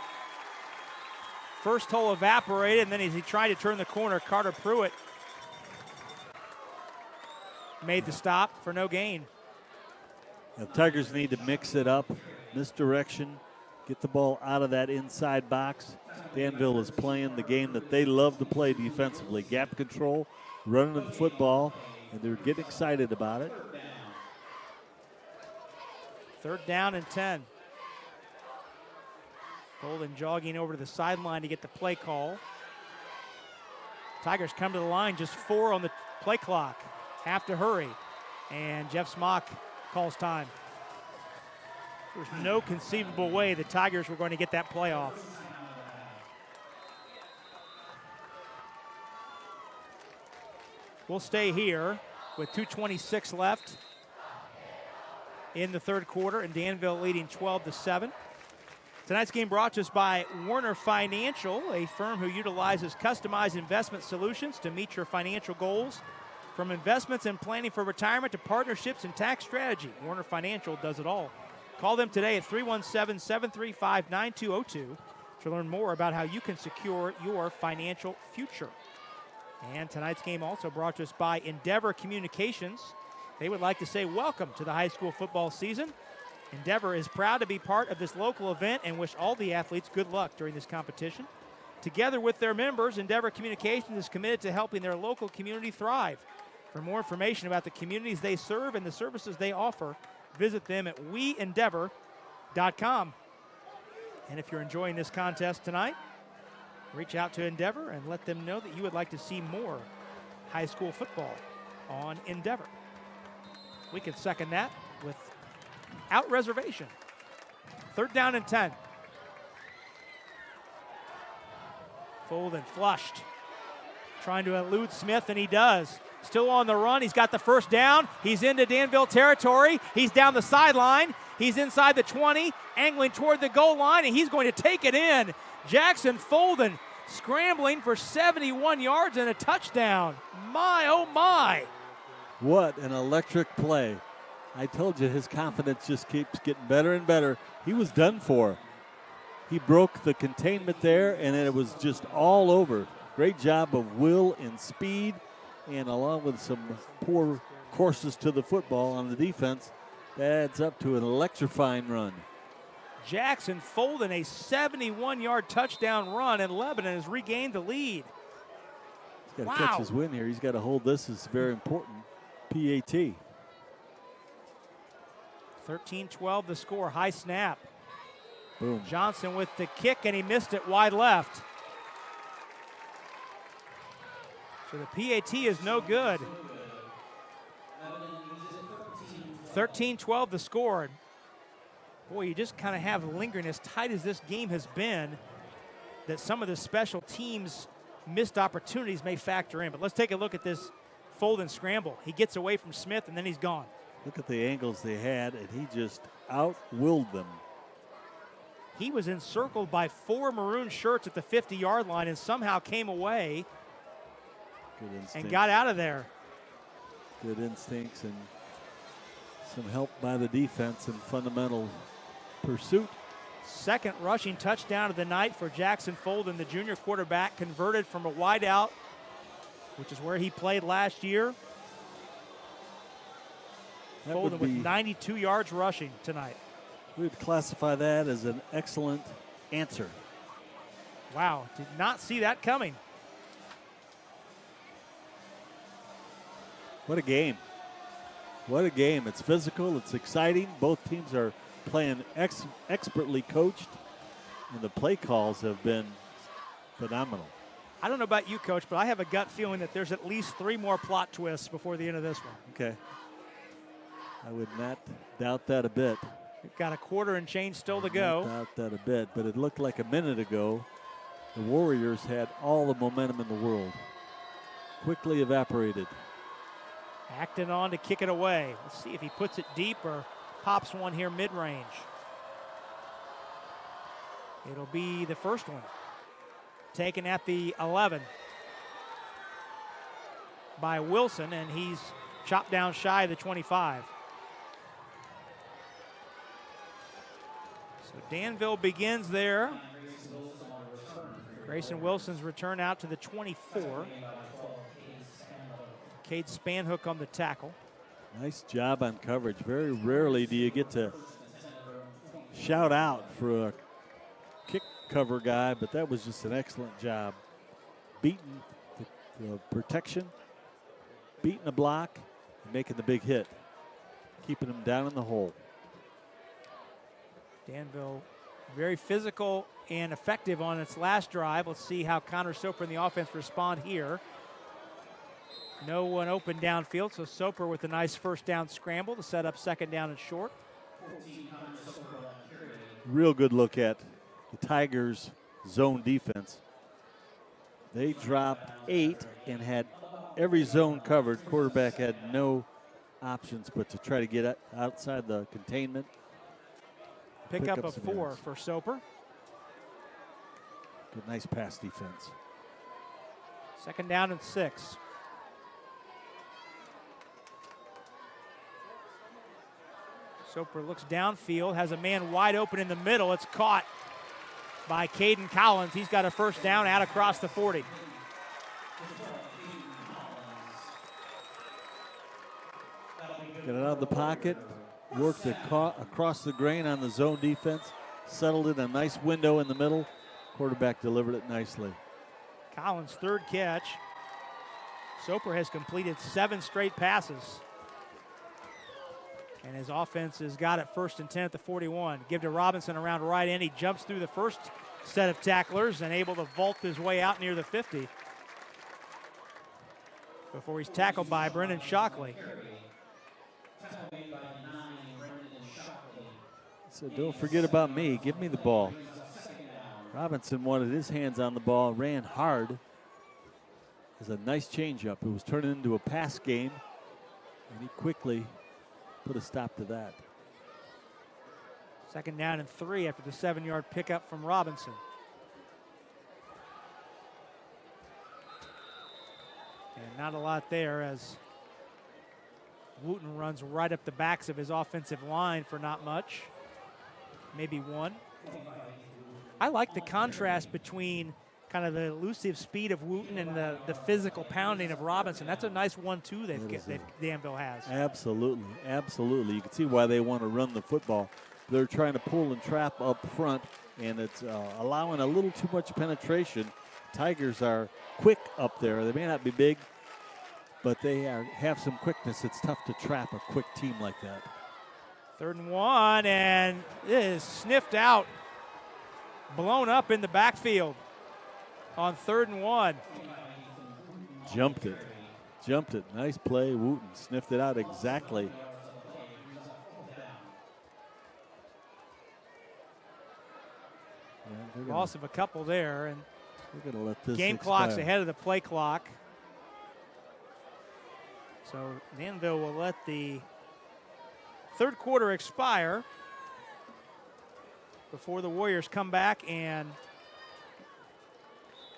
First hole evaporated, and then as he tried to turn the corner, Carter Pruitt made the stop for no gain. The Tigers need to mix it up, misdirection, get the ball out of that inside box. Danville is playing the game that they love to play defensively, gap control, running the football, and they're getting excited about it. Third down and 10. Golden jogging over to the sideline to get the play call. Tigers come to the line, just 4 on the play clock. Have to hurry. And Jeff Smock calls time. There's no conceivable way the Tigers were going to get that play off. We'll stay here with 2:26 left in the third quarter, and Danville leading 12-7. Tonight's game brought to us by Warner Financial, a firm who utilizes customized investment solutions to meet your financial goals. From investments and planning for retirement to partnerships and tax strategy, Warner Financial does it all. Call them today at 317-735-9202 to learn more about how you can secure your financial future. And tonight's game also brought to us by Endeavor Communications. They would like to say welcome to the high school football season. Endeavor is proud to be part of this local event and wish all the athletes good luck during this competition. Together with their members, Endeavor Communications is committed to helping their local community thrive. For more information about the communities they serve and the services they offer, visit them at weendeavor.com. And if you're enjoying this contest tonight, reach out to Endeavor and let them know that you would like to see more high school football on Endeavor. We can second that without reservation. Third down and 10. Folden flushed, trying to elude Smith, and he does. Still on the run. He's got the first down. He's into Danville territory. He's down the sideline. He's inside the 20, angling toward the goal line, and he's going to take it in. Jackson Folden scrambling for 71 yards and a touchdown. My, oh my. What an electric play. I told you his confidence just keeps getting better and better. He was done for. He broke the containment there, and it was just all over. Great job of will and speed, and along with some poor courses to the football on the defense, that adds up to an electrifying run. Jackson Folden, a 71-yard touchdown run, and Lebanon has regained the lead. He's got to catch his win here. He's got to hold this as very important. PAT. 13-12 the score. High snap. Boom. Johnson with the kick, and he missed it wide left. So the PAT is no good. 13-12 the score. Boy, you just kind of have lingering, as tight as this game has been, that some of the special teams' missed opportunities may factor in. But let's take a look at this Folden scramble. He gets away from Smith, and then he's gone. Look at the angles they had, and he just out-willed them. He was encircled by 4 maroon shirts at the 50-yard line and somehow came away and got out of there. Good instincts and some help by the defense and fundamental pursuit. Second rushing touchdown of the night for Jackson Folden, the junior quarterback, converted from a wide out, which is where he played last year. Folden with 92 yards rushing tonight. We would classify that as an excellent answer. Wow, did not see that coming. What a game. What a game. It's physical, it's exciting. Both teams are playing expertly coached, and the play calls have been phenomenal. I don't know about you, Coach, but I have a gut feeling that there's at least 3 more plot twists before the end of this one. Okay. I would not doubt that a bit. We've got a quarter and change still to go. Doubt that a bit, but it looked like a minute ago the Warriors had all the momentum in the world. Quickly evaporated. Acting on to kick it away. Let's see if he puts it deep or pops one here mid-range. It'll be the first one. Taken at the 11 by Wilson, and he's chopped down shy of the 25. So Danville begins there. Grayson Wilson's return out to the 24. Cade Spanhook on the tackle. Nice job on coverage. Very rarely do you get to shout out for a kick cover guy, but that was just an excellent job. Beating the protection, beating the block, and making the big hit. Keeping him down in the hole. Danville very physical and effective on its last drive. Let's see how Connor Soper and the offense respond here. No one open downfield, so Soper with a nice first down scramble to set up second down and short. Real good look at the Tigers' zone defense. They dropped 8 and had every zone covered. Quarterback had no options but to try to get outside the containment. Pick up a 4 yards for Soper. Good, nice pass defense. Second down and 6. Soper looks downfield, has a man wide open in the middle. It's caught by Caden Collins. He's got a first down out across the 40. Got it out of the pocket, worked it across the grain on the zone defense, settled it in a nice window in the middle. Quarterback delivered it nicely. Collins' third catch. Soper has completed 7 straight passes. And his offense has got it 1st and 10 at the 41. Give to Robinson around right end. He jumps through the first set of tacklers and able to vault his way out near the 50 before he's tackled by Brendan Shockley. So don't forget about me. Give me the ball. Robinson wanted his hands on the ball, ran hard. It was a nice changeup. It was turning into a pass game, and he quickly put a stop to that. Second down and 3 after the 7-yard pickup from Robinson. And not a lot there as Wooten runs right up the backs of his offensive line for not much. Maybe 1. I like the contrast between kind of the elusive speed of Wooten and the physical pounding of Robinson. That's a nice 1-2 Danville has. Absolutely, absolutely. You can see why they want to run the football. They're trying to pull and trap up front, and it's allowing a little too much penetration. Tigers are quick up there. They may not be big, but they have some quickness. It's tough to trap a quick team like that. 3rd and 1, and it is sniffed out, blown up in the backfield on 3rd and 1. Jumped it. Nice play. Wooten sniffed it out exactly. Loss of a couple there, and we're going to let this game expire. clock's ahead of the play clock. So Danville will let the 3rd quarter expire before the Warriors come back and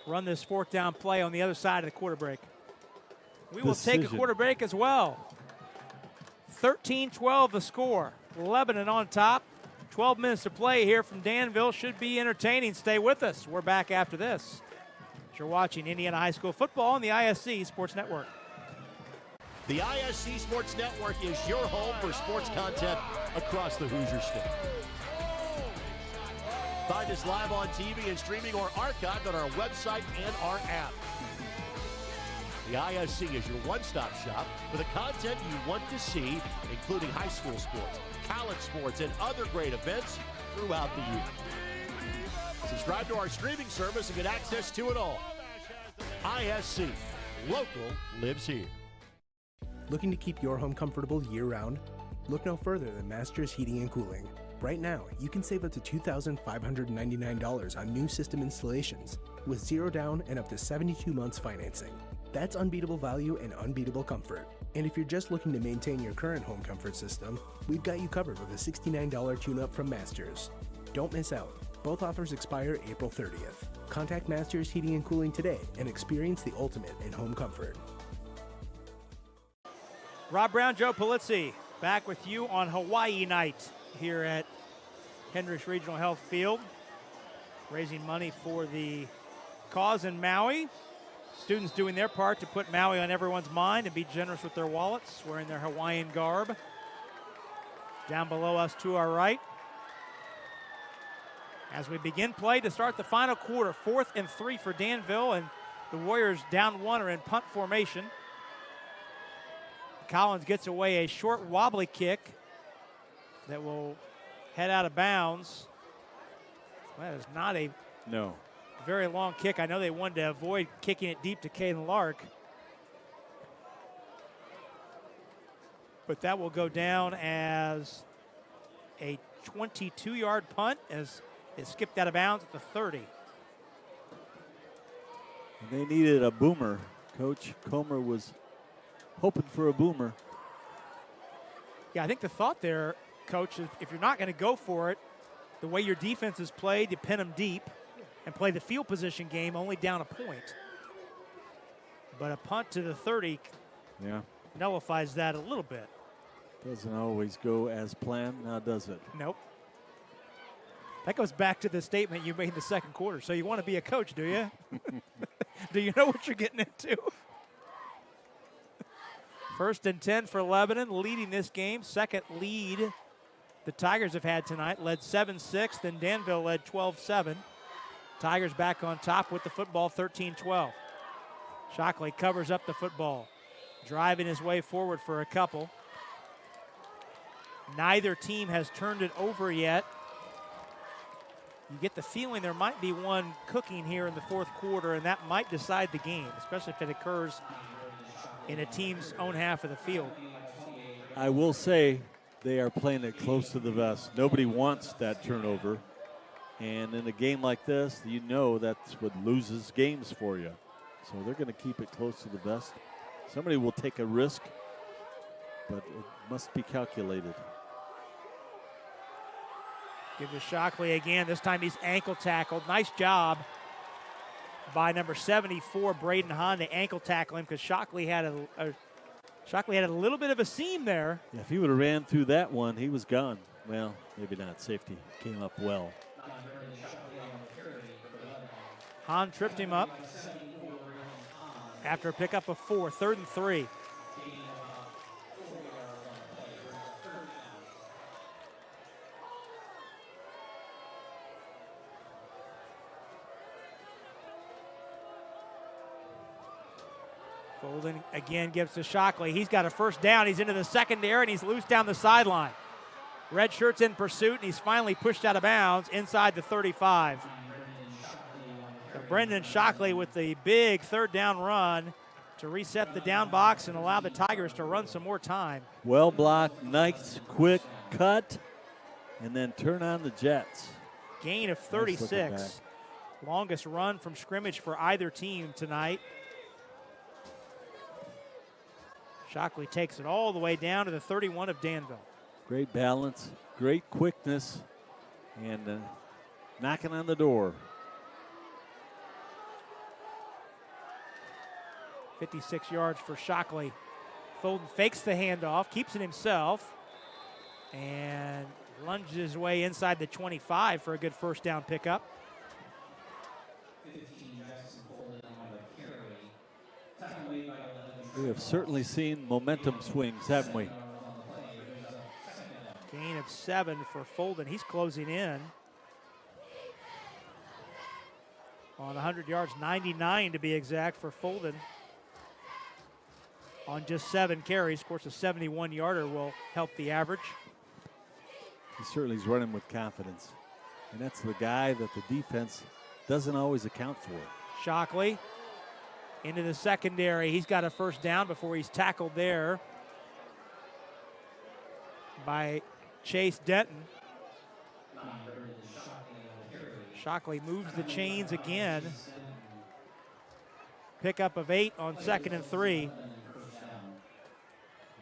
run this 4th down play on the other side of the quarter break. We will take a quarter break as well. 13-12 the score. Lebanon on top. 12 minutes to play here from Danville. Should be entertaining. Stay with us. We're back after this. You're watching Indiana High School football on the ISC Sports Network. The ISC Sports Network is your home for sports content across the Hoosier State. Find us live on TV and streaming or archived on our website and our app. The ISC is your one-stop shop for the content you want to see, including high school sports, college sports, and other great events throughout the year. Subscribe to our streaming service and get access to it all. ISC, local lives here. Looking to keep your home comfortable year-round? Look no further than Masters Heating and Cooling. Right now, you can save up to $2,599 on new system installations with 0 down and up to 72 months financing. That's unbeatable value and unbeatable comfort. And if you're just looking to maintain your current home comfort system, we've got you covered with a $69 tune-up from Masters. Don't miss out. Both offers expire April 30th. Contact Masters Heating and Cooling today and experience the ultimate in home comfort. Rob Brown, Joe Polizzi, back with you on Hawaii night here at Hendricks Regional Health Field, raising money for the cause in Maui. Students doing their part to put Maui on everyone's mind and be generous with their wallets, wearing their Hawaiian garb. Down below us to our right, as we begin play to start the final quarter, 4th and 3 for Danville, and the Warriors down 1 are in punt formation. Collins gets away a short wobbly kick that will head out of bounds. That is not a very long kick. I know they wanted to avoid kicking it deep to Caden Lark, but that will go down as a 22-yard punt as it skipped out of bounds at the 30. They needed a boomer. Coach Comer was hoping for a boomer. Yeah, I think the thought there, Coach, is if you're not going to go for it, the way your defense is played, you pin them deep and play the field position game only down a point. But a punt to the 30 nullifies that a little bit. Doesn't always go as planned, now does it? Nope. That goes back to the statement you made in the second quarter. So you want to be a coach, do you? Do you know what you're getting into? 1st and 10 for Lebanon, leading this game. Second lead the Tigers have had tonight, led 7-6, then Danville led 12-7. Tigers back on top with the football, 13-12. Shockley covers up the football, driving his way forward for a couple. Neither team has turned it over yet. You get the feeling there might be one cooking here in the 4th quarter, and that might decide the game, especially if it occurs in a team's own half of the field. I will say they are playing it close to the vest. Nobody wants that turnover. And in a game like this, you know that's what loses games for you. So they're going to keep it close to the vest. Somebody will take a risk, but it must be calculated. Give to Shockley again. This time he's ankle tackled. Nice job by number 74, Braden Hahn, to ankle tackle him because Shockley had a little bit of a seam there. Yeah, if he would have ran through that one, he was gone. Well, maybe not. Safety came up well. Hahn tripped him up after a pickup of 4, 3rd and 3. Folden again gives to Shockley. He's got a first down. He's into the secondary, and he's loose down the sideline. Red shirt's in pursuit, and he's finally pushed out of bounds inside the 35. So Brendan Shockley with the big 3rd down run to reset the down box and allow the Tigers to run some more time. Well blocked, nice quick cut, and then turn on the Jets. Gain of 36. Longest run from scrimmage for either team tonight. Shockley takes it all the way down to the 31 of Danville. Great balance, great quickness, and knocking on the door. 56 yards for Shockley. Folden fakes the handoff, keeps it himself, and lunges his way inside the 25 for a good first down pickup. We have certainly seen momentum swings, haven't we? Gain of 7 for Folden. He's closing in on 100 yards, 99 to be exact for Folden on just 7 carries. Of course, a 71-yarder will help the average. He certainly is running with confidence. And that's the guy that the defense doesn't always account for. Shockley into the secondary. He's got a first down before he's tackled there by Chase Denton. Shockley moves the chains again. Pickup of 8 on 2nd and 3.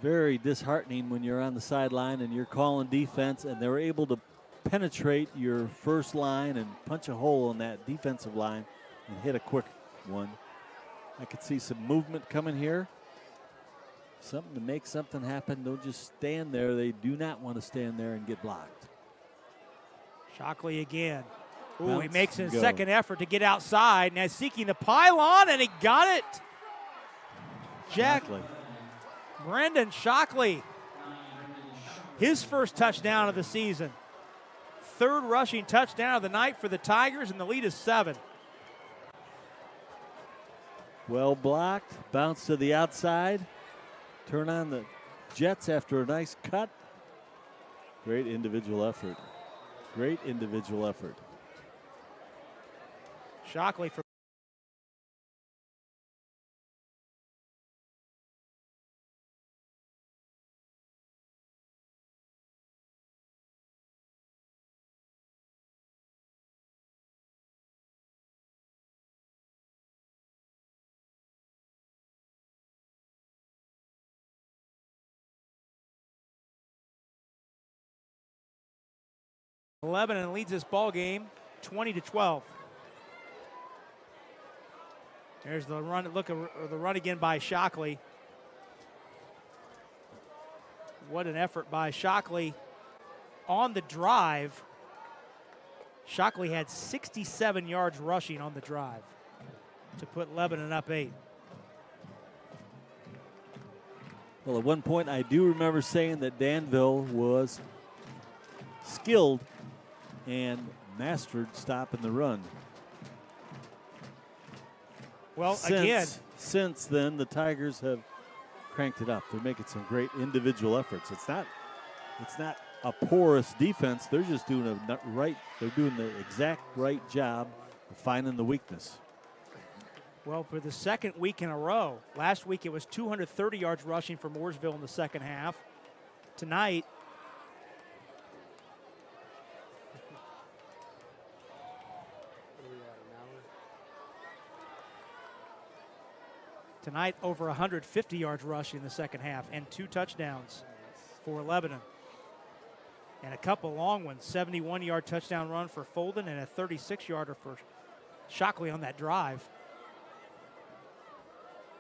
Very disheartening when you're on the sideline and you're calling defense and they're able to penetrate your first line and punch a hole in that defensive line and hit a quick one. I could see some movement coming here. Something to make something happen. Don't just stand there. They do not want to stand there and get blocked. Shockley again. Ooh, Bounce he makes a and go. second effort to get outside. Now seeking the pylon, and he got it. Shockley. Brendan Shockley. His first touchdown of the season. 3rd rushing touchdown of the night for the Tigers, and the lead is 7. Well blocked. Bounce to the outside. Turn on the Jets after a nice cut. Great individual effort. Great individual effort. Shockley for Lebanon leads this ball game 20-12. There's the run. Look at the run again by Shockley. What an effort by Shockley on the drive. Shockley had 67 yards rushing on the drive to put Lebanon up 8. Well, at one point, I do remember saying that Danville was skilled and mastered stopping the run. Well, again. Since then, the Tigers have cranked it up. They're making some great individual efforts. It's not a porous defense. They're just doing they're doing the exact right job of finding the weakness. Well, for the second week in a row. Last week it was 230 yards rushing for Mooresville in the second half. Tonight, over 150 yards rushing in the second half and 2 touchdowns for Lebanon. And a couple long ones, 71-yard touchdown run for Folden and a 36-yarder for Shockley on that drive.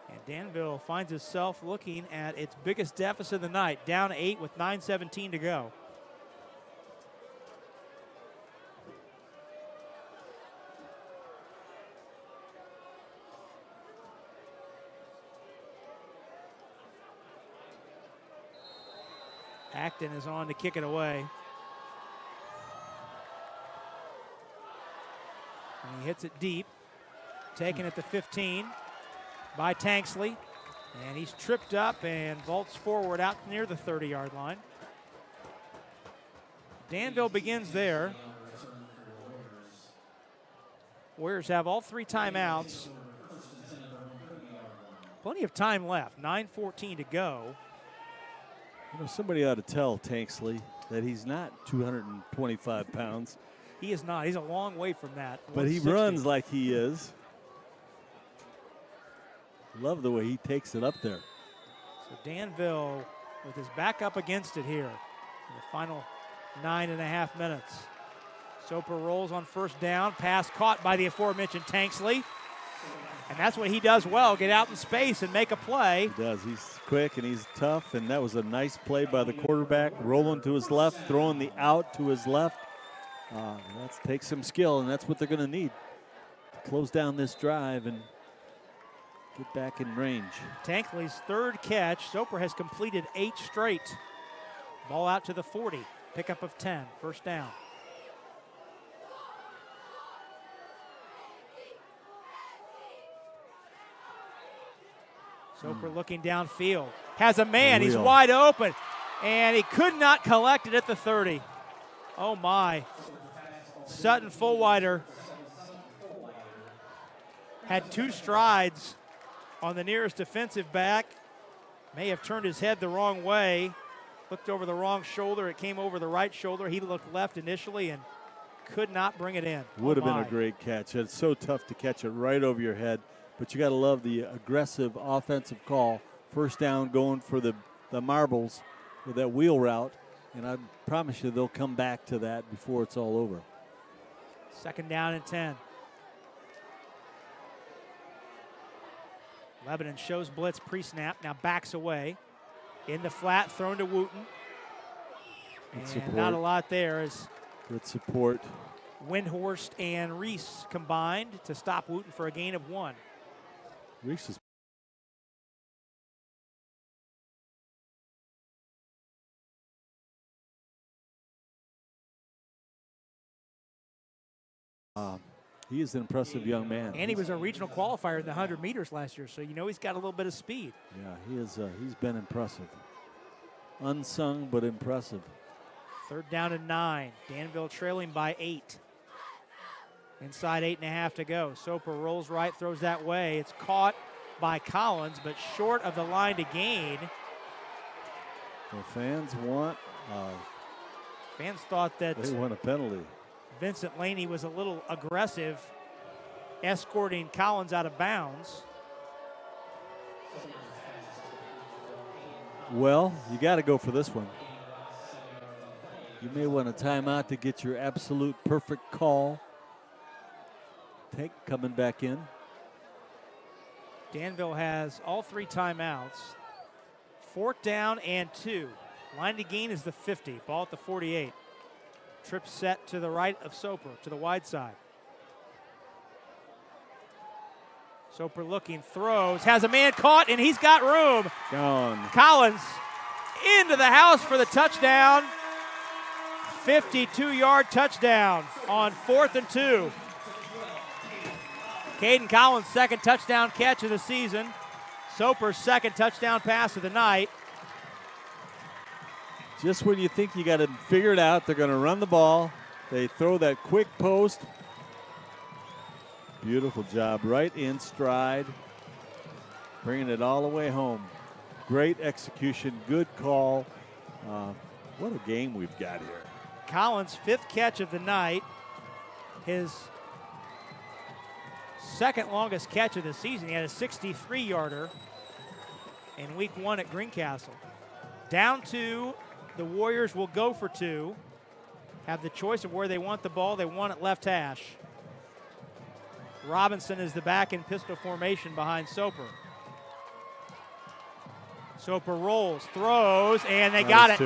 And Danville finds itself looking at its biggest deficit of the night, down 8 with 9:17 to go. Acton is on to kick it away. And he hits it deep. Taken at the 15 by Tanksley. And he's tripped up and vaults forward out near the 30-yard line. Danville begins there. Warriors have all 3 timeouts. Plenty of time left, 9:14 to go. You know, somebody ought to tell Tanksley that he's not 225 pounds. He is not. He's a long way from that. But he runs like he is. Love the way he takes it up there. So Danville with his back up against it here in the final 9.5 minutes. Soper rolls on first down. Pass caught by the aforementioned Tanksley. And that's what he does well, get out in space and make a play. He does. He's quick and he's tough, and that was a nice play by the quarterback, rolling to his left, throwing the out to his left. That takes some skill, and that's what they're going to need to close down this drive and get back in range. Tankley's 3rd catch. Soper has completed 8 straight. Ball out to the 40. Pickup of 10. First down. Soper looking downfield. Has a man. He's wide open. And he could not collect it at the 30. Oh, my. Sutton Fullwider had 2 strides on the nearest defensive back. May have turned his head the wrong way. Looked over the wrong shoulder. It came over the right shoulder. He looked left initially and could not bring it in. Would have been a great catch. It's so tough to catch it right over your head. but you got to love the aggressive offensive call. First down going for the marbles with that wheel route, and I promise you they'll come back to that before it's all over. 2nd down and 10. Lebanon shows blitz pre-snap, now backs away. In the flat, thrown to Wooten. And not a lot there as good support. Windhorst and Reese combined to stop Wooten for a gain of 1. Reese is he is an impressive young man. And he was a regional qualifier in the 100 meters last year, so you know he's got a little bit of speed. Yeah, he is. He's been impressive. Unsung, but impressive. 3rd down and 9. Danville trailing by 8. Inside 8.5 to go. Soper rolls right, throws that way. It's caught by Collins, but short of the line to gain. The fans want. Fans thought that they want a penalty. Vincent Laney was a little aggressive, escorting Collins out of bounds. Well, you got to go for this one. You may want a timeout to get your absolute perfect call. Tank coming back in. Danville has all 3 timeouts. 4th down and 2. Line to gain is the 50. Ball at the 48. Trip set to the right of Soper, to the wide side. Soper looking, throws, has a man caught, and he's got room. Gone. Collins into the house for the touchdown. 52-yard touchdown on 4th and 2. Caden Collins' 2nd touchdown catch of the season. Soper's 2nd touchdown pass of the night. Just when you think you got it figured out, they're going to run the ball. They throw that quick post. Beautiful job, right in stride. Bringing it all the way home. Great execution, good call. What a game we've got here. Collins' 5th catch of the night. His 2nd longest catch of the season. He had a 63-yarder in week 1 at Greencastle. Down 2, the Warriors will go for 2. Have the choice of where they want the ball. They want it left hash. Robinson is the back in pistol formation behind Soper. Soper rolls, throws, and they got it.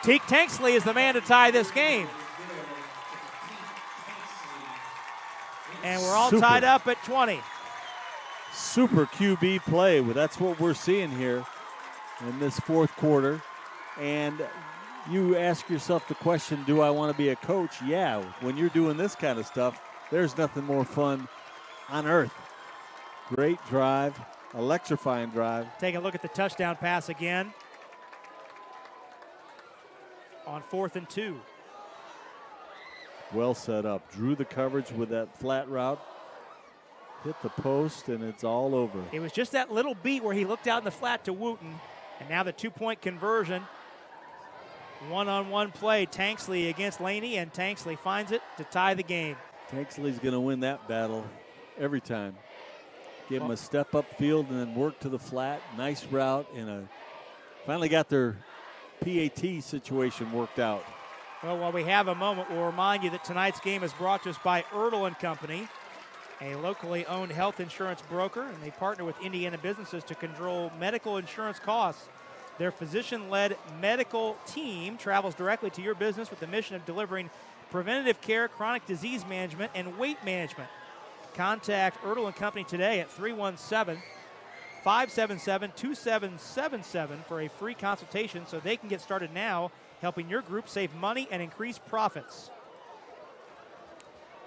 Teak Tanksley is the man to tie this game. And we're all tied up at 20. Super QB play. Well, that's what we're seeing here in this 4th quarter. And you ask yourself the question, do I want to be a coach? Yeah, when you're doing this kind of stuff, there's nothing more fun on earth. Great drive, electrifying drive. Take a look at the touchdown pass again on 4th and 2. Well set up. Drew the coverage with that flat route. Hit the post, and it's all over. It was just that little beat where he looked out in the flat to Wooten, and now the 2-point conversion. One-on-one play, Tanksley against Laney, and Tanksley finds it to tie the game. Tanksley's going to win that battle every time. Give him a step up field and then work to the flat. Nice route, and finally got their PAT situation worked out. Well, while we have a moment, we'll remind you that tonight's game is brought to us by Erdel & Company, a locally owned health insurance broker, and they partner with Indiana businesses to control medical insurance costs. Their physician-led medical team travels directly to your business with the mission of delivering preventative care, chronic disease management, and weight management. Contact Erdel & Company today at 317-577-2777 for a free consultation so they can get started now, helping your group save money and increase profits.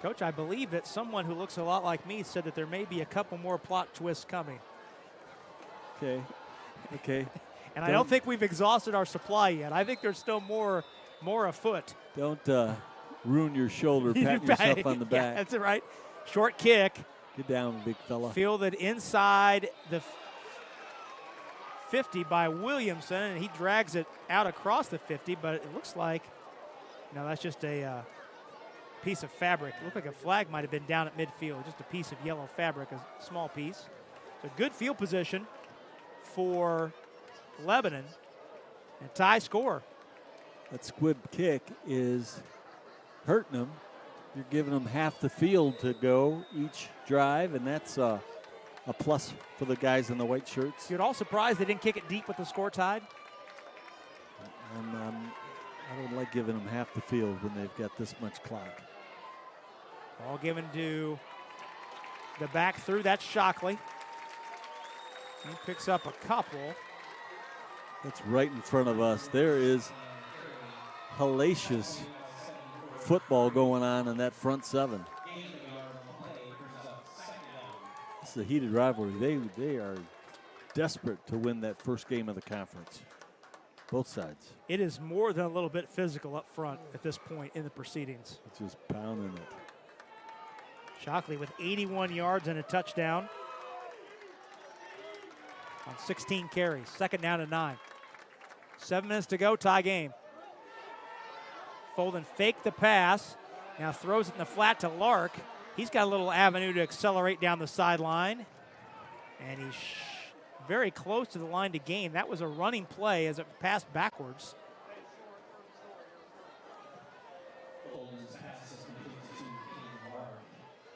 Coach, I believe that someone who looks a lot like me said that there may be a couple more plot twists coming. Okay. And I don't think we've exhausted our supply yet. I think there's still more afoot. Don't ruin your shoulder, patting yourself on the back. Yeah, that's right. Short kick. Get down, big fella. Fielded inside the 50 by Williamson, and he drags it out across the 50, but it looks like, no, that's just a piece of fabric. It looked like a flag might have been down at midfield, just a piece of yellow fabric, a small piece. So good field position for Lebanon, and tie score. That squib kick is hurting them. You're giving them half the field to go each drive, and that's a plus for the guys in the white shirts. You're all surprised they didn't kick it deep with the score tied? I don't like giving them half the field when they've got this much clock. Ball given to the back through. That's Shockley. He picks up a couple. That's right in front of us. There is hellacious football going on in that front seven. It's a heated rivalry. They are desperate to win that first game of the conference. Both sides. It is more than a little bit physical up front at this point in the proceedings. It's just pounding it. Shockley with 81 yards and a touchdown on 16 carries. Second down and 9. 7 minutes to go, tie game. Folden faked the pass. Now throws it in the flat to Lark. He's got a little avenue to accelerate down the sideline. And he's very close to the line to gain. That was a running play as it passed backwards.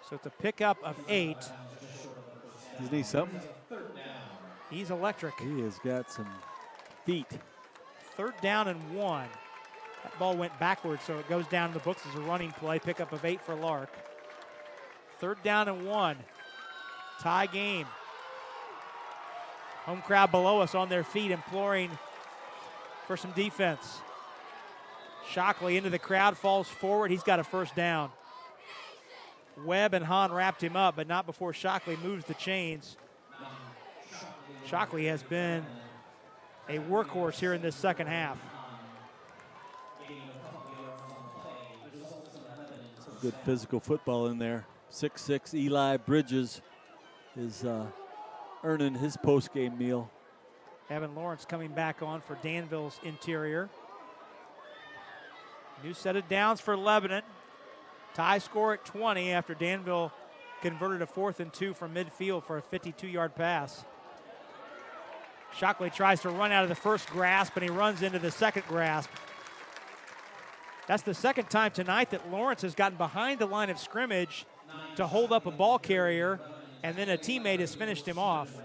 So it's a pickup of 8. Isn't he something? He's electric. He has got some feet. Third down and 1. That ball went backwards, so it goes down in the books as a running play. Pickup of 8 for Lark. Third down and 1. Tie game. Home crowd below us on their feet, imploring for some defense. Shockley into the crowd, falls forward. He's got a first down. Webb and Hahn wrapped him up, but not before Shockley moves the chains. Shockley has been a workhorse here in this second half. Some good physical football in there. 6'6" Eli Bridges is earning his post-game meal. Evan Lawrence coming back on for Danville's interior. New set of downs for Lebanon. Tie score at 20 after Danville converted a 4th and 2 from midfield for a 52-yard pass. Shockley tries to run out of the first grasp, and he runs into the second grasp. That's the second time tonight that Lawrence has gotten behind the line of scrimmage to hold up a ball carrier, and then a teammate has finished him off.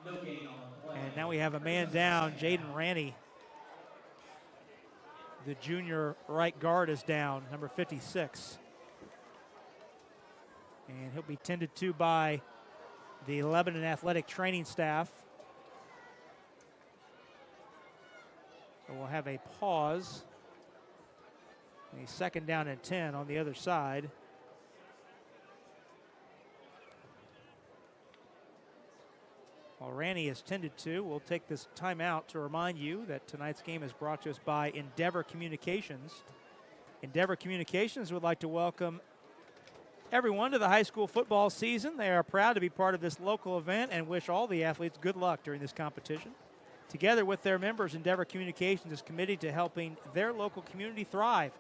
And now we have a man down, Jaden Ranney. The junior right guard is down, number 56. And he'll be tended to by the Lebanon athletic training staff. So we'll have a pause. A second down and 10 on the other side. While Ranney is tended to, we'll take this timeout to remind you that tonight's game is brought to us by Endeavor Communications. Endeavor Communications would like to welcome everyone to the high school football season. They are proud to be part of this local event and wish all the athletes good luck during this competition. Together with their members, Endeavor Communications is committed to helping their local community thrive.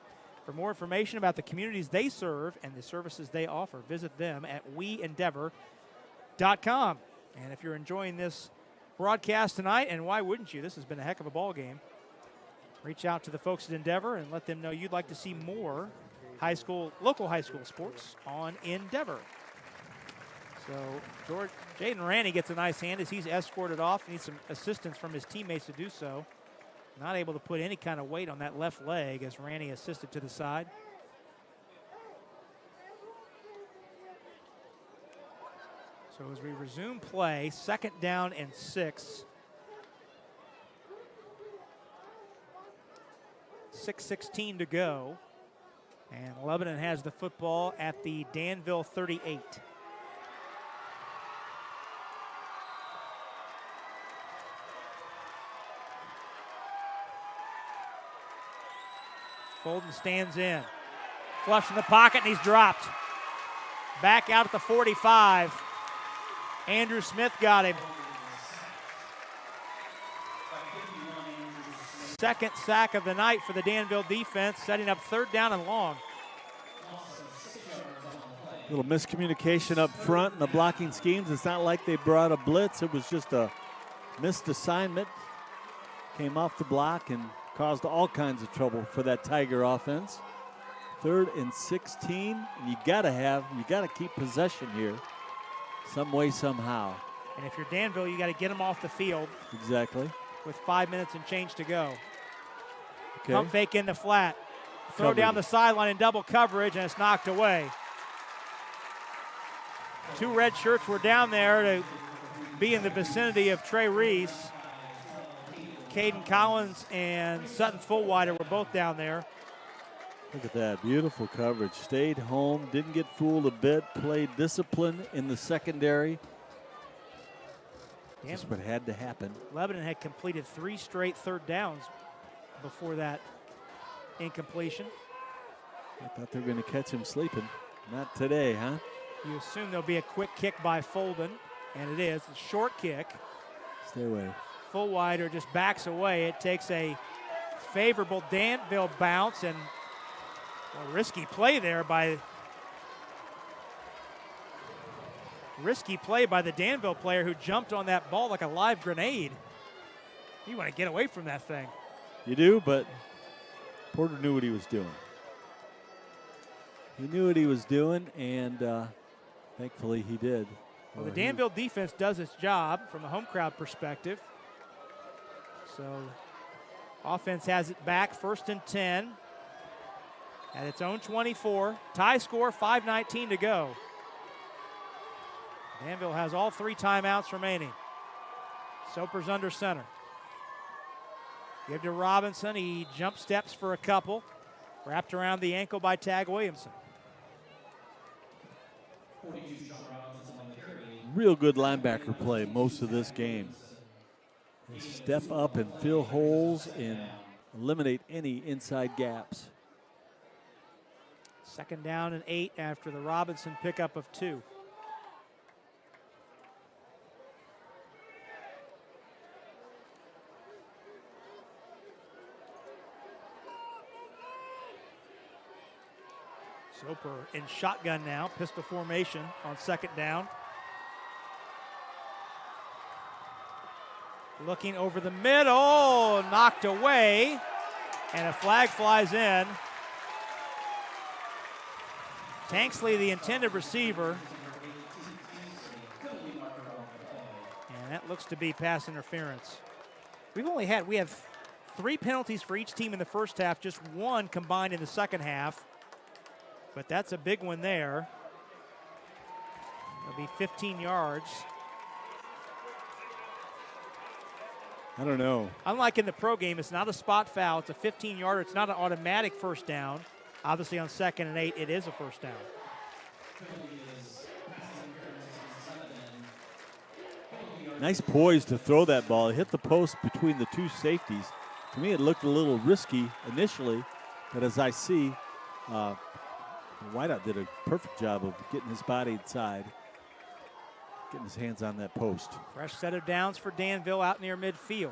For more information about the communities they serve and the services they offer, visit them at weendeavor.com. And if you're enjoying this broadcast tonight, and why wouldn't you? This has been a heck of a ball game. Reach out to the folks at Endeavor and let them know you'd like to see more local high school sports on Endeavor. So Jaden Ranney gets a nice hand as he's escorted off. Needs some assistance from his teammates to do so. Not able to put any kind of weight on that left leg as Ranney assisted to the side. So as we resume play, second down and 6. 6:16 to go. And Lebanon has the football at the Danville 38. Folden stands in. Flush in the pocket, and he's dropped. Back out at the 45. Andrew Smith got him. Second sack of the night for the Danville defense, setting up third down and long. Little miscommunication up front in the blocking schemes. It's not like they brought a blitz. It was just a missed assignment. Came off the block and caused all kinds of trouble for that Tiger offense. 3rd and 16. And you gotta keep possession here, some way, somehow. And if you're Danville, you got to get them off the field. Exactly. With 5 minutes and change to go. Okay. Pump fake in the flat. Throw Covered. down the sideline in double coverage, and it's knocked away. 2 red shirts were down there to be in the vicinity of Trey Reese. Caden Collins and Sutton Fullwider were both down there. Look at that, beautiful coverage. Stayed home, didn't get fooled a bit, played discipline in the secondary. That's what had to happen. Lebanon had completed 3 straight 3rd downs before that incompletion. I thought they were going to catch him sleeping. Not today, huh? You assume there'll be a quick kick by Folden, and it is. A short kick. Stay away. Fullwider just backs away. It takes a favorable Danville bounce, and a risky play there by the Danville player who jumped on that ball like a live grenade. You want to get away from that thing. You do, but Porter knew what he was doing. He knew what he was doing, and thankfully he did. Well, the Danville defense does its job from a home crowd perspective. So offense has it back, 1st and 10 at its own 24. Tie score, 5:19 to go. Danville has all 3 timeouts remaining. Soper's under center. Give to Robinson. He jump steps for a couple. Wrapped around the ankle by Tag Williamson. Real good linebacker play most of this game. They step up and fill holes and eliminate any inside gaps. 2nd down and 8 after the Robinson pickup of 2. Soper in shotgun now, pistol formation on 2nd down. Looking over the middle, knocked away, and a flag flies in. Tanksley, the intended receiver. And that looks to be pass interference. We have 3 penalties for each team in the first half, just 1 combined in the second half. But that's a big one there. It'll be 15 yards. I don't know. Unlike in the pro game, it's not a spot foul. It's a 15-yarder. It's not an automatic first down. Obviously on 2nd and 8, it is a first down. Nice poise to throw that ball. It hit the post between the 2 safeties. To me, it looked a little risky initially, but as I see, Whiteout did a perfect job of getting his body inside, getting his hands on that post. Fresh set of downs for Danville out near midfield.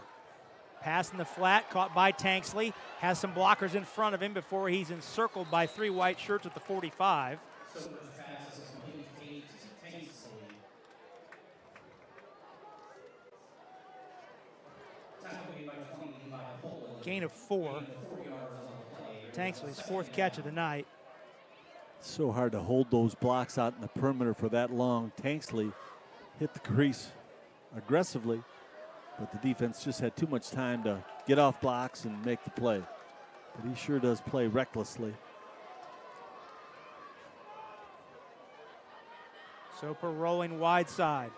Pass in the flat, caught by Tanksley. Has some blockers in front of him before he's encircled by 3 white shirts at the 45. Gain of 4. Tanksley's 4th catch of the night. So hard to hold those blocks out in the perimeter for that long. Tanksley hit the crease aggressively, but the defense just had too much time to get off blocks and make the play. But he sure does play recklessly. Soper rolling wide side.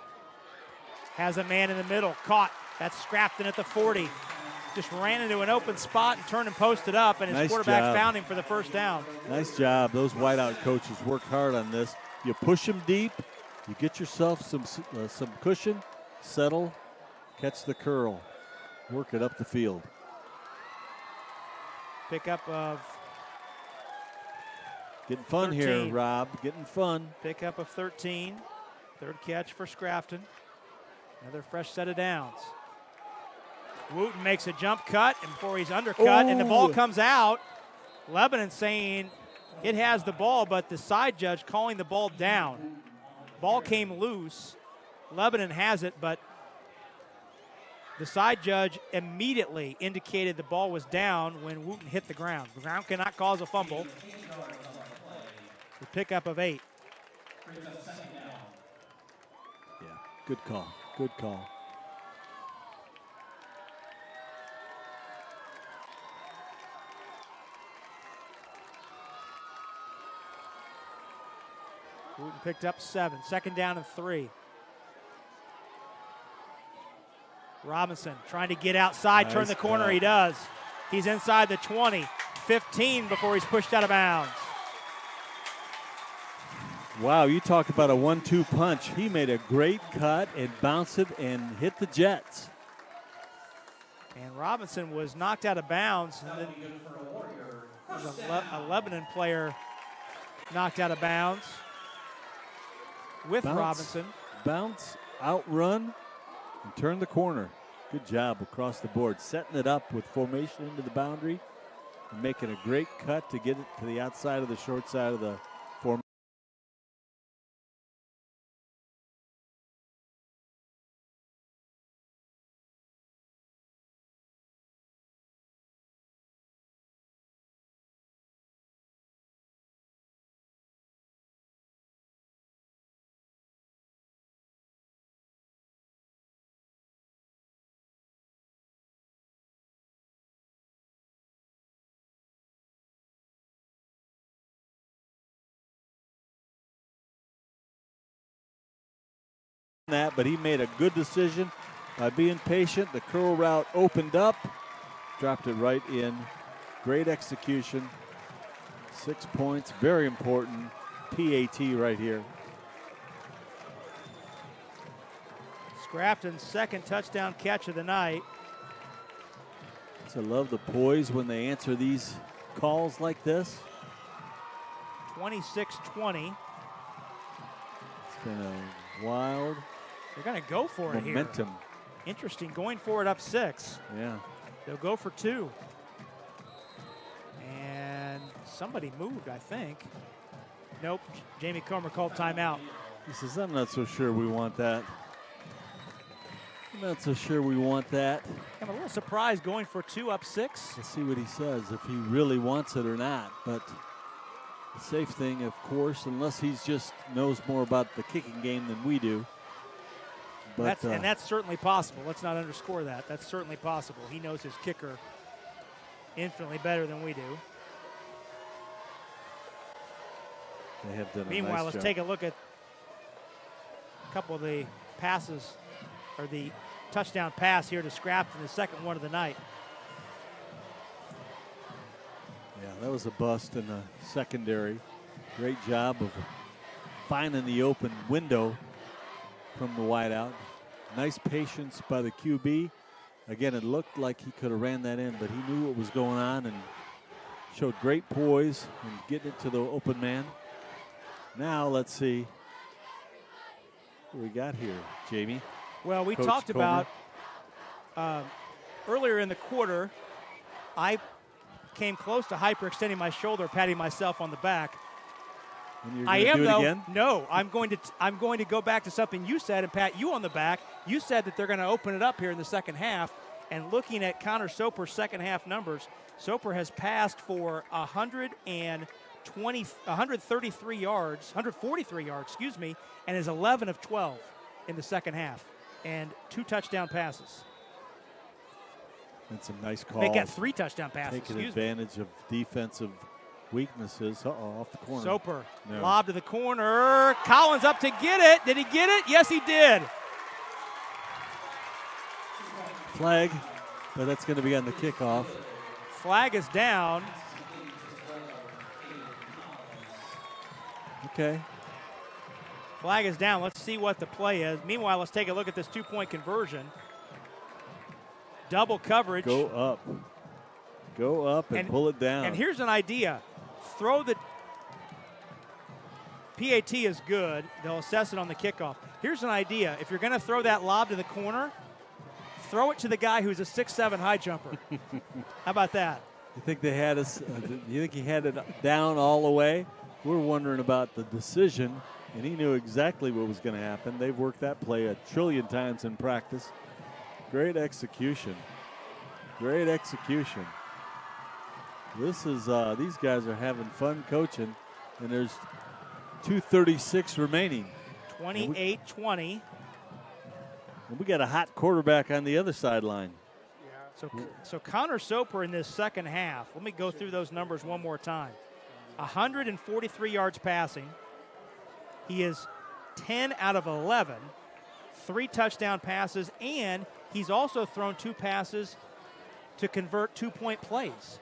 Has a man in the middle, caught. That's Scrafton at the 40. Just ran into an open spot and turned and posted up, and his Nice quarterback job. found him for the first down. Nice job. Those whiteout coaches worked hard on this. You push them deep, you get yourself some cushion, settle, catch the curl, work it up the field. Pickup of Getting fun 13. here, Rob. Getting fun. Pickup of 13. 3rd catch for Scrafton. Another fresh set of downs. Wooten makes a jump cut, and before he's undercut, and the ball comes out. Lebanon saying It has the ball, but the side judge calling the ball down. Ball came loose. Lebanon has it, but the side judge immediately indicated the ball was down when Wooten hit the ground. The ground cannot cause a fumble. The pickup of 8. Yeah, good call. Good call. Wooten picked up 7. Second down and 3. Robinson trying to get outside, turn the corner. He does. He's inside the 20, 15 before he's pushed out of bounds. Wow, you talk about a 1-2 punch. He made a great cut and bounced it and hit the Jets. And Robinson was knocked out of bounds. And then there's a Lebanon player knocked out of bounds with Robinson. Bounce, outrun, and turn the corner. Good job across the board, setting it up with formation into the boundary and making a great cut to get it to the outside of the short side of the formation. That, but he made a good decision by being patient. The curl route opened up, dropped it right in. Great execution. 6 points, very important. PAT right here. Scrafton's second touchdown catch of the night. So I love the poise when they answer these calls like this. 26-20. It's been a wild. They're going to go for it here. Momentum. Interesting, going for it up 6. Yeah. They'll go for 2. And somebody moved, I think. Nope, Jamie Comer called timeout. He says, I'm not so sure we want that. I'm not so sure we want that. I'm a little surprised going for 2 up 6. Let's see what he says, if he really wants it or not. But the safe thing, of course, unless he's just knows more about the kicking game than we do. But, that's certainly possible. Let's not underscore that. That's certainly possible. He knows his kicker infinitely better than we do. They have done a Meanwhile, nice let's job. take a look at a couple of the passes, or the touchdown pass here to Scrafton, the second one of the night. Yeah, that was a bust in the secondary. Great job of finding the open window from the wideout. Nice patience by the QB. Again, it looked like he could have ran that in, but he knew what was going on and showed great poise and getting it to the open man. Now let's see what we got here, Jamie. Well, we Coach talked Comer. about earlier in the quarter, I came close to hyperextending my shoulder, patting myself on the back. And you're I gonna am, do it though. again? No, I'm going to go back to something you said and pat you on the back. You said that they're going to open it up here in the second half. And looking at Connor Soper's second half numbers, Soper has passed for 143 yards, and is 11 of 12 in the second half, and 2 touchdown passes. And some nice calls. They got 3 touchdown passes. Taking advantage of defensive weaknesses. Off the corner. Soper, No. lob to the corner. Collins up to get it. Did he get it? Yes, he did. Flag, but that's going to be on the kickoff. Flag is down. Okay. Flag is down. Let's see what the play is. Meanwhile, let's take a look at this 2-point conversion. Double coverage. Go up. Go up and pull it down. And here's an idea. Throw the PAT is good. They'll assess it on the kickoff. Here's an idea. If you're going to throw that lob to the corner, throw it to the guy who's a 6'7" high jumper. How about that? You think they had us? You think he had it down all the way? We're wondering about the decision, and he knew exactly what was going to happen. They've worked that play a trillion times in practice. Great execution. Great execution. This is these guys are having fun coaching, and there's 2:36 remaining. 28-20. And we got a hot quarterback on the other sideline. So Connor Soper in this second half, let me go through those numbers one more time. 143 yards passing. He is 10 out of 11, 3 touchdown passes, and he's also thrown 2 passes to convert 2-point plays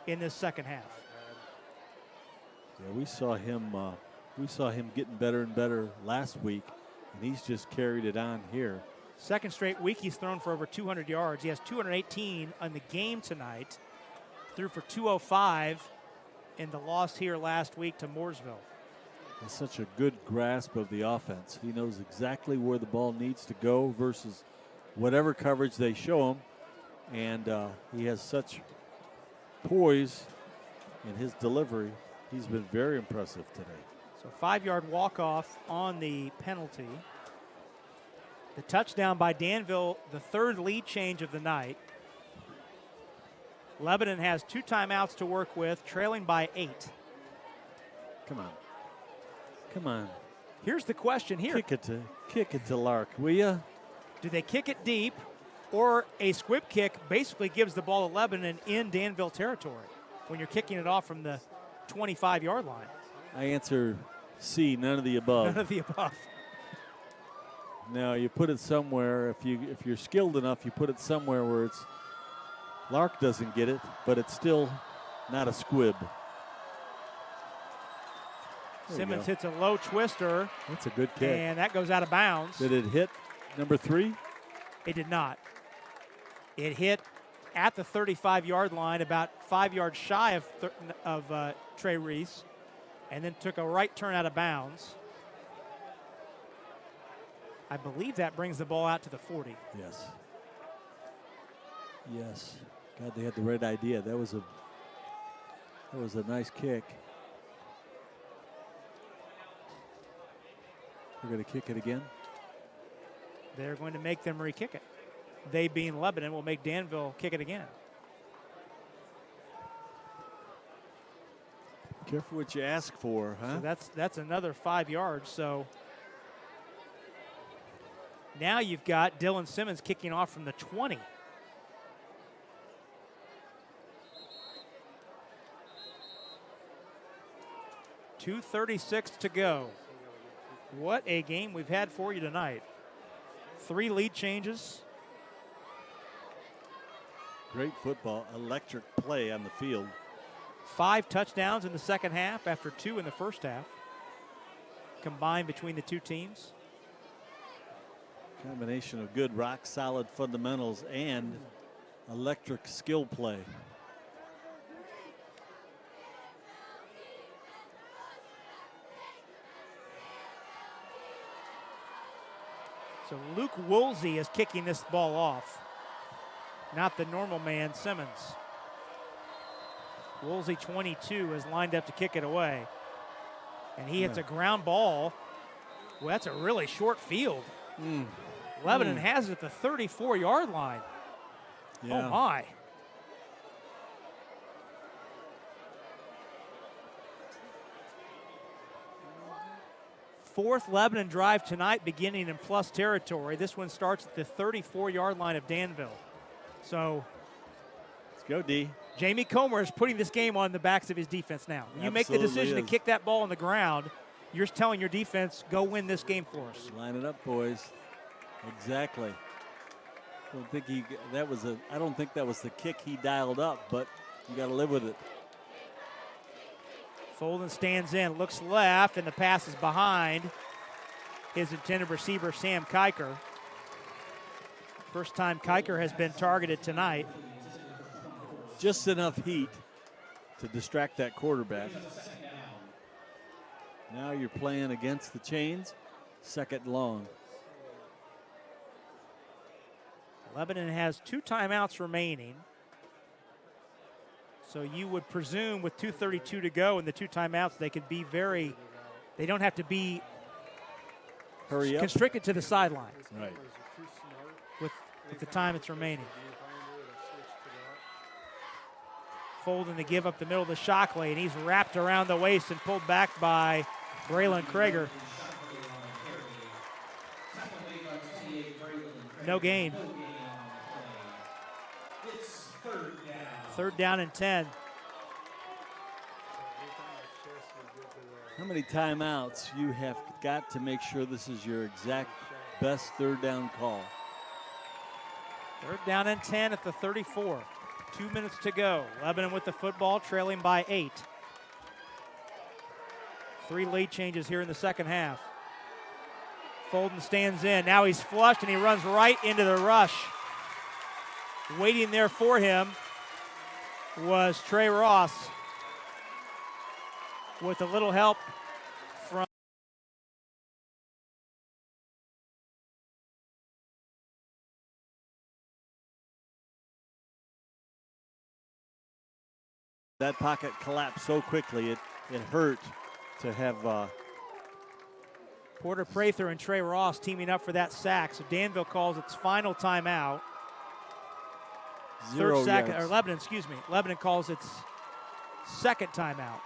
in this second half. Yeah, we saw him getting better and better last week, and he's just carried it on here. Second straight week he's thrown for over 200 yards. He has 218 on the game tonight. Threw for 205 in the loss here last week to Mooresville. Has such a good grasp of the offense. He knows exactly where the ball needs to go versus whatever coverage they show him. And he has such poise in his delivery. He's been very impressive today. So 5-yard walk-off on the penalty. The touchdown by Danville, the 3rd lead change of the night. Lebanon has 2 timeouts to work with, trailing by 8. Come on. Come on. Here's the question here. Kick it to Lark, will ya? Do they kick it deep, or a squib kick basically gives the ball to Lebanon in Danville territory when you're kicking it off from the 25-yard line? I answer C, none of the above. None of the above. No, you put it somewhere. If you're skilled enough, you put it somewhere where it's Lark doesn't get it, but it's still not a squib. Simmons hits a low twister. That's a good kick. And that goes out of bounds. Did it hit number 3? It did not. It hit at the 35-yard line, about 5 yards shy of Trey Reese, and then took a right turn out of bounds. I believe that brings the ball out to the 40. Yes. Yes. God, they had the right idea. That was a nice kick. We're going to kick it again. They're going to make them re-kick it. They, being Lebanon, will make Danville kick it again. Careful what you ask for, huh? So that's another 5 yards. So now you've got Dylan Simmons kicking off from the 20. .236 to go. What a game we've had for you tonight. 3 lead changes. Great football, electric play on the field. 5 touchdowns in the second half after 2 in the first half, combined between the 2 teams. Combination of good rock solid fundamentals and electric skill play. So Luke Woolsey is kicking this ball off, not the normal man, Simmons. Woolsey, 22, is lined up to kick it away. And he hits a ground ball. Well, that's a really short field. Lebanon has it at the 34-yard line. Yeah. Oh, my. Fourth Lebanon drive tonight, beginning in plus territory. This one starts at the 34-yard line of Danville. So let's go, D. Jamie Comer is putting this game on the backs of his defense now. When you make the decision to kick that ball on the ground, you're telling your defense, go win this game for us. Line it up, boys. Exactly. I don't think that was the kick he dialed up, but you got to live with it. Folden stands in, looks left, and the pass is behind his intended receiver, Sam Kiker. First time Kiker has been targeted tonight. Just enough heat to distract that quarterback. Now you're playing against the chains, 2nd and long. Lebanon has 2 timeouts remaining. So you would presume with 2:32 to go and the 2 timeouts, they could be they don't have to be hurry up, constricted to the sideline. Right. With the time that's remaining. Folden to give up the middle to Shockley, and he's wrapped around the waist and pulled back by Braylon Krager. No gain. Third down and 10. How many timeouts? You have got to make sure this is your exact best third down call. Third down and 10 at the 34. 2 minutes to go. Lebanon with the football, trailing by 8. 3 lead changes here in the second half. Folden stands in. Now he's flushed and he runs right into the rush. Waiting there for him was Trey Ross with a little help from that pocket collapsed so quickly it hurt to have Porter Prather and Trey Ross teaming up for that sack. So Danville calls its final timeout. Lebanon calls its second timeout.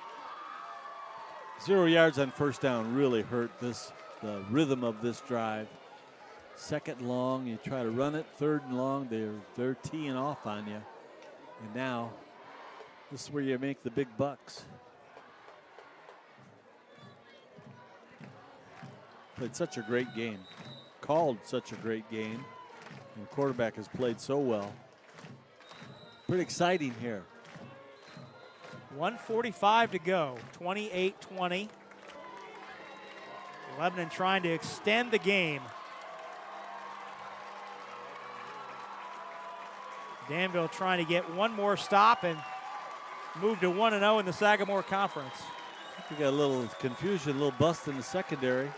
0 yards on first down really hurt the rhythm of this drive. Second long, you try to run it. Third and long, they're teeing off on you. And now, this is where you make the big bucks. Played such a great game. Called such a great game. And the quarterback has played so well. Pretty exciting here. 1:45 to go, 28-20. Lebanon trying to extend the game. Danville trying to get one more stop and move to 1-0 in the Sagamore Conference. We got a little confusion, a little bust in the secondary.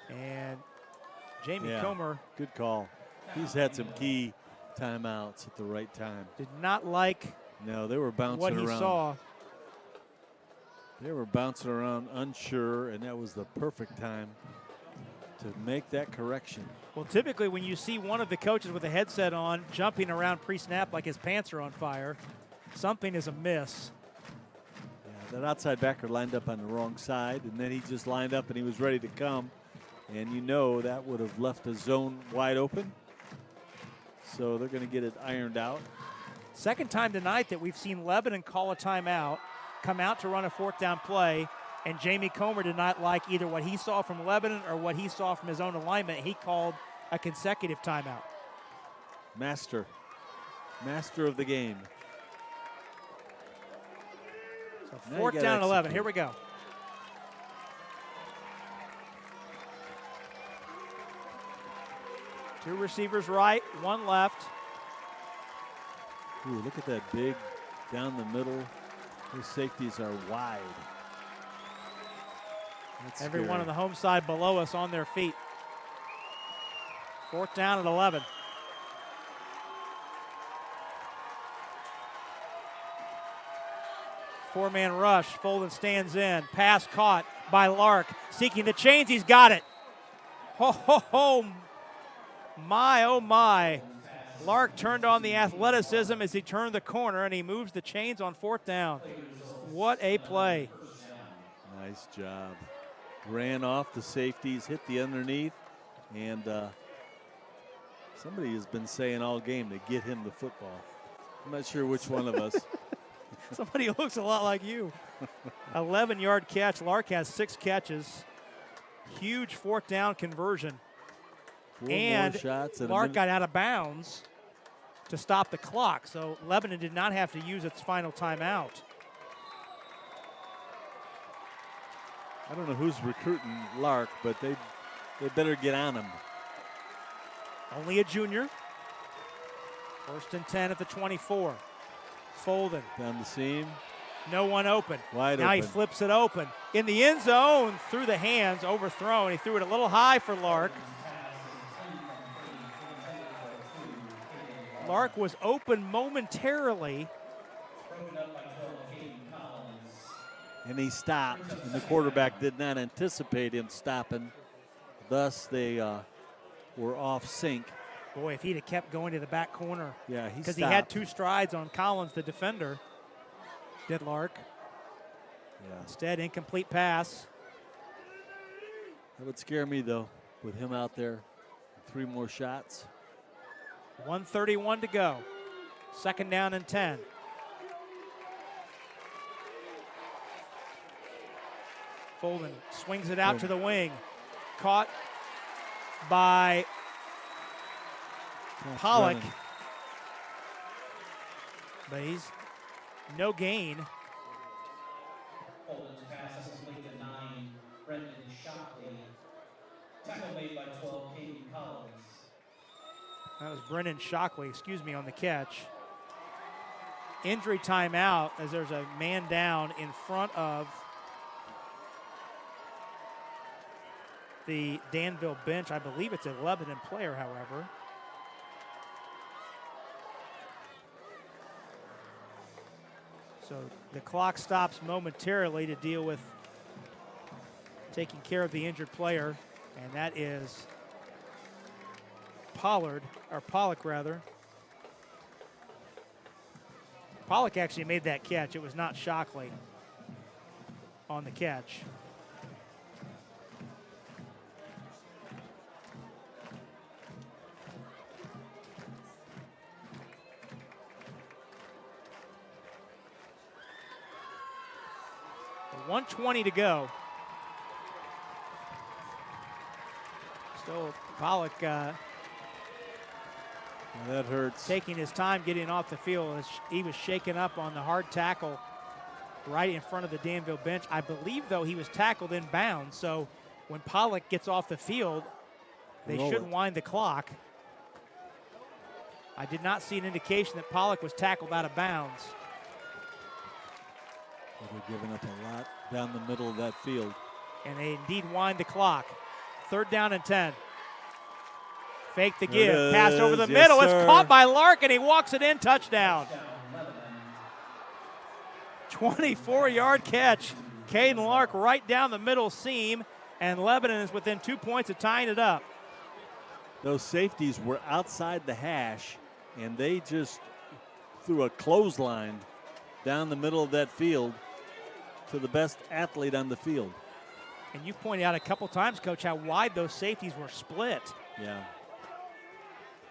And Jamie Comer. Good call. He's had some key timeouts at the right time. Did not like No, they were bouncing what around. he saw. They were bouncing around unsure, and that was the perfect time to make that correction. Well, typically when you see one of the coaches with a headset on jumping around pre-snap like his pants are on fire, something is amiss. Yeah, that outside backer lined up on the wrong side, and then he just lined up and he was ready to come. And you know that would have left a zone wide open. So they're going to get it ironed out. Second time tonight that we've seen Lebanon call a timeout, come out to run a fourth down play, and Jamie Comer did not like either what he saw from Lebanon or what he saw from his own alignment. He called a consecutive timeout. Master of the game. So fourth down and 11. Here we go. Two receivers right, one left. Ooh, look at that big down the middle. Those safeties are wide. That's Everyone scary. on the home side below us on their feet. Fourth down and 11. Four-man rush. Folden stands in. Pass caught by Lark. Seeking the chains. He's got it. Ho, ho, ho. My, oh, my. Lark turned on the athleticism as he turned the corner, and he moves the chains on fourth down. What a play. Nice job. Ran off the safeties, hit the underneath, and somebody has been saying all game to get him the football. I'm not sure which one of us. Somebody who looks a lot like you. 11-yard catch. Lark has 6 catches. Huge fourth down conversion. 4 and more shots. Lark got out of bounds to stop the clock. So Lebanon did not have to use its final timeout. I don't know who's recruiting Lark, but they better get on him. Only a junior. First and 10 at the 24. Folden. Down the seam. No one open. Wide now open. He flips it open. In the end zone, through the hands, overthrown. He threw it a little high for Lark. Lark was open momentarily. And he stopped, and the quarterback did not anticipate him stopping. Thus, they were off sync. Boy, if he'd have kept going to the back corner. Yeah, he because he had 2 strides on Collins, the defender, did Lark. Yeah. Instead, incomplete pass. That would scare me, though, with him out there. 3 more shots. 1:31 to go. 2nd down and 10. Folden swings it out to the wing. Caught by Pollock. Running. But he's no gain. Folden's pass is complete to 9. Brendan Shockley. Tackle made by 12, Caden Collins. That was Brennan Shockley, on the catch. Injury timeout as there's a man down in front of the Danville bench. I believe it's a Lebanon player, however. So the clock stops momentarily to deal with taking care of the injured player, and that is Pollock. Pollock actually made that catch. It was not Shockley on the catch. .120 to go. Still Pollock that hurts. Taking his time getting off the field as he was shaken up on the hard tackle right in front of the Danville bench. I believe, though, he was tackled in bounds, so when Pollock gets off the field, they should wind the clock. I did not see an indication that Pollock was tackled out of bounds. Well, they're giving up a lot down the middle of that field. And they indeed wind the clock. 3rd down and 10. Fake the give. Pass over the middle. Sir. It's caught by Lark, and he walks it in. Touchdown. 24-yard catch. Caden Lark right down the middle seam, and Lebanon is within 2 points of tying it up. Those safeties were outside the hash, and they just threw a clothesline down the middle of that field to the best athlete on the field. And you pointed out a couple times, Coach, how wide those safeties were split. Yeah.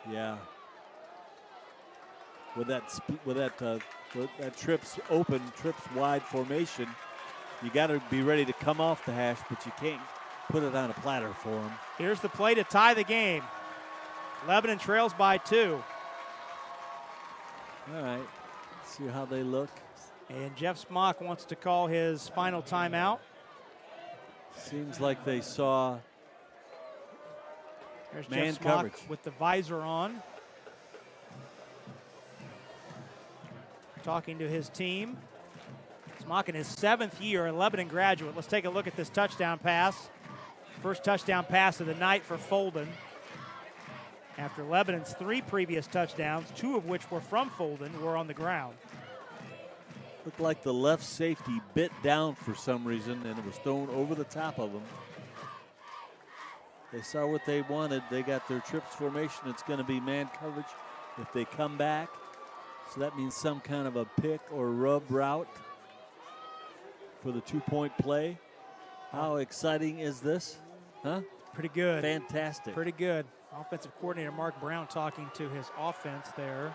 Yeah. With that trips wide formation, you got to be ready to come off the hash, but you can't put it on a platter for them. Here's the play to tie the game. Lebanon trails by 2. All right. Let's see how they look. And Jeff Smock wants to call his final timeout. Seems like they saw There's man Jeff Smock coverage with the visor on, talking to his team. Smock in his 7th year, a Lebanon graduate. Let's take a look at this touchdown pass. First touchdown pass of the night for Folden. After Lebanon's 3 previous touchdowns, 2 of which were from Folden, were on the ground. Looked like the left safety bit down for some reason, and it was thrown over the top of them. They saw what they wanted. They got their trips formation. It's going to be man coverage if they come back. So that means some kind of a pick or rub route for the 2-point play. How exciting is this? Huh? Pretty good. Fantastic. Pretty good. Offensive coordinator Mark Brown talking to his offense there.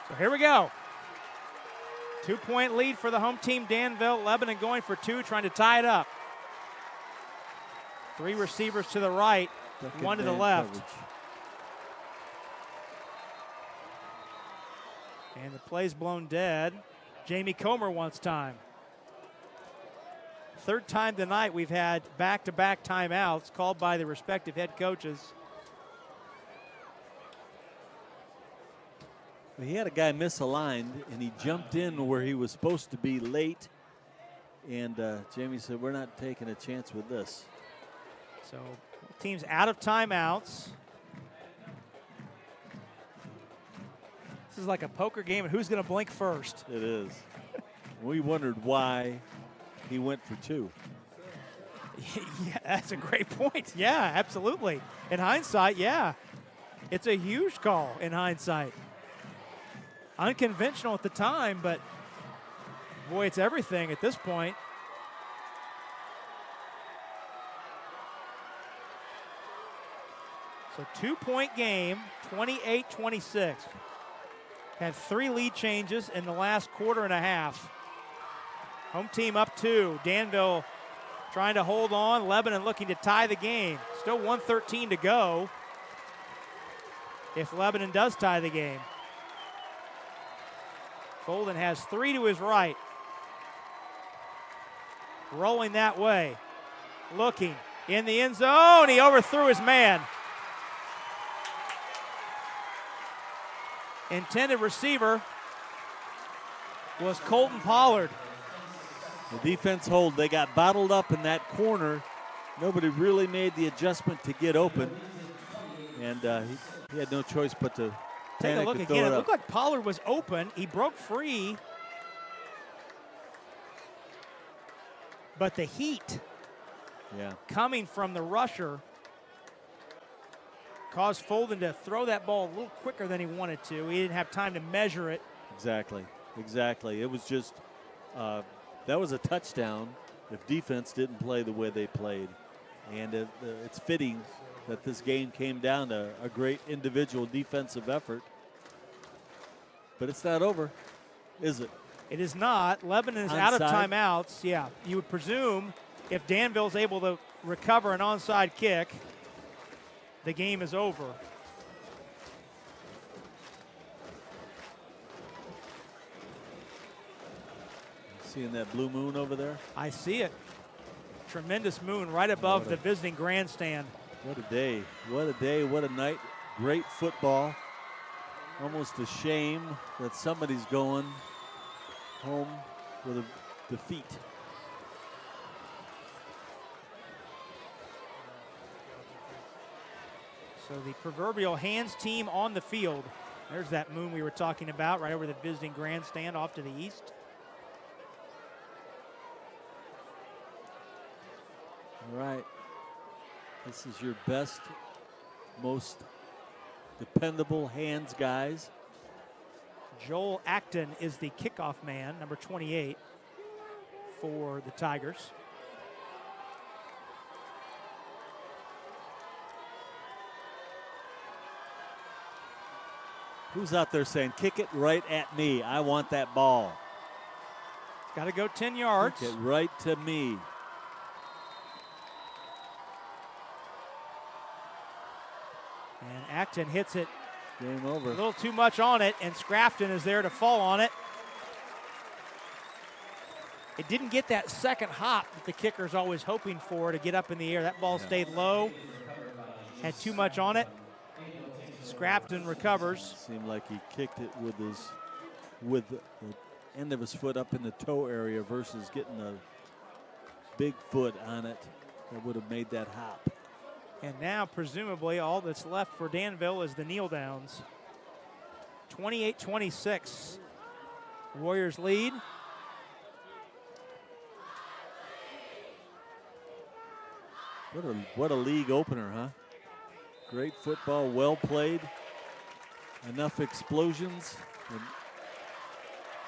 So here we go. 2-point lead for the home team, Danville. Lebanon going for 2, trying to tie it up. 3 receivers to the right, 1 to the left. Coverage. And the play's blown dead. Jamie Comer wants time. 3rd time tonight we've had back-to-back timeouts called by the respective head coaches. He had a guy misaligned, and he jumped in where he was supposed to be late. And Jamie said, we're not taking a chance with this. So team's out of timeouts. This is like a poker game, and who's going to blink first? It is. We wondered why he went for 2. Yeah, that's a great point. Yeah, absolutely. In hindsight, yeah. It's a huge call in hindsight. Unconventional at the time, but boy, it's everything at this point. So 2-point game, 28-26. Had 3 lead changes in the last quarter and a half. Home team up 2. Danville trying to hold on. Lebanon looking to tie the game. Still 1:13 to go if Lebanon does tie the game. Folden has 3 to his right. Rolling that way. Looking in the end zone. He overthrew his man. Intended receiver was Colton Pollard. The defense hold. They got bottled up in that corner. Nobody really made the adjustment to get open. And he had no choice but to take a look again. It looked like Pollard was open. He broke free. But the heat coming from the rusher caused Folden to throw that ball a little quicker than he wanted to. He didn't have time to measure it. Exactly. It was just, that was a touchdown if defense didn't play the way they played. And it's fitting that this game came down to a great individual defensive effort. But it's not over, is it? It is not. Lebanon is out of timeouts. Yeah, you would presume if Danville's able to recover an onside kick, the game is over. Seeing that blue moon over there? I see it. Tremendous moon right above the visiting grandstand. What a day. What a day. What a night. Great football. Almost a shame that somebody's going home with a defeat. So the proverbial hands team on the field. There's that moon we were talking about right over the visiting grandstand off to the east. All right. This is your best, most dependable hands guys. Joel Acton is the kickoff man, number 28 for the Tigers. Who's out there saying, kick it right at me? I want that ball. Got to go 10 yards. Kick it right to me. And Acton hits it. Game over. A little too much on it, and Scrafton is there to fall on it. It didn't get that second hop that the kicker's always hoping for to get up in the air. That ball stayed low. Had too much on it. Scrafton recovers. Seemed like he kicked it with the end of his foot up in the toe area versus getting a big foot on it that would have made that hop. And now, presumably, all that's left for Danville is the kneel downs. 28-26. Warriors lead. What a league opener, huh? Great football, well played. Enough explosions, and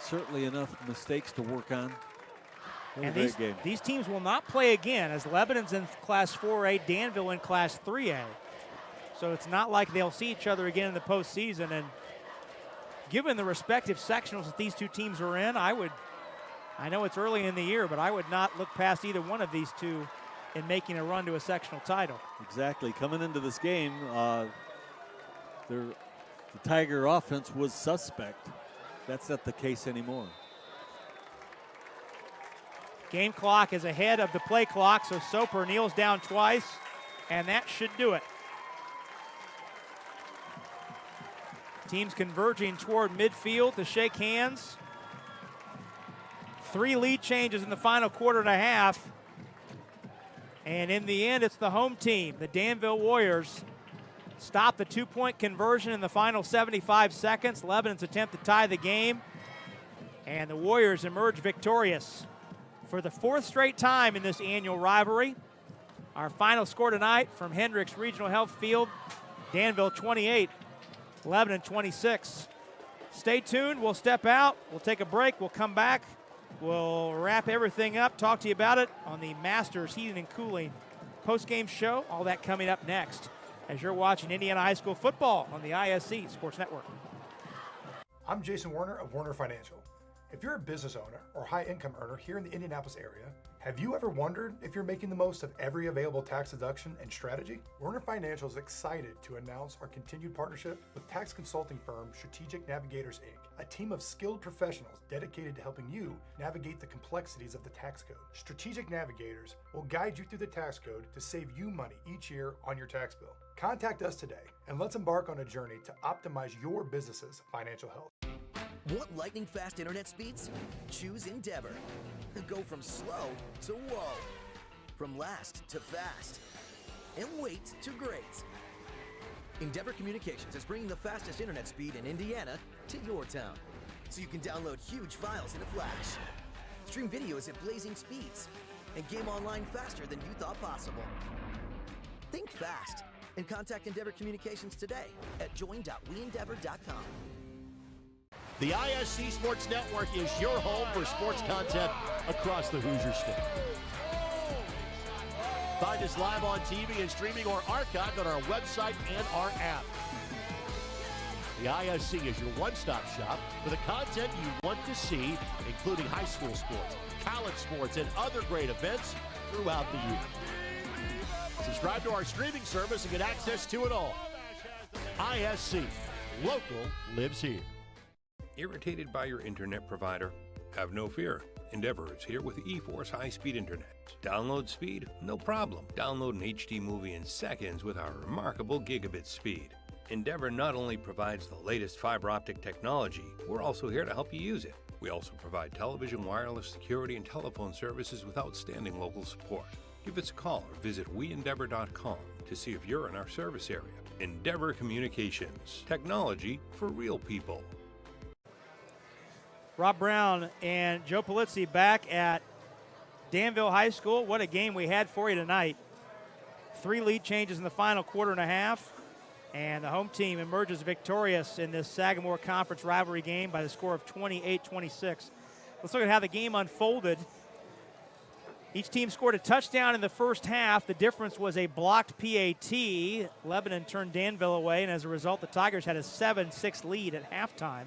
certainly enough mistakes to work on. And these teams will not play again, as Lebanon's in Class 4A, Danville in Class 3A. So it's not like they'll see each other again in the postseason. And given the respective sectionals that these two teams are in, I know it's early in the year, but I would not look past either one of these two in making a run to a sectional title. Exactly. Coming into this game, the Tiger offense was suspect. That's not the case anymore. Game clock is ahead of the play clock, so Soper kneels down twice, and that should do it. Teams converging toward midfield to shake hands. 3 lead changes in the final quarter and a half. And in the end, it's the home team, the Danville Warriors, stop the two-point conversion in the final 75 seconds. Lebanon's attempt to tie the game. And the Warriors emerge victorious for the fourth straight time in this annual rivalry. Our final score tonight from Hendricks Regional Health Field, Danville 28, Lebanon 26. Stay tuned. We'll step out. We'll take a break. We'll come back. We'll wrap everything up, talk to you about it on the Masters Heating and Cooling post-game show. All that coming up next as you're watching Indiana High School football on the ISC Sports Network. I'm Jason Warner of Warner Financial. If you're a business owner or high-income earner here in the Indianapolis area, have you ever wondered if you're making the most of every available tax deduction and strategy? Warner Financial is excited to announce our continued partnership with tax consulting firm Strategic Navigators, Inc., a team of skilled professionals dedicated to helping you navigate the complexities of the tax code. Strategic Navigators will guide you through the tax code to save you money each year on your tax bill. Contact us today and let's embark on a journey to optimize your business's financial health. Want lightning fast internet speeds? Choose Endeavor. Go from slow to whoa. From last to fast. And wait to great. Endeavor Communications is bringing the fastest internet speed in Indiana to your town. So you can download huge files in a flash. Stream videos at blazing speeds. And game online faster than you thought possible. Think fast and contact Endeavor Communications today at join.weendeavor.com. The ISC Sports Network is your home for sports content across the Hoosier State. Find us live on TV and streaming or archived on our website and our app. The ISC is your one-stop shop for the content you want to see, including high school sports, college sports, and other great events throughout the year. Subscribe to our streaming service and get access to it all. ISC, local lives here. Irritated by your internet provider? Have no fear. Endeavor is here with eForce high-speed internet. Download speed? No problem. Download an HD movie in seconds with our remarkable gigabit speed. Endeavor not only provides the latest fiber optic technology, we're also here to help you use it. We also provide television, wireless, security, and telephone services with outstanding local support. Give us a call or visit weendeavor.com to see if you're in our service area. Endeavor Communications. Technology for real people. Rob Brown and Joe Polizzi back at Danville High School. What a game we had for you tonight. 3 lead changes in the final quarter and a half, and the home team emerges victorious in this Sagamore Conference rivalry game by the score of 28-26. Let's look at how the game unfolded. Each team scored a touchdown in the first half. The difference was a blocked PAT. Lebanon turned Danville away, and as a result, the Tigers had a 7-6 lead at halftime.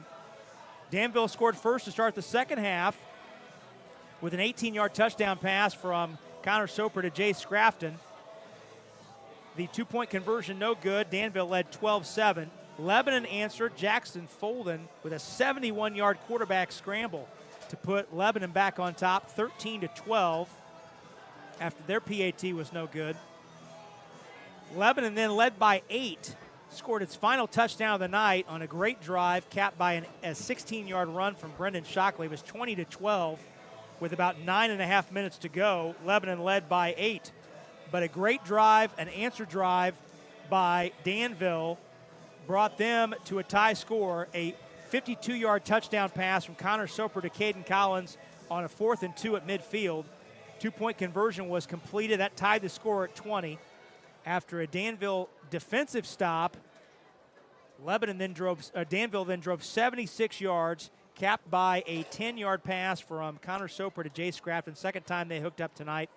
Danville scored first to start the second half with an 18-yard touchdown pass from Connor Soper to Jay Scrafton. The 2-point conversion no good. Danville led 12-7. Lebanon answered. Jackson Folden with a 71-yard quarterback scramble to put Lebanon back on top, 13-12, after their PAT was no good. Lebanon then led by 8. Scored its final touchdown of the night on a great drive capped by a 16-yard run from Brendan Shockley. It was 20-12 with about 9.5 minutes to go. Lebanon led by 8. But a great drive, an answer drive by Danville brought them to a tie score. A 52-yard touchdown pass from Connor Soper to Caden Collins on a 4th and 2 at midfield. 2-point conversion was completed. That tied the score at 20. After a Danville defensive stop, Danville then drove 76 yards, capped by a 10-yard pass from Connor Soper to Jay Scrafton. Second time they hooked up tonight.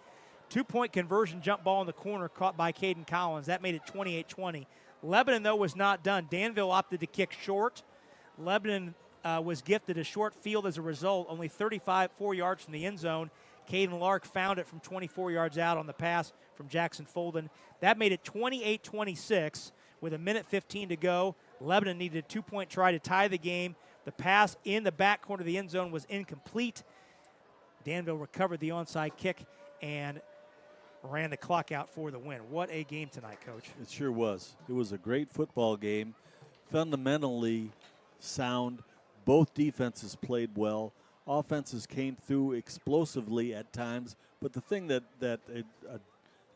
2-point conversion jump ball in the corner caught by Caden Collins. That made it 28-20. Lebanon, though, was not done. Danville opted to kick short. Lebanon was gifted a short field as a result, only 4 yards from the end zone. Caden Lark found it from 24 yards out on the pass from Jackson Folden. That made it 28-26 with 1:15 to go. Lebanon needed a 2-point try to tie the game. The pass in the back corner of the end zone was incomplete. Danville recovered the onside kick and ran the clock out for the win. What a game tonight, Coach. It sure was. It was a great football game. Fundamentally sound. Both defenses played well. Offenses came through explosively at times. But the thing that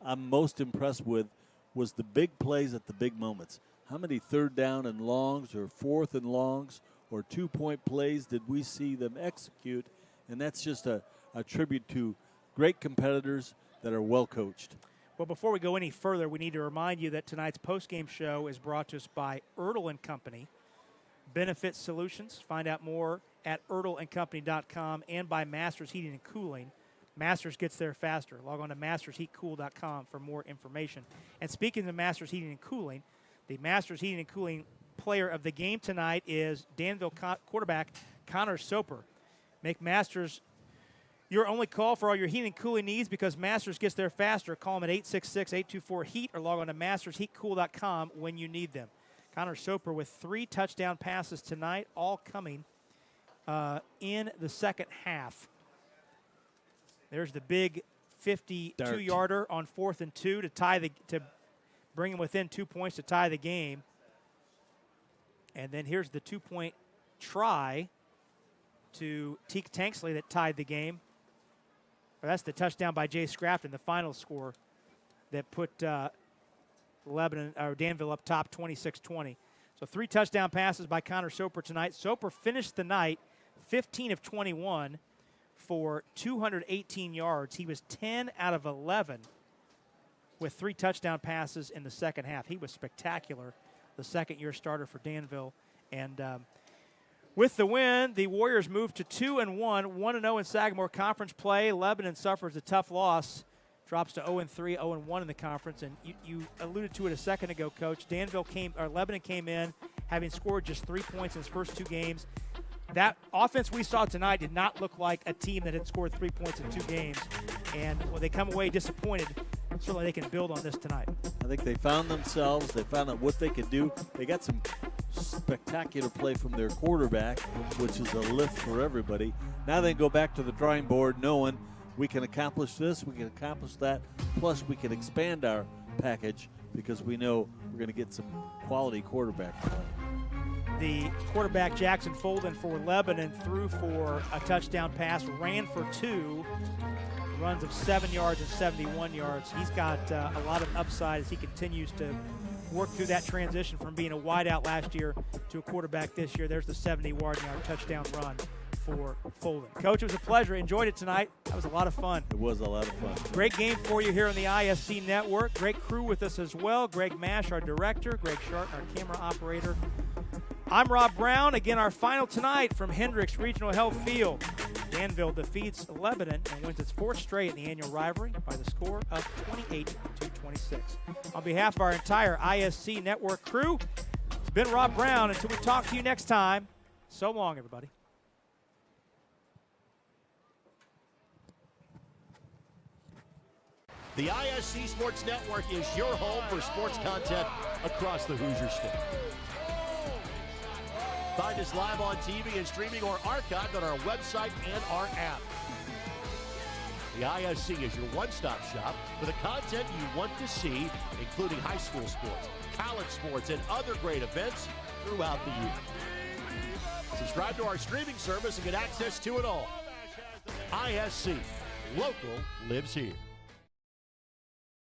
I'm most impressed with was the big plays at the big moments. How many third down and longs or fourth and longs or 2-point plays did we see them execute? And that's just a tribute to great competitors that are well coached. Well, before we go any further, we need to remind you that tonight's postgame show is brought to us by Erdl & Company, Benefit Solutions. Find out more at erdlandcompany.com and by Masters Heating and Cooling. Masters gets there faster. Log on to mastersheatcool.com for more information. And speaking of Masters Heating and Cooling, the Masters Heating and Cooling player of the game tonight is Danville quarterback Connor Soper. Make Masters your only call for all your heating and cooling needs because Masters gets there faster. Call them at 866-824-HEAT or log on to mastersheatcool.com when you need them. Connor Soper with 3 touchdown passes tonight, all coming in the second half. There's the big 52-yarder on 4th and 2 to bring him within 2 points to tie the game. And then here's the 2-point try to Teak Tanksley that tied the game. Well, that's the touchdown by Jay Scrafton, the final score that put Danville up top 26-20. So 3 touchdown passes by Connor Soper tonight. Soper finished the night 15 of 21 for 218 yards. He was 10 out of 11 with 3 touchdown passes in the second half. He was spectacular, the second-year starter for Danville. And with the win, the Warriors moved to 2-1, 1-0 in Sagamore Conference play. Lebanon suffers a tough loss, drops to 0-3, 0-1 in the conference. And you alluded to it a second ago, Coach. Lebanon came in having scored just 3 points in his first 2 games. That offense we saw tonight did not look like a team that had scored 3 points in 2 games. And when they come away disappointed, certainly they can build on this tonight. I think they found themselves. They found out what they could do. They got some spectacular play from their quarterback, which is a lift for everybody. Now they go back to the drawing board knowing we can accomplish this, we can accomplish that, plus we can expand our package because we know we're going to get some quality quarterback play. The quarterback, Jackson Folden, for Lebanon threw for a touchdown pass, ran for 2, runs of 7 yards and 71 yards. He's got a lot of upside as he continues to work through that transition from being a wideout last year to a quarterback this year. There's the 70-yard touchdown run for Folden. Coach, it was a pleasure. Enjoyed it tonight. That was a lot of fun. It was a lot of fun. Great game for you here on the ISC Network. Great crew with us as well. Greg Mash, our director. Greg Sharp, our camera operator. I'm Rob Brown. Again, our final tonight from Hendricks Regional Health Field. Danville defeats Lebanon and wins its 4th straight in the annual rivalry by the score of 28-26. On behalf of our entire ISC Network crew, it's been Rob Brown. Until we talk to you next time, so long, everybody. The ISC Sports Network is your home for sports content across the Hoosier State. Find us live on TV and streaming or archived on our website and our app. The ISC is your one-stop shop for the content you want to see, including high school sports, college sports, and other great events throughout the year. Subscribe to our streaming service and get access to it all. ISC, local lives here.